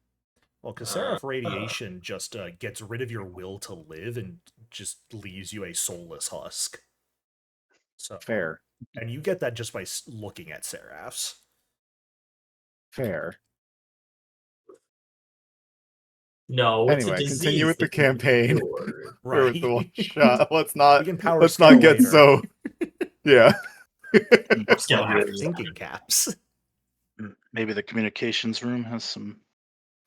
A: Well, because Seraph radiation just gets rid of your will to live and just leaves you a soulless husk. So
G: Fair.
A: and you get that just by looking at Seraphs.
G: Fair.
B: No, it's
G: Anyway,
B: a disease.
G: continue with the
B: that can be
G: campaign.
B: cured.
G: Or with the one
A: Right.
G: shot. Let's not
A: We can power
G: let's
A: scale
G: not get
A: later.
G: so yeah.
B: Scale
A: Plug your
B: after
A: thinking caps.
F: Maybe the communications room has some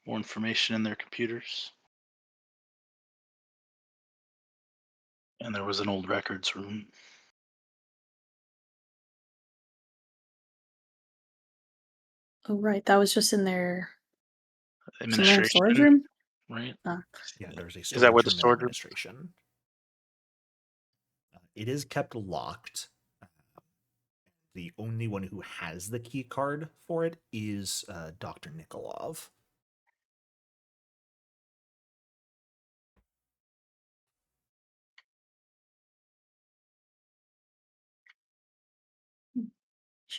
F: more information in their computers. And there was an old records room.
E: Oh, right. That was just in their
F: Administration,
E: storage room.
F: right?
A: Yeah, there's a
F: Is that where
A: storage
F: the
A: room and
F: storage room?
A: administration. It is kept locked. The only one who has the key card for it is Dr. Nikolov.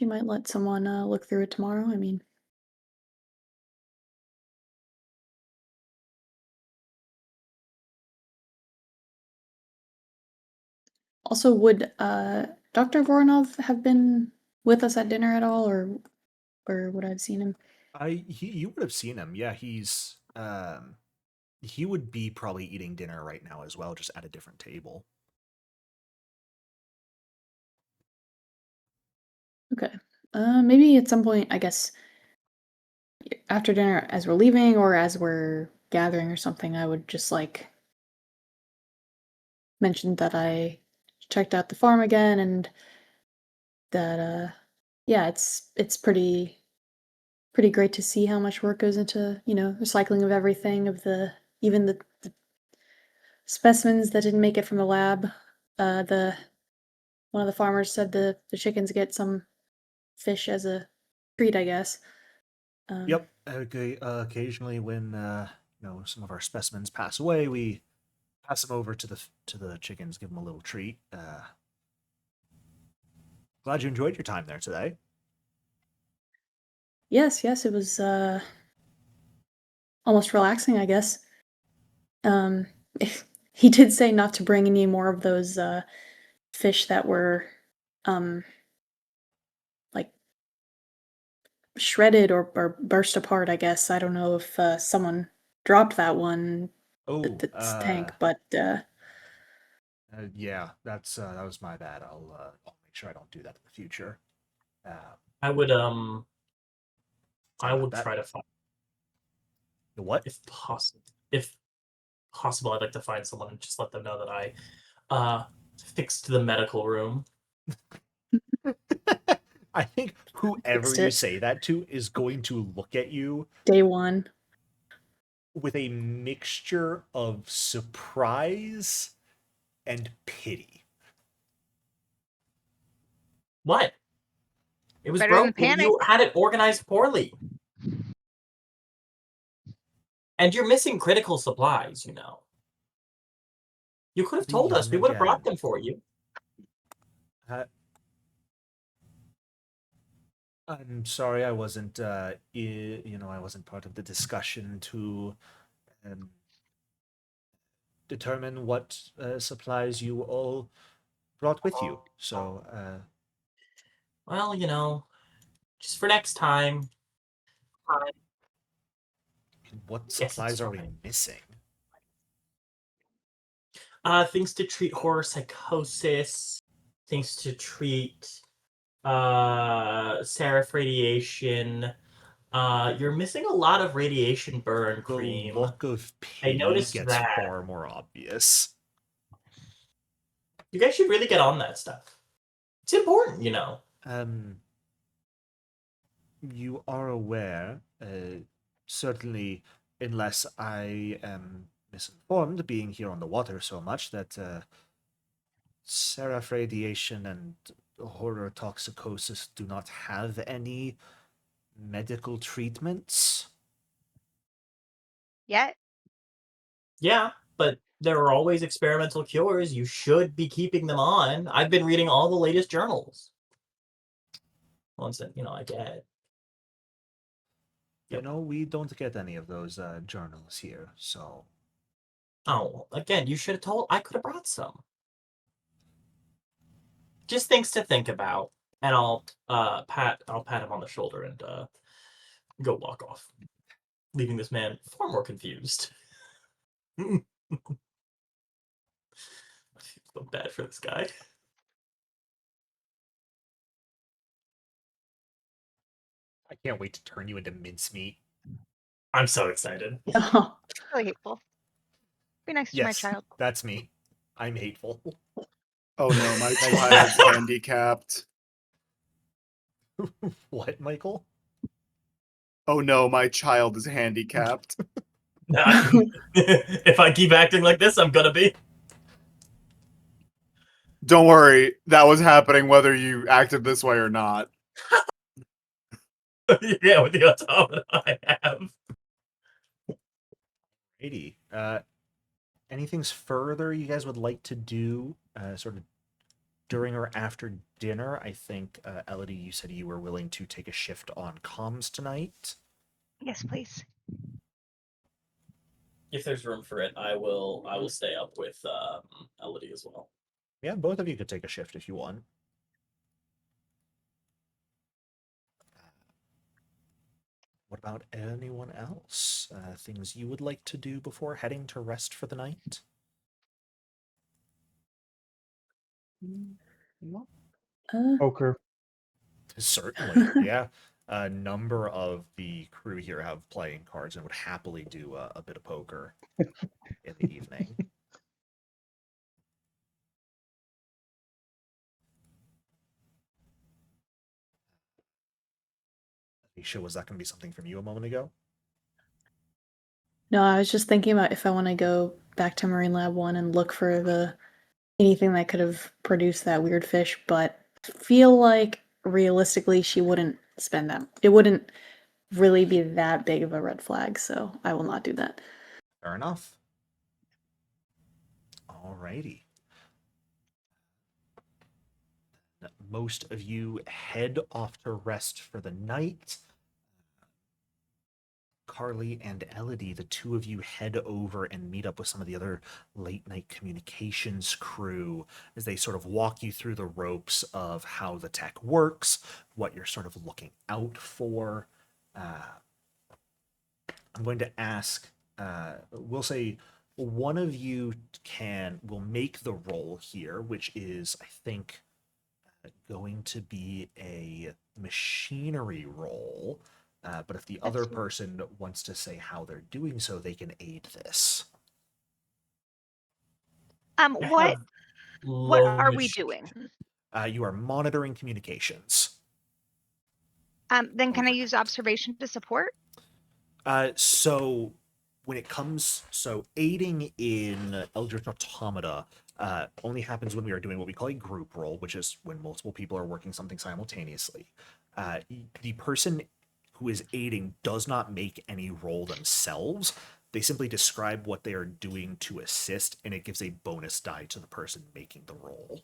E: She might let someone look through it tomorrow. I mean, also, would Dr. Voronov have been with us at dinner at all, or would I have seen him?
A: You would have seen him. Yeah, he would be probably eating dinner right now as well, just at a different table.
E: Okay. Maybe at some point, I guess, after dinner, as we're leaving or as we're gathering or something, I would just like mention that I checked out the farm again and that yeah, it's pretty great to see how much work goes into, recycling of everything, of even the specimens that didn't make it from the lab. The One of the farmers said the chickens get some fish as a treat, I guess.
A: Yep. Okay. Occasionally, when some of our specimens pass away, we pass them over to the chickens, give them a little treat. Glad you enjoyed your time there today.
E: Yes, it was almost relaxing, I guess. Um, he did say not to bring any more of those fish that were um like shredded or burst apart, I guess. I don't know if someone dropped that one
A: Oh,
E: that's tank, but
A: yeah, that was my bad. I'll make sure I don't do that in the future. Uh,
B: I would
A: sorry
B: I
A: about
B: would
A: that.
B: try to find,
A: The what?
B: if possible, I'd like to find someone and just let them know that I fixed the medical room.
A: I think whoever
E: Fixed
A: you
E: it.
A: say that to is going to look at you
E: Day one.
A: with a mixture of surprise and pity.
B: What? It was
C: Better than
B: broke.
C: panic.
B: You had it organized poorly. And you're missing critical supplies, You could have told us. We would have brought them for you.
A: Uh, I'm sorry, I wasn't. I wasn't part of the discussion to um, determine what supplies you all brought with you. So,
B: Well, just for next time.
A: what
B: Yes, it's
A: supplies are we
B: fine.
A: missing?
B: Things to treat horror psychosis, things to treat Seraph radiation. You're missing a lot of radiation burn
A: The
B: cream.
A: look of
B: I
A: pity
B: noticed
A: gets
B: that.
A: far more obvious.
B: You guys should really get on that stuff. It's important.
A: You are aware, certainly, unless I am misinformed, being here on the water so much, that seraph radiation and horror toxicosis do not have any medical treatments.
C: Yet.
B: Yeah, but there are always experimental cures. You should be keeping them on. I've been reading all the latest journals. Ones that, I get.
A: You
B: Yep.
A: know, we don't get any of those journals here, so
B: Oh, again, you should have told. I could have brought some. Just things to think about. And I'll pat him on the shoulder and go walk off, leaving this man far more confused. I feel bad for this guy.
A: I can't wait to turn you into mincemeat.
B: I'm so excited.
C: Really hateful. Be nice to my
A: Yes,
C: child.
A: that's me. I'm hateful.
G: Oh no, my
A: Nice.
G: child's handicapped.
A: What, Michael?
G: Oh no, my child is handicapped.
B: If I keep acting like this, I'm gonna be.
G: Don't worry, that was happening whether you acted this way or not.
B: Yeah, with the automata I have.
A: 80. Anything further you guys would like to do? Sort of during or after dinner. I think, Elodie, you said you were willing to take a shift on comms tonight.
C: Yes, please.
B: If there's room for it, I will stay up with Elodie as well.
A: Yeah, both of you could take a shift if you want. What about anyone else? Things you would like to do before heading to rest for the night?
D: Poker.
A: Certainly, yeah. A number of the crew here have playing cards and would happily do a bit of poker in the evening. Aisha, was that going to be something from you a moment ago?
E: No, I was just thinking about if I want to go back to Marine Lab 1 and look for anything that could have produced that weird fish, but feel like realistically she wouldn't spend that. It wouldn't really be that big of a red flag, so I will not do that.
A: Fair enough. Alrighty. Most of you head off to rest for the night. Carly and Elodie, the two of you head over and meet up with some of the other late night communications crew as they sort of walk you through the ropes of how the tech works, what you're sort of looking out for. I'm going to ask, we'll say one of you will make the roll here, which is, I think, going to be a machinery roll. But if the other person wants to say how they're doing so, they can aid this.
C: What are we doing?
A: You are monitoring communications.
C: Then can I use observation to support?
A: So when it comes, aiding in Eldritch Automata only happens when we are doing what we call a group roll, which is when multiple people are working something simultaneously. The person who is aiding does not make any roll themselves. They simply describe what they are doing to assist, and it gives a bonus die to the person making the roll.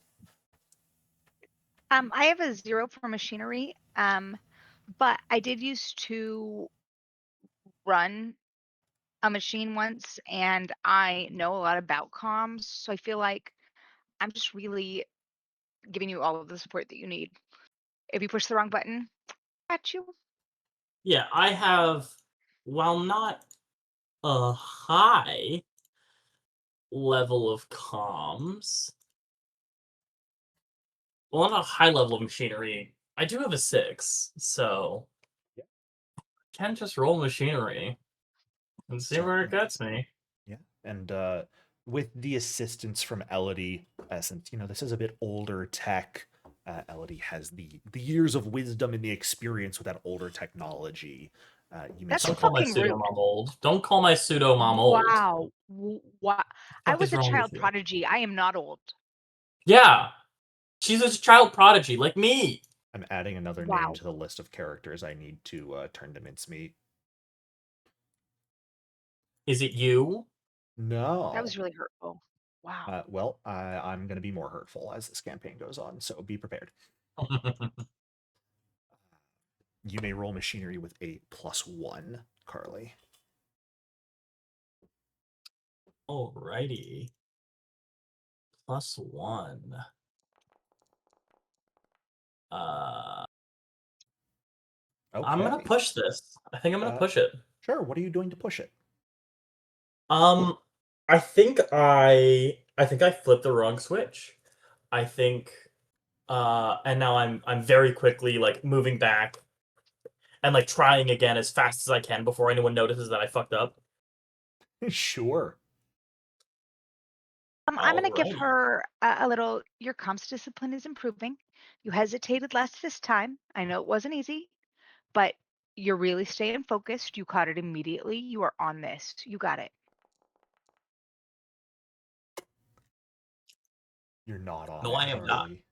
C: I have a 0 for machinery, but I did used to run a machine once, and I know a lot about comms, so I feel like I'm just really giving you all of the support that you need. If you push the wrong button, at you.
B: Yeah, I have, while not a high level of comms, well, not a high level of machinery, I do have a 6, so can just roll machinery and see where it
A: Certainly.
B: gets me.
A: Yeah, and with the assistance from Elodie, since this is a bit older tech, Elodie has the years of wisdom and the experience with that older technology. You may
C: That's
B: Don't call my
C: fucking rude.
B: pseudo mom old. Don't call my pseudo mom old.
C: Wow. Wow. I
B: Fuck
C: was
B: is
C: a
B: wrong with
C: child
B: you?
C: prodigy. I am not old.
B: Yeah, she's a child prodigy like me.
A: I'm adding another name
C: Wow.
A: to the list of characters I need to turn to mincemeat.
B: Is it you?
A: No.
C: That was really hurtful. Wow.
A: Well, I'm going to be more hurtful as this campaign goes on, so be prepared. You may roll machinery with a +1, Carly.
B: Alrighty. +1.
A: Okay.
B: I'm gonna push this. I think I'm gonna push it.
A: Sure. What are you doing to push it?
B: I think I flipped the wrong switch. I think and now I'm very quickly like moving back and like trying again as fast as I can before anyone notices that I fucked up.
A: Sure.
C: I'm going to give
B: Alrighty.
C: her a little. Your comms discipline is improving. You hesitated less this time. I know it wasn't easy, but you're really staying focused. You caught it immediately. You are on this. You got it.
A: You're not on
B: No,
A: it,
B: I am not.
A: Carly.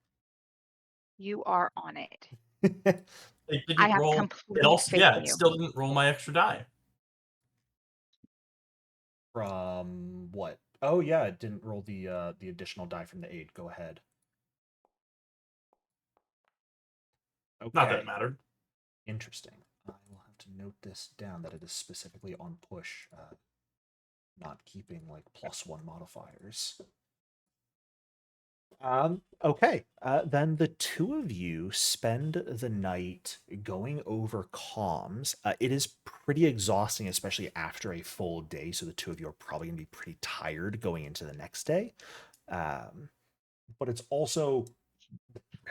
C: You are on it.
B: It didn't
C: I have
B: roll.
C: complete
B: It also,
C: faith
B: yeah,
C: in
B: it
C: you.
B: still didn't roll my extra die.
A: From what? Oh yeah, it didn't roll the additional die from the aid. Go ahead.
B: Not that it mattered.
A: Interesting. I will have to note this down that it is specifically on push, not keeping like +1 modifiers. Okay. Then the two of you spend the night going over comms. It is pretty exhausting, especially after a full day. So the two of you are probably going to be pretty tired going into the next day. But it's also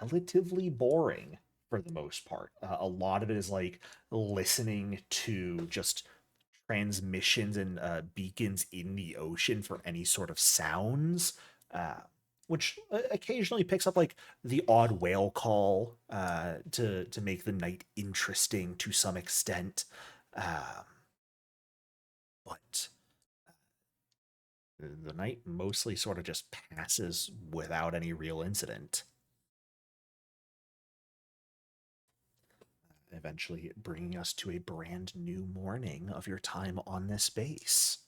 A: relatively boring for the most part. A lot of it is like listening to just transmissions and beacons in the ocean for any sort of sounds, which occasionally picks up like the odd whale call to make the night interesting to some extent. But the night mostly sort of just passes without any real incident. Eventually bringing us to a brand new morning of your time on this base.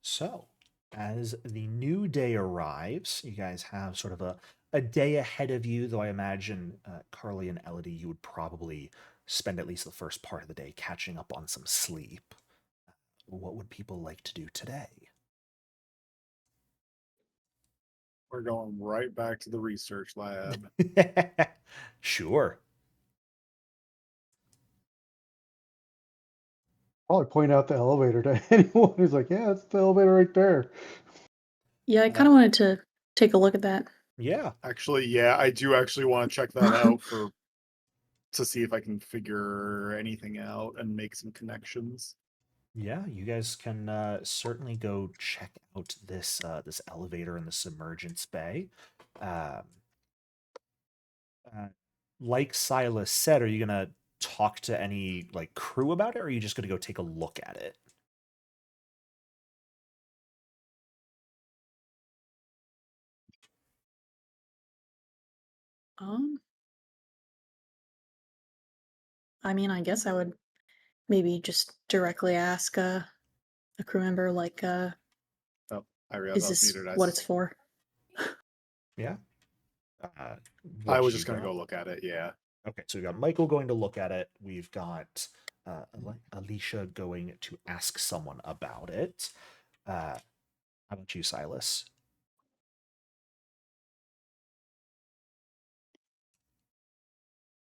A: So, as the new day arrives, you guys have sort of a day ahead of you, though I imagine, Carly and Elodie, you would probably spend at least the first part of the day catching up on some sleep. What would people like to do today?
G: We're going right back to the research lab.
A: Sure.
D: Probably point out the elevator to anyone who's like, yeah, it's the elevator right there.
E: Yeah, I kind of wanted to take a look at that.
A: Yeah.
G: Actually, yeah, I do actually want to check that out to see if I can figure anything out and make some connections.
A: Yeah, you guys can certainly go check out this elevator in the submergence bay. Um, like Silas said, are you gonna talk to any like crew about it, or are you just gonna go take a look at it?
E: Um, I mean, I guess I would maybe just directly ask a crew member, like,
G: Oh, I realized
E: is
G: I was
E: this
G: muted.
E: what it's for?
A: Yeah.
G: I
A: What
G: was
A: you
G: just gonna
A: got?
G: go look at it. Yeah.
A: Okay, so we've got Michael going to look at it. We've got Alicia going to ask someone about it. How about you, Silas?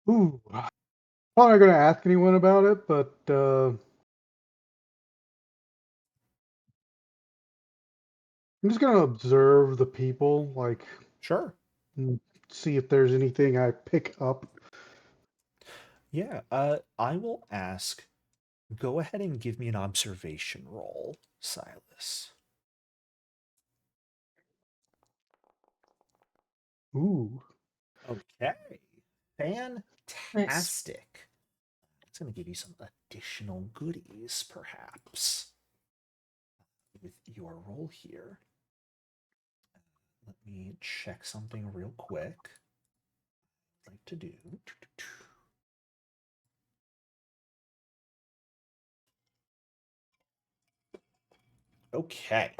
D: Ooh, probably not going to ask anyone about it, but I'm just going to observe the people, like,
A: Sure.
D: and see if there's anything I pick up.
A: Yeah, I will ask. Go ahead and give me an observation roll, Silas.
D: Ooh,
A: Okay.
E: Nice.
A: Fantastic. It's going to give you some additional goodies, perhaps, with your roll here. Let me check something real quick. I'd like to do. Okay.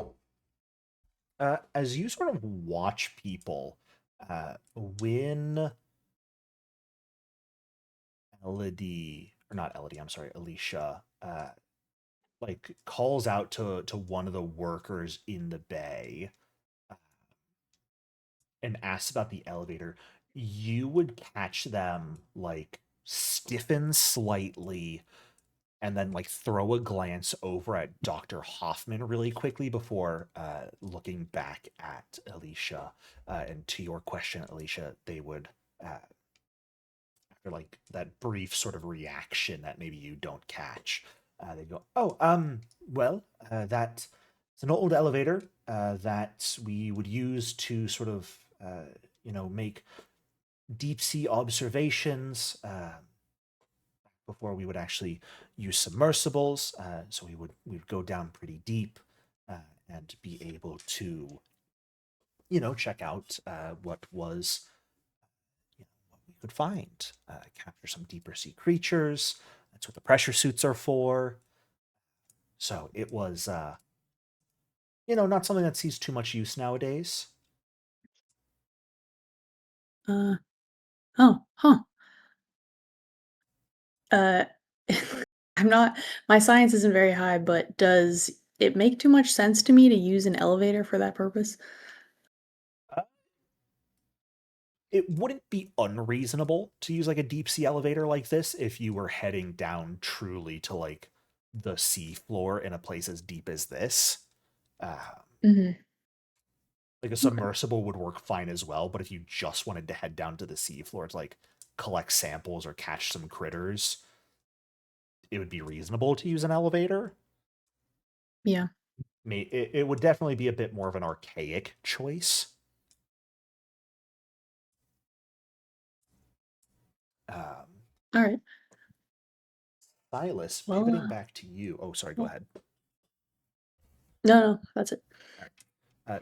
A: As you sort of watch people, when Elodie, or not Elodie, I'm sorry, Alicia, like calls out to one of the workers in the bay and asks about the elevator, you would catch them like stiffen slightly and then like throw a glance over at Dr. Hoffman really quickly before looking back at Alicia. And to your question, Alicia, they would after like that brief sort of reaction that maybe you don't catch, they go, "Oh, well, that it's an old elevator that we would use to sort of, make deep sea observations before we would actually use submersibles. So we would go down pretty deep and be able to, check out what was what we could find, capture some deeper sea creatures. That's what the pressure suits are for. So it was not something that sees too much use nowadays.
E: Oh, huh. I'm not, my science isn't very high, but does it make too much sense to me to use an elevator for that purpose?
A: It wouldn't be unreasonable to use like a deep sea elevator like this if you were heading down truly to like the sea floor in a place as deep as this.
E: Hmm.
A: Like a submersible would work fine as well, but if you just wanted to head down to the sea floor to like collect samples or catch some critters, it would be reasonable to use an elevator.
E: Yeah.
A: It would definitely be a bit more of an archaic choice.
E: All right.
A: Silas,
E: Well,
A: pivoting back to you. Oh, sorry, go
E: well-
A: ahead.
E: No, that's it.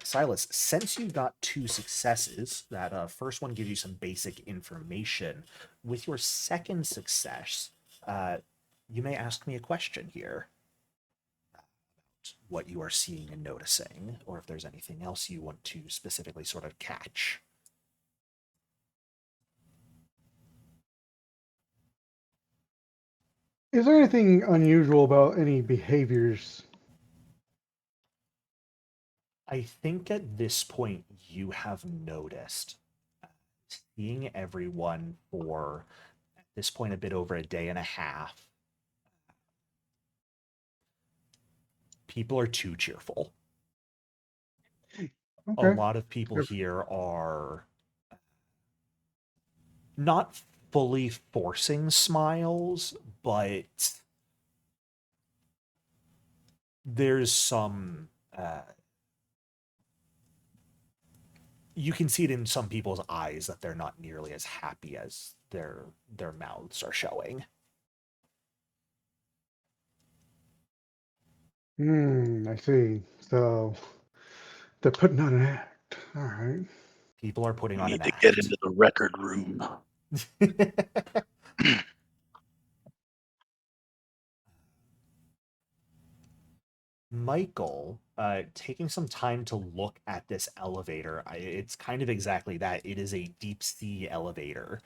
A: Silas, since you got 2 successes, that first one gives you some basic information. With your second success, you may ask me a question here. What you are seeing and noticing, or if there's anything else you want to specifically sort of catch.
D: Is there anything unusual about any behaviors?
A: I think at this point you have noticed seeing everyone for at this point a bit over a day and a half. People are too cheerful. A
D: Okay.
A: lot of people
D: Yep.
A: here are not fully forcing smiles, but there's some you can see it in some people's eyes that they're not nearly as happy as their mouths are showing.
D: I see. So they're putting on an act. All right.
A: People are putting
F: We
A: on
F: need
A: an
F: to get
A: act.
F: into the record room.
A: Michael, taking some time to look at this elevator, it's kind of exactly that. It is a deep sea elevator.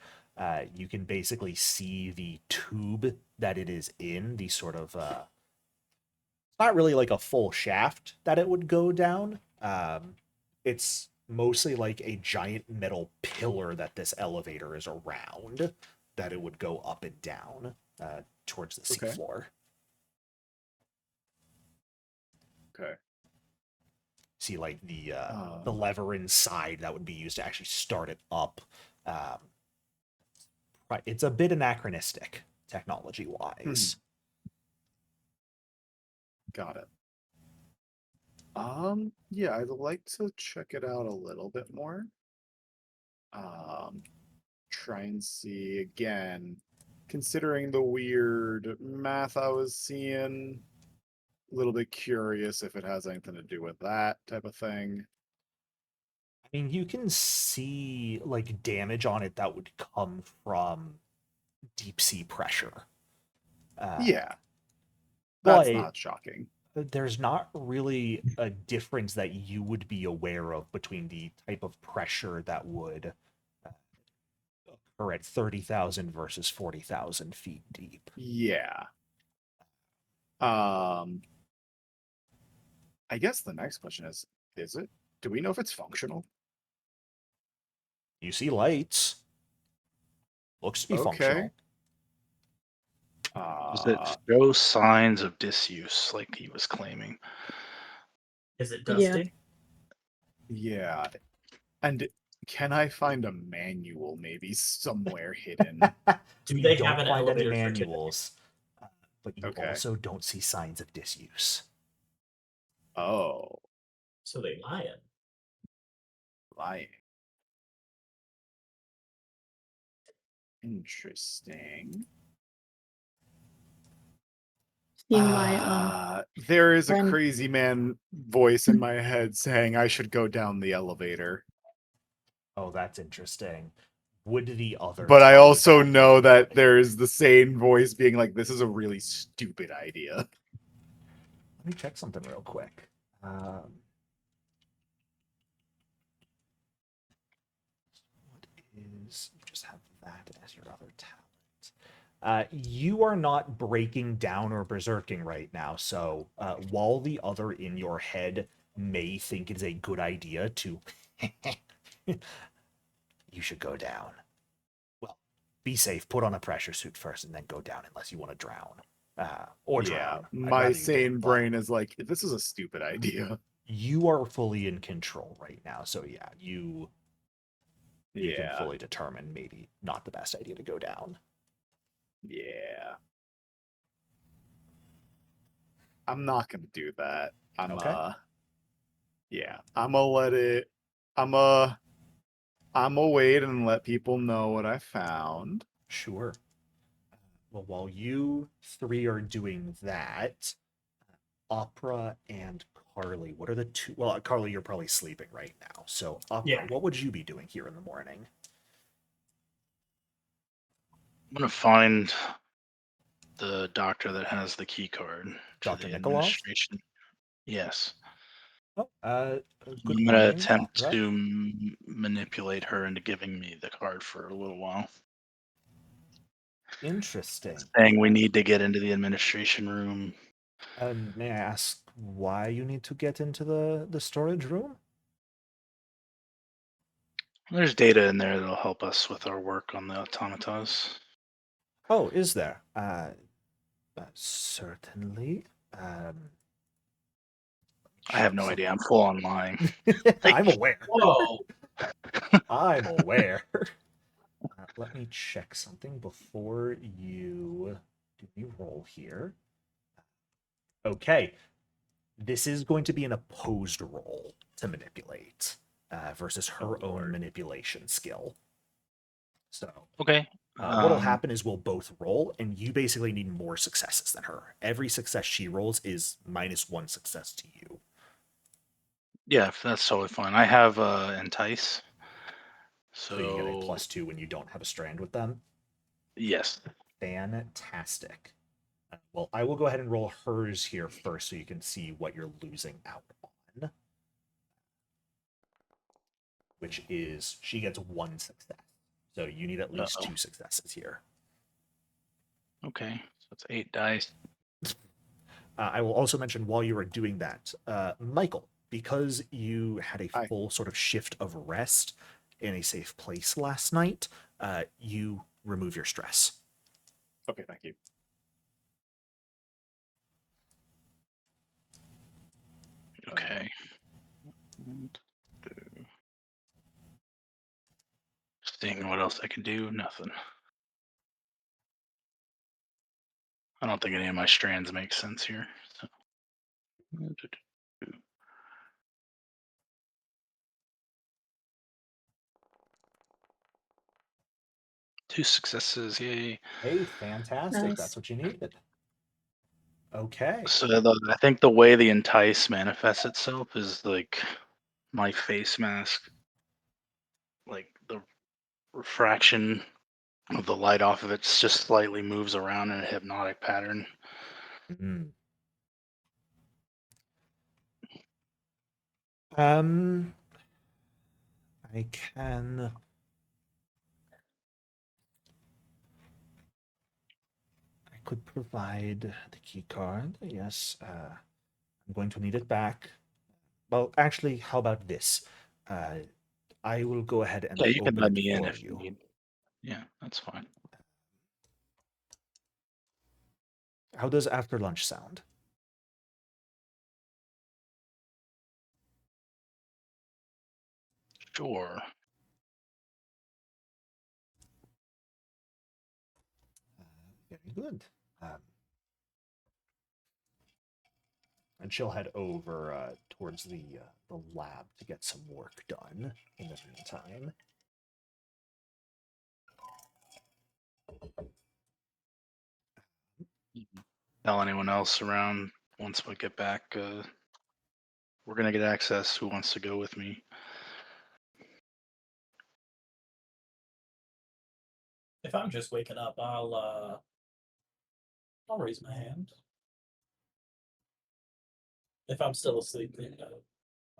A: You can basically see the tube that it is in, the sort of not really like a full shaft that it would go down. It's mostly like a giant metal pillar that this elevator is around that it would go up and down towards the
G: Okay.
A: seafloor.
G: Okay.
A: See like the lever inside that would be used to actually start it up. Right, it's a bit anachronistic technology wise.
G: Got it. Yeah, I'd like to check it out a little bit more. Try and see again, considering the weird math I was seeing, a little bit curious if it has anything to do with that type of thing.
A: I mean, you can see like damage on it that would come from deep sea pressure.
G: Yeah, that's
A: But
G: not shocking.
A: there's not really a difference that you would be aware of between the type of pressure that would occur at 30,000 versus 40,000 feet deep.
G: Yeah. I guess the next question is it? Do we know if it's functional?
A: You see lights. Looks to be
G: Okay.
A: functional.
F: Does it show signs of disuse like he was claiming?
B: Is it
E: Yeah.
B: dusty?
G: Yeah. And can I find a manual maybe somewhere hidden?
B: Do
A: You
B: they
A: don't
B: have an
A: find any
B: elevator certificate?
A: manuals, but you
G: Okay.
A: also don't see signs of disuse.
G: Oh,
B: So they lying.
G: lying. Interesting.
E: Seeing my
G: There is a
E: friend.
G: crazy man voice in my head saying I should go down the elevator.
A: Oh, that's interesting. Would the other
G: But I
A: tell you
G: also know that
A: immediately?
G: there is the same voice being like, this is a really stupid idea.
A: Let me check something real quick. is you just have that as your other talent. You are not breaking down or berserking right now, so while the other in your head may think it's a good idea to, you should go down. Well, be safe. Put on a pressure suit first, and then go down unless you want to drown. Or drown. I'd
G: my
A: rather you
G: sane
A: didn't, but
G: brain is like, this is a stupid idea.
A: you are fully in control right now, so yeah, you can
G: Yeah,
A: fully determine maybe not the best idea to go down.
G: yeah. I'm not gonna do that.
A: Okay.
G: Yeah, I'm gonna let it. I'm gonna wait and let people know what I found.
A: Sure. Well, while you three are doing that, Opera and Carly, what are the two? Well, Carly, you're probably sleeping right now. So, Opera,
B: Yeah.
A: what would you be doing here in the morning?
F: I'm gonna find the doctor that has the key card to
A: Dr.
F: the
A: Nikolov?
F: administration. Yes.
A: Oh, good
F: I'm gonna
A: morning,
F: attempt
A: Opera.
F: to manipulate her into giving me the card for a little while.
A: Interesting.
F: Saying we need to get into the administration room.
A: May I ask why you need to get into the storage room?
F: There's data in there that'll help us with our work on the automatas.
A: Oh, is there? Certainly.
F: I have no idea. I'm full on lying.
A: I'm aware.
B: Whoa.
A: I'm aware. Let me check something before you do the roll here. Okay. This is going to be an opposed roll to manipulate versus her own manipulation skill. So,
F: Okay.
A: what'll happen is we'll both roll, and you basically need more successes than her. Every success she rolls is -1 success to you.
F: Yeah, that's totally fine. I have entice.
A: So you get a +2 when you don't have a strand with them.
F: Yes.
A: Fantastic. Well, I will go ahead and roll hers here first so you can see what you're losing out on. Which is, she gets 1 success. So you need at least 2 successes here.
F: Okay, so it's 8 dice.
A: I will also mention while you are doing that, Michael, because you had a
G: Hi.
A: full sort of shift of rest in a safe place last night, you remove your stress.
G: Okay, thank you.
F: Okay. Seeing what else I can do, nothing. I don't think any of my strands make sense here. So. 2 successes, yay.
A: Hey, fantastic.
E: Nice.
A: That's what you needed. Okay.
F: So I think the way the entice manifests itself is like my face mask, like the refraction of the light off of it just slightly moves around in a hypnotic pattern.
A: Mm. I can. I could provide the key card. Yes. I'm going to need it back. Well, actually, how about this? I will go ahead and
F: Yeah, you can
A: open
F: let
A: it
F: me in
A: for
F: if you
A: you.
F: need. Yeah, that's fine.
A: How does after lunch sound?
F: Sure.
A: Very good. And she'll head over towards the lab to get some work done in the meantime.
F: Tell anyone else around once we get back. We're gonna get access. Who wants to go with me?
B: If I'm just waking up, I'll raise my hand. If I'm still asleep, then no.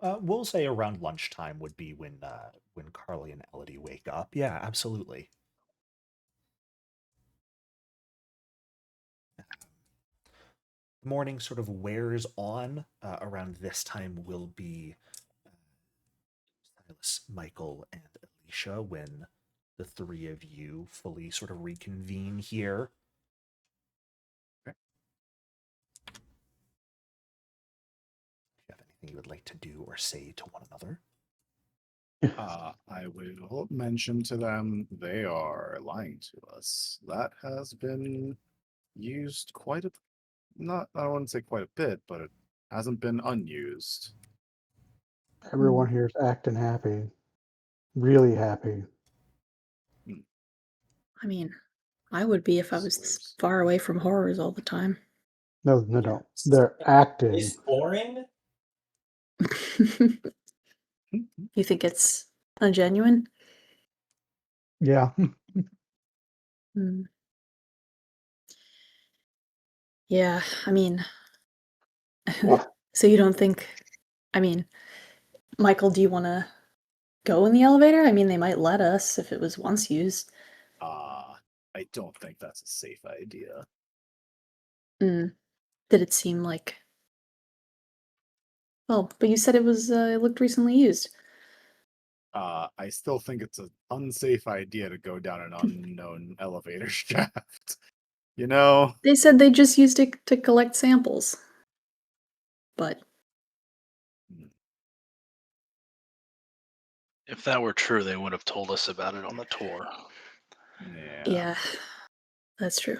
A: We'll say around lunchtime would be when Carly and Elodie wake up. Yeah, absolutely. The morning sort of wears on. Around this time will be Silas, Michael, and Alicia when the three of you fully sort of reconvene here.
G: Okay.
A: If you have anything you would like to do or say to one another.
G: I will mention to them they are lying to us. That has been used quite a not I wouldn't say quite a bit, but it hasn't been unused.
D: Everyone here is acting happy. Really happy.
E: I mean, I would be if I was this far away from horrors all the time.
D: No, no, no. They're acting.
B: Is boring?
E: You think it's ungenuine?
D: Yeah.
E: Hmm. Yeah, I mean, so you don't think, I mean, Michael, do you want to go in the elevator? I mean, they might let us if it was once used.
G: I don't think that's a safe idea.
E: Mm. Did it seem like, well, but you said it was, it looked recently used.
G: I still think it's an unsafe idea to go down an unknown elevator shaft. You know?
E: They said they just used it to collect samples. But
F: If that were true, they would have told us about it on the tour.
E: yeah, that's true.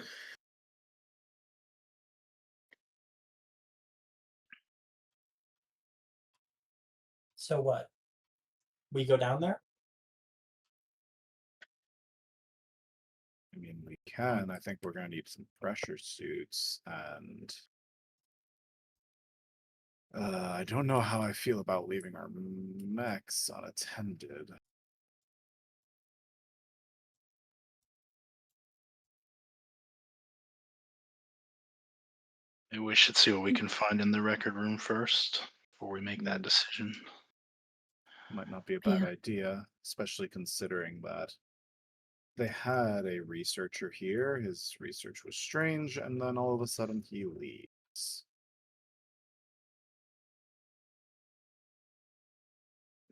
B: So what? We go down there?
G: I mean, we can. I think we're going to need some pressure suits, and I don't know how I feel about leaving our mechs unattended.
F: Maybe we should see what we can find in the record room first before we make that decision.
G: Might not be a bad
E: Yeah.
G: idea, especially considering that they had a researcher here. His research was strange, and then all of a sudden he leaves.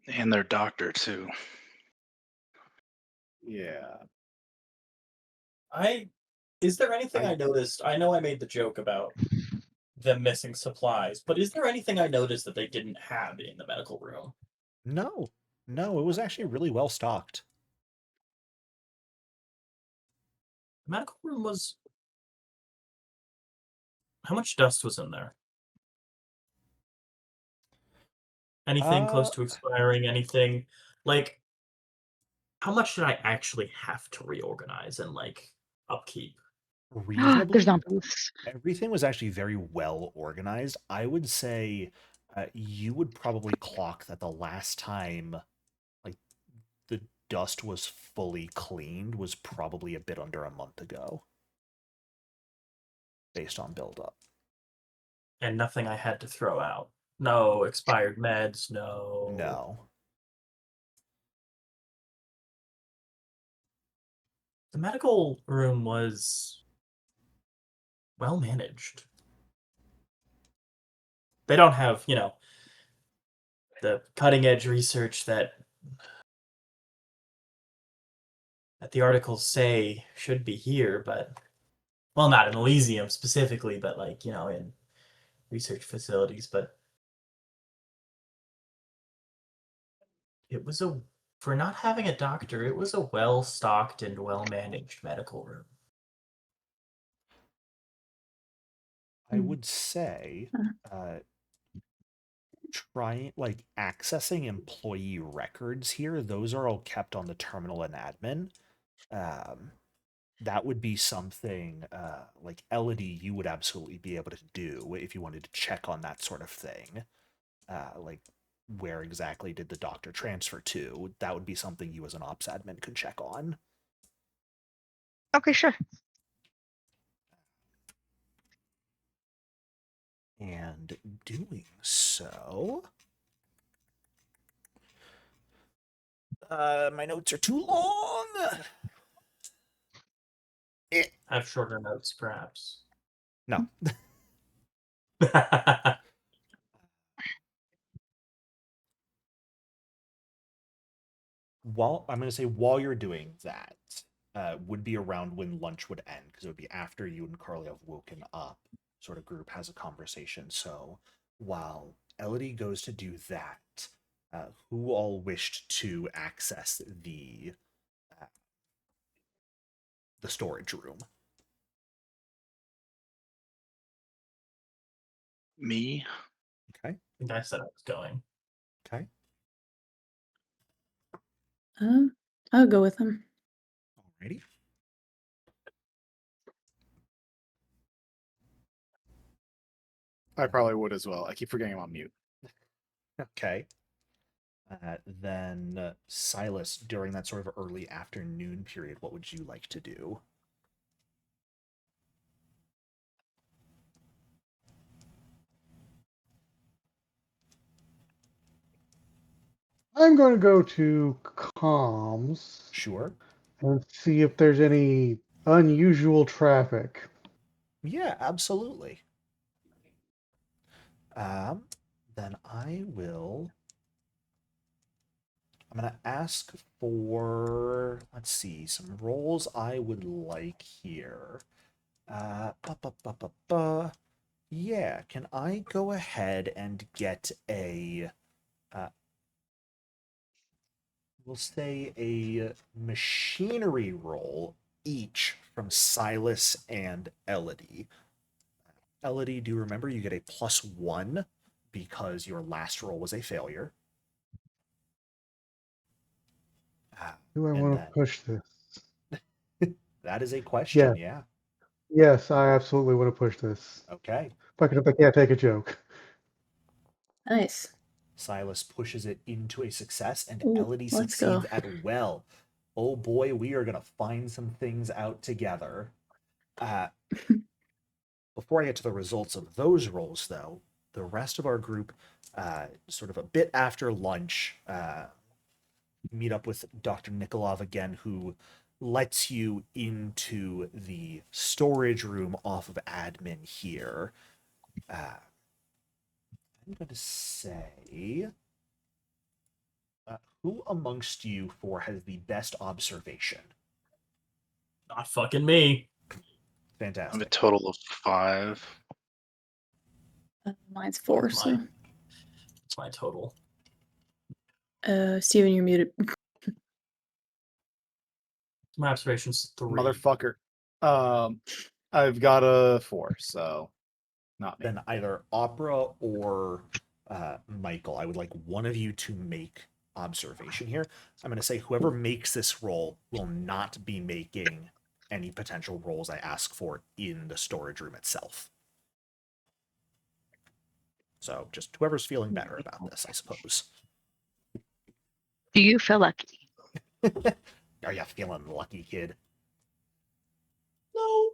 F: And their doctor, too.
G: Yeah.
B: Is there anything I noticed? I know I made the joke about them missing supplies, but is there anything I noticed that they didn't have in the medical room?
A: No, no, it was actually really well stocked.
B: The medical room was. How much dust was in there? Anything close
A: Uh,
B: to expiring? Anything like how much did I actually have to reorganize and like upkeep?
C: There's
A: reasonably,
C: not booths.
A: everything was actually very well organized. I would say you would probably clock that the last time like the dust was fully cleaned was probably a bit under a month ago, based on buildup.
B: And nothing I had to throw out. No expired meds, no.
A: No.
B: The medical room was well managed. They don't have, the cutting edge research that the articles say should be here, but well, not in Elysium specifically, but like, in research facilities, but it was for not having a doctor, it was a well stocked and well managed medical room.
A: I would say trying like accessing employee records here, those are all kept on the terminal and admin. Um, that would be something like Elodie you would absolutely be able to do if you wanted to check on that sort of thing. Like where exactly did the doctor transfer to? That would be something you as an ops admin could check on.
C: Okay, sure.
A: And doing so, My notes are too long.
B: Have shorter notes, perhaps.
A: No. While you're doing that, would be around when lunch would end, because it would be after you and Carly have woken up. Sort of group has a conversation. So while Elodie goes to do that, who all wished to access uh, the storage room?
F: Me.
A: Okay.
B: I think I said I was going.
A: Okay.
E: I'll go with him.
A: Alrighty.
G: I probably would as well. I keep forgetting I'm on mute.
A: Okay. Then Silas, during that sort of early afternoon period, what would you like to do?
D: I'm going to go to comms
A: Sure.
D: and see if there's any unusual traffic.
A: Yeah, absolutely. Then I'm gonna ask for, let's see, some roles I would like here. Ba, ba, ba, ba, ba. Yeah, can I go ahead and get uh, we'll say a machinery roll each from Silas and Elodie. Elodie, do you remember you get a +1 because your last roll was a failure?
D: Do I
A: And
D: want to
A: then
D: push this?
A: that is a question,
D: Yeah.
A: yeah.
D: Yes, I absolutely want to push this.
A: Okay.
D: Fuck it up, I can't take a joke.
E: Nice.
A: Silas pushes it into a success, and
E: Ooh,
A: Elodie
E: let's go.
A: succeeds at well. Oh boy, we are gonna find some things out together. Uh, Before I get to the results of those rolls, though, the rest of our group, sort of a bit after lunch, meet up with Dr. Nikolov again, who lets you into the storage room off of admin here. I'm going to say, who amongst you four has the best observation?
B: Not fucking me.
F: I have a
A: Fantastic.
F: total of 5.
E: Mine's 4, so.
B: It's my total.
E: Steven, you're muted.
B: My observation's 3.
G: Motherfucker. I've got a 4, so not me.
A: Then either Opera or Michael, I would like one of you to make observation here. I'm going to say whoever makes this roll will not be making any potential rolls I ask for in the storage room itself. So just whoever's feeling better about this, I suppose.
C: Do you feel lucky?
A: Are you feeling lucky, kid?
B: No.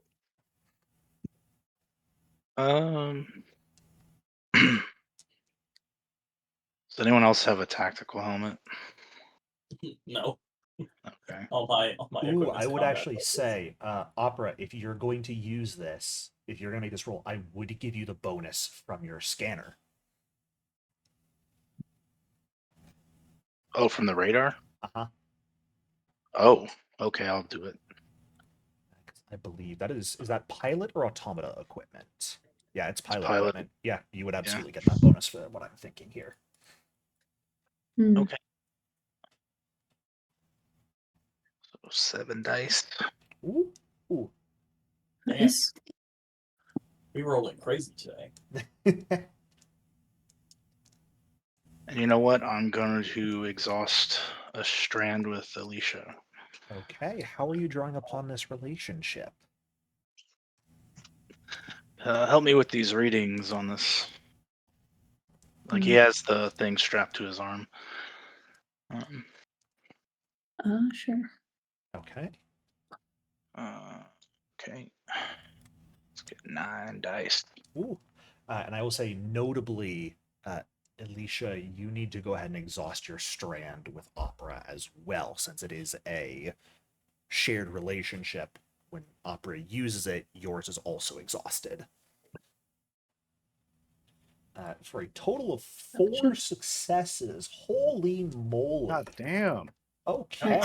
F: Does anyone else have a tactical helmet?
B: No.
F: Okay.
B: All my
A: Ooh,
B: equipment's
A: I would
B: combat
A: actually
B: focused.
A: say, Opera, if you're going to use this, if you're going to make this roll, I would give you the bonus from your scanner.
F: Oh, from the radar?
A: Uh-huh.
F: Oh, okay, I'll do it.
A: I believe that is that pilot or automata equipment? Yeah, it's pilot
F: pilot.
A: equipment. Yeah, you would absolutely get that bonus for what I'm thinking here.
E: Hmm.
F: Okay. So 7 dice.
A: Ooh, ooh.
E: Nice.
B: We rolling crazy today.
F: And you know what? I'm going to exhaust a strand with Alicia.
A: Okay, how are you drawing upon this relationship?
F: Help me with these readings on this. Like he has the thing strapped to his arm.
E: Sure.
A: Okay.
F: Okay. Let's get 9 dice.
A: Ooh. And I will say, notably, Alicia, you need to go ahead and exhaust your strand with Opera as well, since it is a shared relationship. When Opera uses it, yours is also exhausted. For a total of 4 successes. Holy moly.
G: God damn.
A: Okay.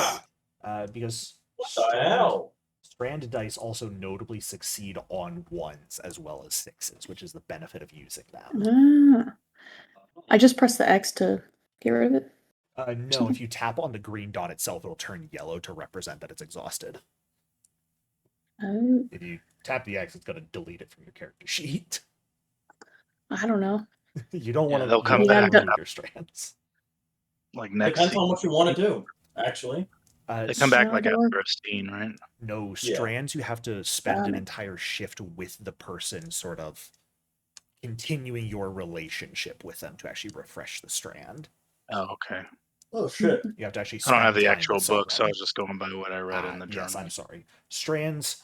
B: Nice.
A: Because
B: What the hell?
A: stranded dice also notably succeed on 1s as well as 6s, which is the benefit of using them.
E: Ah. I just pressed the X to get rid of it.
A: No, if you tap on the green dot itself, it'll turn yellow to represent that it's exhausted.
E: Oh,
A: If you tap the X, it's going to delete it from your character sheet.
E: I don't know.
A: You don't want to.
F: they'll
A: You
F: come
A: don't want
E: back
A: to
E: up.
A: remove your strands.
F: Like next
B: Depends
F: scene.
B: on what you want to do, actually.
F: They come back
E: No,
F: like
E: they were-
F: after a scene, right?
A: No
B: Yeah.
A: strands. You have to spend an
E: it.
A: entire shift with the person, sort of continuing your relationship with them to actually refresh the strand.
F: Oh, okay.
B: Oh shit.
A: You have to actually
F: I
A: spend
F: don't have the
A: time
F: actual
A: with
F: book, so I
A: someone.
F: was just going by what I read in the journal.
A: Yes, I'm sorry. Strands,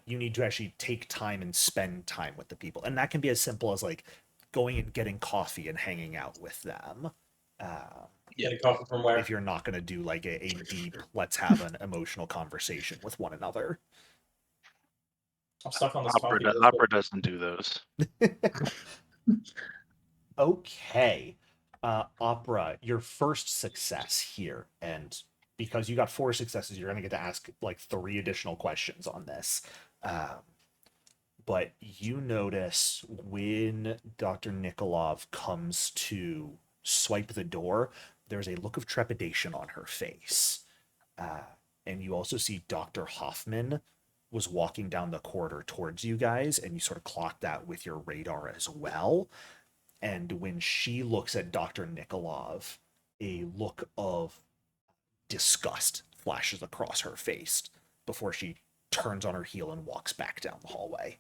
A: you need to actually take time and spend time with the people. And that can be as simple as like going and getting coffee and hanging out with them.
B: Getting coffee from where?
A: If you're not going to do like a deep, let's have an emotional conversation with one another.
B: I'm stuck on this
F: Opera,
B: coffee.
F: Opera doesn't do those.
A: Okay. Opera, your first success here. And because you got 4 successes, you're going to get to ask like 3 additional questions on this. But you notice when Dr. Nikolov comes to swipe the door, there's a look of trepidation on her face. And you also see Dr. Hoffman was walking down the corridor towards you guys, and you sort of clocked that with your radar as well. And when she looks at Dr. Nikolov, a look of disgust flashes across her face before she turns on her heel and walks back down the hallway.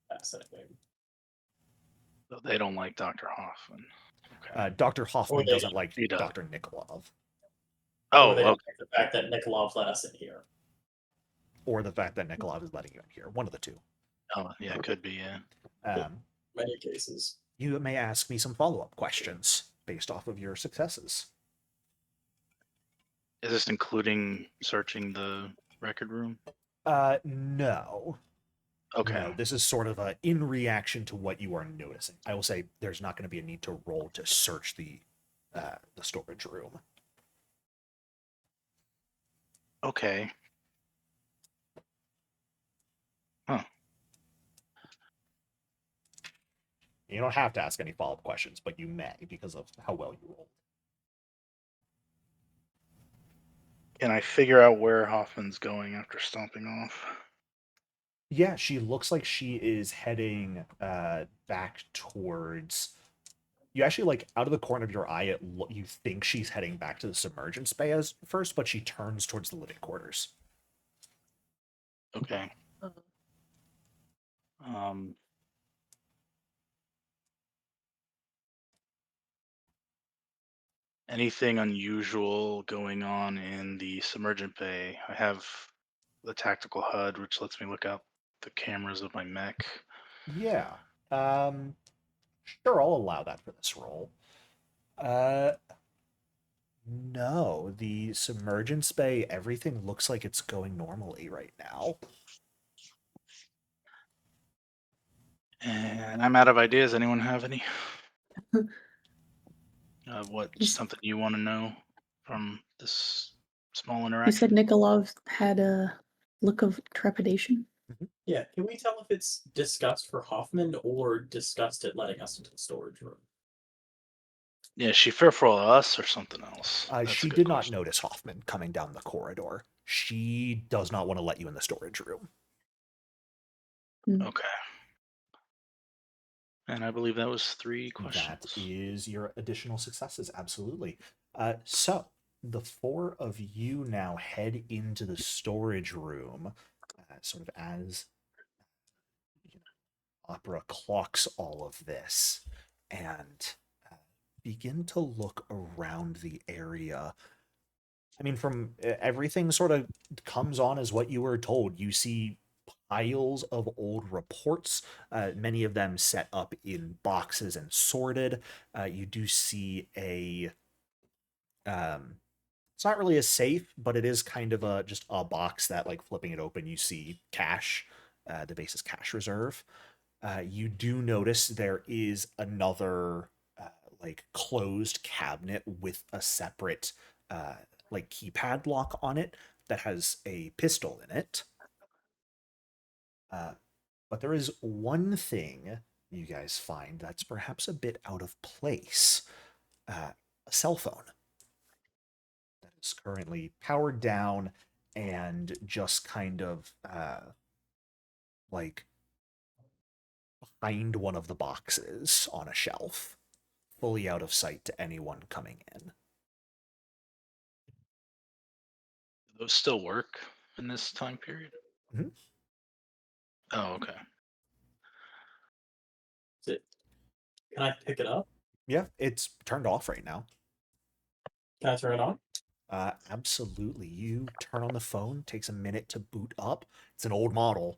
B: Fascinating.
F: So they don't like Dr. Hoffman. Okay.
A: Dr. Hoffman
B: they
A: doesn't like
F: He does.
A: Dr. Nikolov.
F: Oh,
B: Or they don't
F: okay.
B: like the fact that Nikolov let us in here.
A: Or the fact that Nikolov is letting you in here. One of the two.
F: Oh, yeah, it could be, yeah.
B: Many cases.
A: You may ask me some follow-up questions based off of your successes.
F: Is this including searching the record room?
A: No.
F: Okay.
A: No, this is sort of in reaction to what you are noticing. I will say there's not going to be a need to roll to search the storage room.
F: Okay. Huh.
A: You don't have to ask any follow-up questions, but you may because of how well you rolled.
F: Can I figure out where Hoffman's going after stomping off?
A: Yeah, she looks like she is heading back towards. You actually, like, out of the corner of your eye, you think she's heading back to the submergence bay as first, but she turns towards the living quarters.
F: Okay. Anything unusual going on in the submergent bay? I have the tactical HUD, which lets me look out the cameras of my mech.
A: Yeah. Sure, I'll allow that for this roll. No, the submergence bay, everything looks like it's going normally right now.
F: And I'm out of ideas. Anyone have any?
E: Just-
F: Something you want to know from this small
E: You
F: interaction?
E: said Nikolov had a look of trepidation.
B: Yeah, can we tell if it's disgust for Hoffman or disgust at letting us into the storage room?
F: Yeah, is she fearful of us or something else? That's a
A: She
F: good
A: did
F: question.
A: not notice Hoffman coming down the corridor. She does not want to let you in the storage room.
F: Okay. And I believe that was 3 questions.
A: That is your additional successes, absolutely. So, the 4 of you now head into the storage room, sort of as Opera clocks all of this, and begin to look around the area. I mean, from everything sort of comes on as what you were told. You see piles of old reports, many of them set up in boxes and sorted. You do see a it's not really a safe, but it is kind of a just a box that, like, flipping it open, you see cash, the base's cash reserve. You do notice there is another like closed cabinet with a separate like keypad lock on it that has a pistol in it. But there is one thing you guys find that's perhaps a bit out of place: a cell phone that is currently powered down and just kind of like behind one of the boxes on a shelf, fully out of sight to anyone coming in.
F: Do those still work in this time period?
A: Mhm.
F: Oh, okay.
B: Is it? Can I pick it up?
A: Yeah, it's turned off right now.
B: Can I turn it on?
A: Absolutely. You turn on the phone, takes a minute to boot up. It's an old model,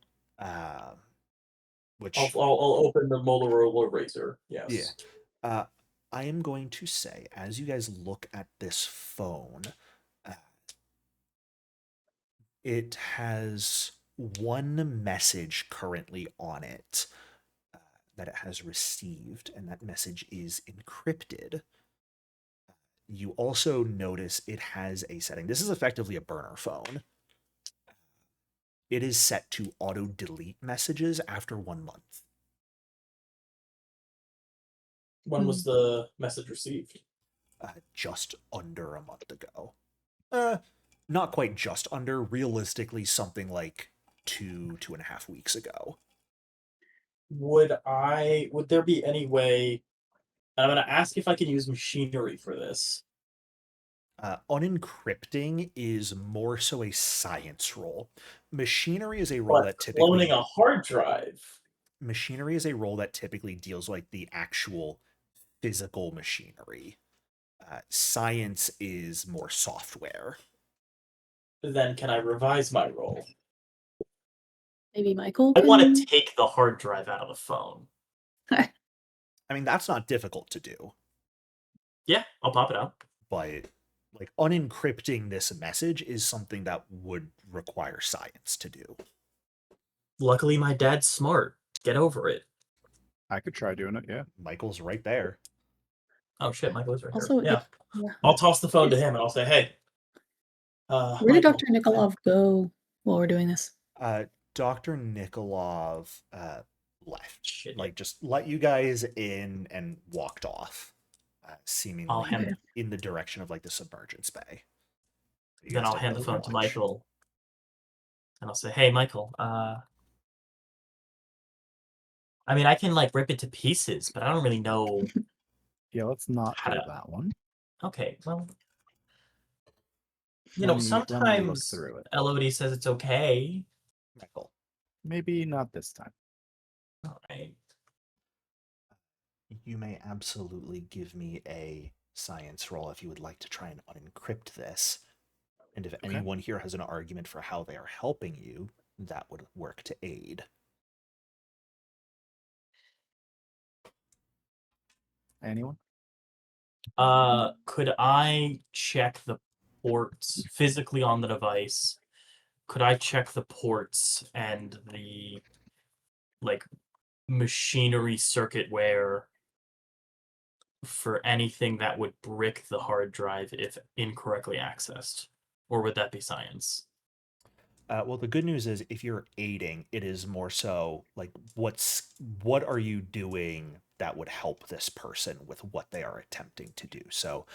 A: which
B: I'll open the Motorola Razr.
A: yeah.
B: Yes.
A: I am going to say, as you guys look at this phone, uh, it has one message currently on it that it has received, and that message is encrypted. You also notice it has a setting. This is effectively a burner phone. It is set to auto delete messages after 1 month.
B: When was the message received?
A: Just under a month ago. Not quite just under. Realistically, something like 2.5 weeks ago.
B: Would there be any way? I'm gonna ask if I can use machinery for this.
A: Unencrypting is more so a science role. Machinery is a role
B: But
A: that
B: cloning
A: typically
B: a hard drive.
A: machinery is a role that typically deals like the actual physical machinery. Science is more software.
B: Then can I revise my role?
E: Maybe Michael
B: I
E: can.
B: want to take the hard drive out of the phone.
A: I mean, that's not difficult to do,
B: Yeah, I'll pop it out.
A: but like unencrypting this message is something that would require science to do.
B: Luckily, my dad's smart. Get over it.
G: I could try doing it. Yeah.
A: Michael's right there.
B: Oh shit, Michael's right
E: Also,
B: here. Yeah,
E: yeah.
B: I'll toss the phone to him and I'll say, "Hey,
E: Where did
B: Michael,
E: Dr. Nikolov go while we're doing this?
A: Dr. Nikolov left.
B: Shit.
A: Like, just let you guys in and walked off,
B: I'll
A: seemingly
B: hand
A: in the direction of like the submergence bay. You
B: then
A: guys
B: I'll
A: take
B: hand the
A: another
B: phone to
A: watch.
B: Michael, and I'll say, "Hey, Michael. I mean, I can like rip it to pieces, but I don't really know
G: Yeah, let's not
B: how
G: do
B: to."
G: that one.
B: Okay, well,
G: Let me look
B: sometimes
G: through it.
B: Elodie says it's okay.
A: Michael,
G: Maybe not this time.
B: All right.
A: you may absolutely give me a science roll if you would like to try and unencrypt this. And if anyone here has an argument for how they are helping you, that would work to aid.
G: Anyone?
B: Could I check the ports physically on the device? Could I check the ports and the like machinery circuit wear for anything that would brick the hard drive if incorrectly accessed? Or would that be science?
A: Well, the good news is if you're aiding, it is more so like what are you doing that would help this person with what they are attempting to do. So,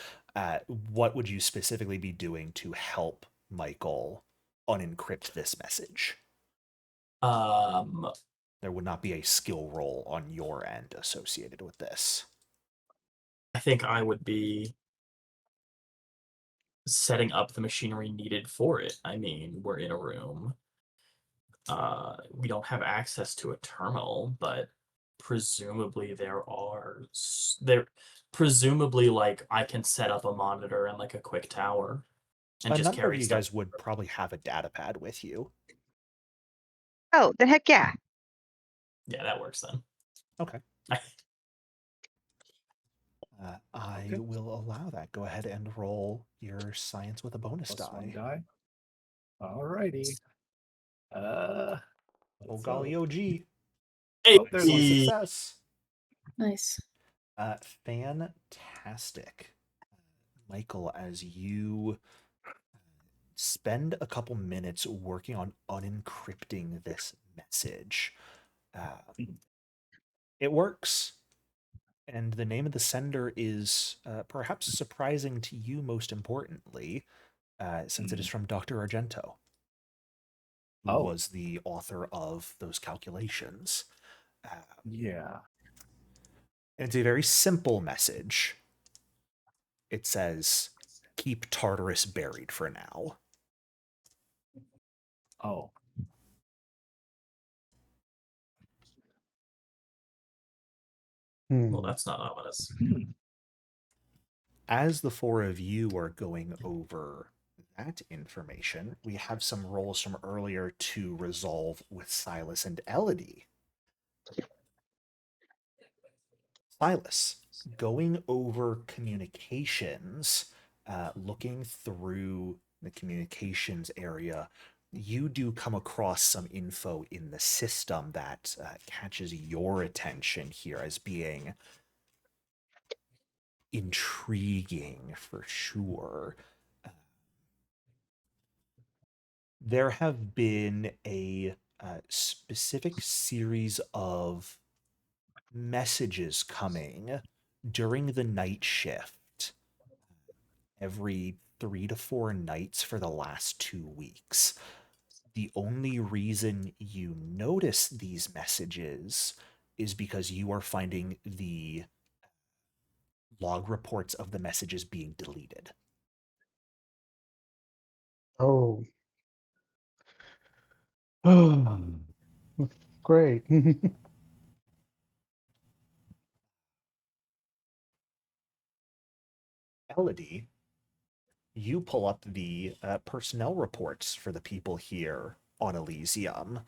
A: what would you specifically be doing to help Michael unencrypt this message?
B: Um,
A: There would not be a skill roll on your end associated with this.
B: I think I would be setting up the machinery needed for it. I mean, we're in a room. We don't have access to a terminal, but presumably presumably like I can set up a monitor and like a quick tower and
A: A
B: just
A: number of
B: carry
A: you
B: stuff.
A: guys would probably have a data pad with you.
C: Oh, then heck yeah.
B: Yeah, that works then.
A: Okay. I
G: Okay.
A: will allow that. Go ahead and roll your science with a bonus
G: +1
A: die.
G: die. Alrighty.
A: Oh
G: Let's,
A: golly, OG.
B: Hey,
G: Oh, there's one
A: Success.
E: Nice.
A: Fantastic. Michael, as you spend a couple minutes working on unencrypting this message, it works. And the name of the sender is perhaps surprising to you, most importantly, since it is from Dr. Argento, who
G: Oh.
A: was the author of those calculations.
G: Yeah.
A: And it's a very simple message. It says, keep Tartarus buried for now.
G: Oh.
B: well, that's not ominous.
A: As the four of you are going over that information, we have some rolls from earlier to resolve with Silas and Elodie. Silas, going over communications, looking through the communications area, you do come across some info in the system that catches your attention here as being intriguing for sure. There have been a specific series of messages coming during the night shift every 3 to 4 nights for the last 2 weeks. The only reason you notice these messages is because you are finding the log reports of the messages being deleted.
D: Oh. Oh. Great.
A: Elodie, you pull up the personnel reports for the people here on Elysium.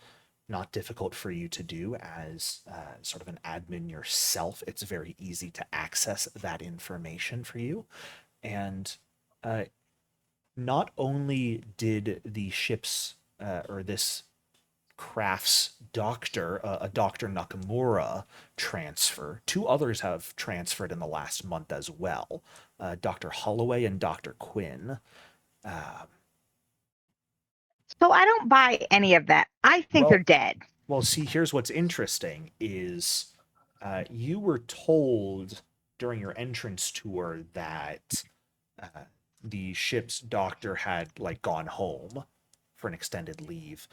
A: Not difficult for you to do as sort of an admin yourself. It's very easy to access that information for you. And not only did the ship's or this craft's doctor, a Dr. Nakamura, transfer, two others have transferred in the last month as well, Dr. Holloway and Dr. Quinn.
C: So I don't buy any of that. I think
A: Well-
C: they're dead.
A: Well, see, here's what's interesting is you were told during your entrance tour that the ship's doctor had like gone home for an extended leave.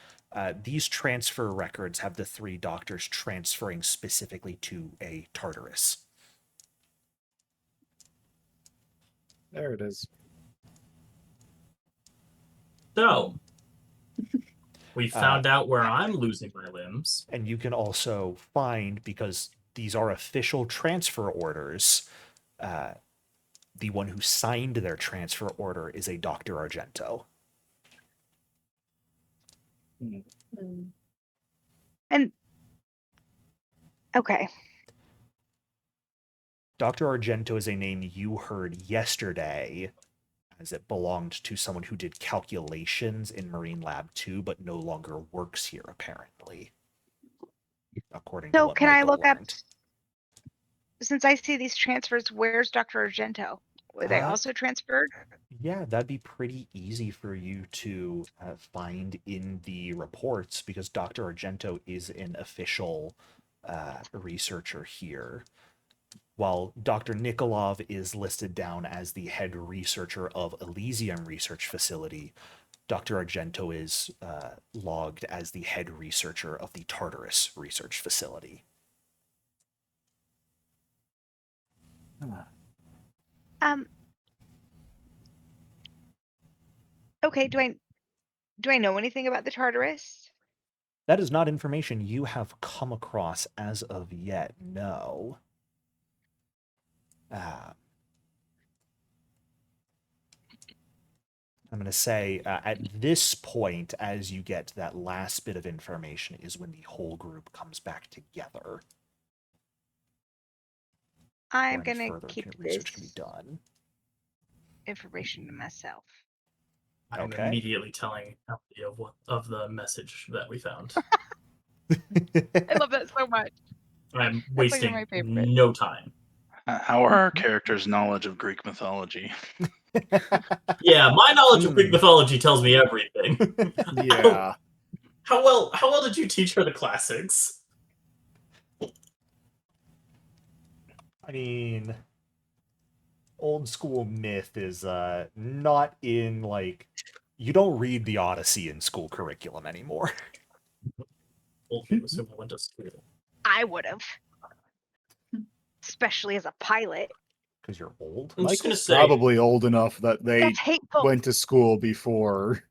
A: These transfer records have the 3 doctors transferring specifically to a Tartarus.
G: There it is.
B: So, we found out where I'm losing my limbs.
A: And you can also find, because these are official transfer orders, the one who signed their transfer order is a Dr. Argento.
E: Mm.
C: And okay.
A: Dr. Argento is a name you heard yesterday, as it belonged to someone who did calculations in Marine Lab 2, but no longer works here, apparently. According to
C: So
A: what
C: can I
A: Michael
C: look up,
A: learned.
C: since I see these transfers, where's Dr. Argento? Were they also transferred?
A: Yeah, that'd be pretty easy for you to find in the reports because Dr. Argento is an official researcher here. While Dr. Nikolov is listed down as the head researcher of Elysium Research Facility, Dr. Argento is logged as the head researcher of the Tartarus Research Facility.
C: Okay, do I know anything about the Tartarus?
A: That is not information you have come across as of yet, no. I'm going to say at this point, as you get that last bit of information, is when the whole group comes back together.
C: I'm
A: Or any
C: gonna
A: further
C: keep
A: research can be
C: this
A: done.
C: information to myself.
B: I'm
A: Okay.
B: immediately telling Elodie of the message that we found.
C: I love that so much.
B: I'm
C: That's like one of
B: wasting
C: my favorite.
B: no time.
F: How are our characters' knowledge of Greek mythology?
B: Yeah, my knowledge of Greek
A: Hmm.
B: mythology tells me everything.
G: Yeah.
B: How well did you teach her the classics?
A: I mean, old school myth is not in like you don't read the Odyssey in school curriculum anymore.
B: Old people assume I went to school.
C: I would have, especially as a pilot.
A: Because you're old.
B: I'm just gonna
G: Michael's
B: say,
G: probably old enough that they
C: That's hateful.
G: went to school before.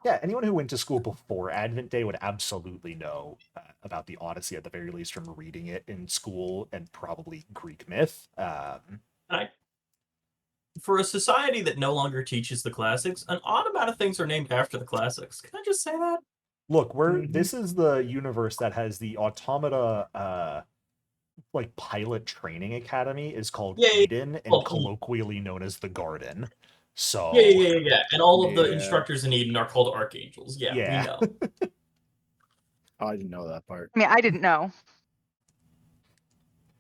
A: Yeah, anyone who went to school before Advent Day would absolutely know about the Odyssey, at the very least from reading it in school, and probably Greek myth.
B: for a society that no longer teaches the classics, an odd amount of things are named after the classics. Can I just say that?
A: Look,
G: Mhm.
A: this is the universe that has the Automata like pilot training academy is called
B: Yeah,
A: Eden and
B: called Eden.
A: colloquially known as the Garden. So
B: Yeah. And all of the
G: Yeah.
B: instructors in Eden are called archangels. Yeah, we
A: Yeah.
B: know.
G: I didn't know that part.
C: I mean, I didn't know.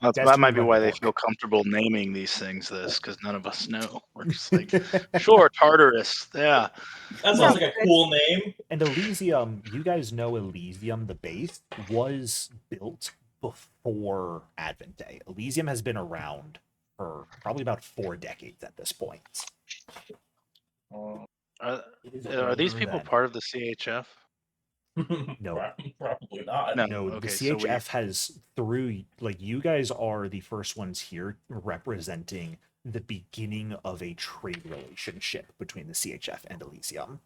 F: That
A: Destiny
F: might be
A: read
F: why
A: the
F: they
A: book.
F: feel comfortable naming these things this, because none of us know. We're just like, sure, Tartarus, yeah.
B: That sounds
C: Sounds
B: like a
C: good.
B: cool name.
A: And Elysium, you guys know Elysium, the base, was built before Advent Day. Elysium has been around for probably about 4 decades at this point.
F: Are
A: It is
F: these
A: older
F: people
A: than-
F: part of the CHF?
A: No.
B: Probably not.
F: No.
A: No, the
F: Okay, so we
A: CHF has through like you guys are the first ones here representing the beginning of a trade relationship between the CHF and Elysium.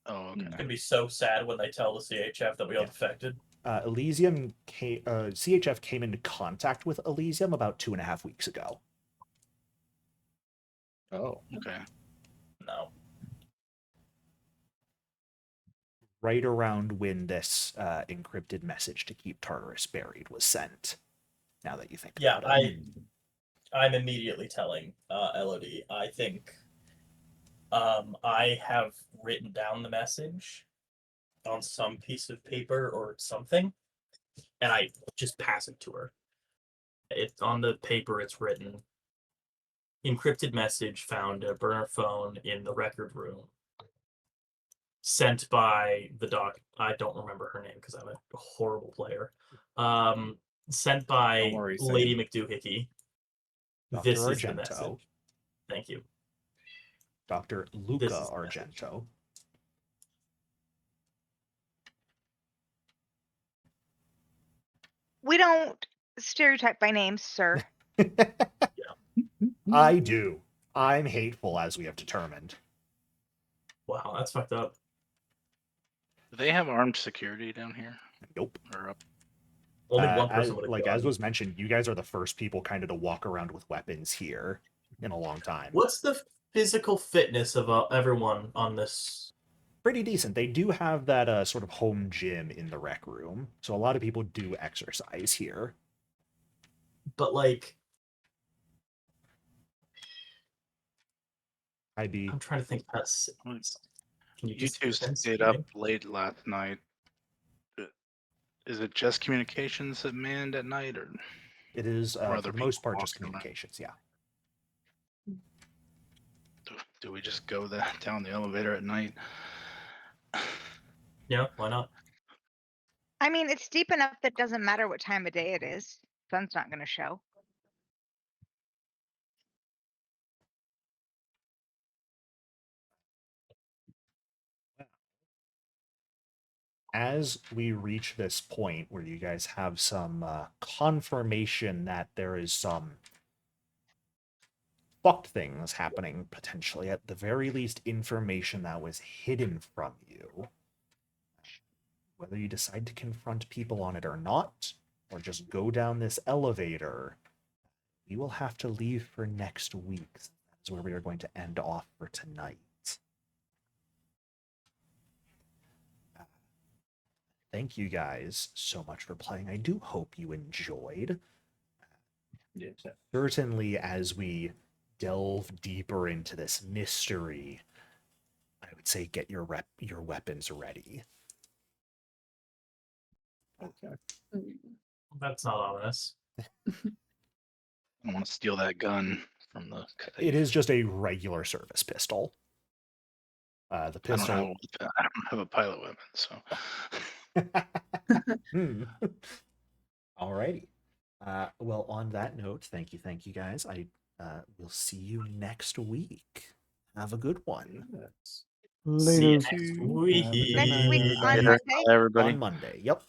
F: Oh,
B: It's
F: okay.
B: gonna be so sad when they tell the CHF that we all
A: Yeah.
B: defected.
A: CHF came into contact with Elysium about 2.5 weeks ago.
G: Oh.
F: Okay.
B: No.
A: Right around when this encrypted message to keep Tartarus buried was sent. Now that you think
B: Yeah,
A: about it.
B: I'm immediately telling Elodie. I think I have written down the message on some piece of paper or something, and I just pass it to her. It's on the paper. It's written. Encrypted message found a burner phone in the record room. Sent by the doc. I don't remember her name because I'm a horrible player. Sent by
G: Don't worry,
B: Lady
G: Sam.
B: McDoohickey.
A: Dr.
B: This is the
A: Argento.
B: message. Thank you.
A: Dr.
B: This
A: Luca
B: is the message.
A: Argento.
C: We don't stereotype by names, sir.
A: I do. I'm hateful, as we have determined.
B: Wow, that's fucked up.
F: Do they have armed security down here?
A: Nope.
F: Or up?
B: Only one person would have
A: like
B: gone.
A: as was mentioned, you guys are the first people kind of to walk around with weapons here in a long time.
B: What's the physical fitness of everyone on this?
A: Pretty decent. They do have that sort of home gym in the rec room, so a lot of people do exercise here.
B: But like, I'm trying to think. Can
F: You two stayed up late last night. Is it just communications that manned at night, or
A: It is, for
F: other
A: the most
F: people
A: part, just
F: walking around?
A: communications, yeah.
F: Do we just go down the elevator at night?
B: Yeah, why not?
C: I mean, it's deep enough that it doesn't matter what time of day it is. Sun's not going to show.
A: As we reach this point where you guys have some confirmation that there is some fucked things happening, potentially, at the very least, information that was hidden from you. Whether you decide to confront people on it or not, or just go down this elevator, we will have to leave for next week. That's where we are going to end off for tonight. thank you guys so much for playing. I do hope you enjoyed.
H: Yes.
A: Certainly, as we delve deeper into this mystery, I would say get your weapons ready.
H: Okay.
B: That's not ominous.
F: I don't want to steal that gun from the.
A: It is just a regular service pistol. The
F: I don't
A: pistol.
F: have a pilot weapon, so.
A: Alrighty. Well, on that note, thank you guys. I will see you next week. Have a good one.
H: Yes.
B: See you
D: Later.
B: next
H: Have a good
B: week.
C: Next week
H: night.
C: on
F: Later.
C: Monday.
F: Bye, everybody.
A: On Monday. Yep.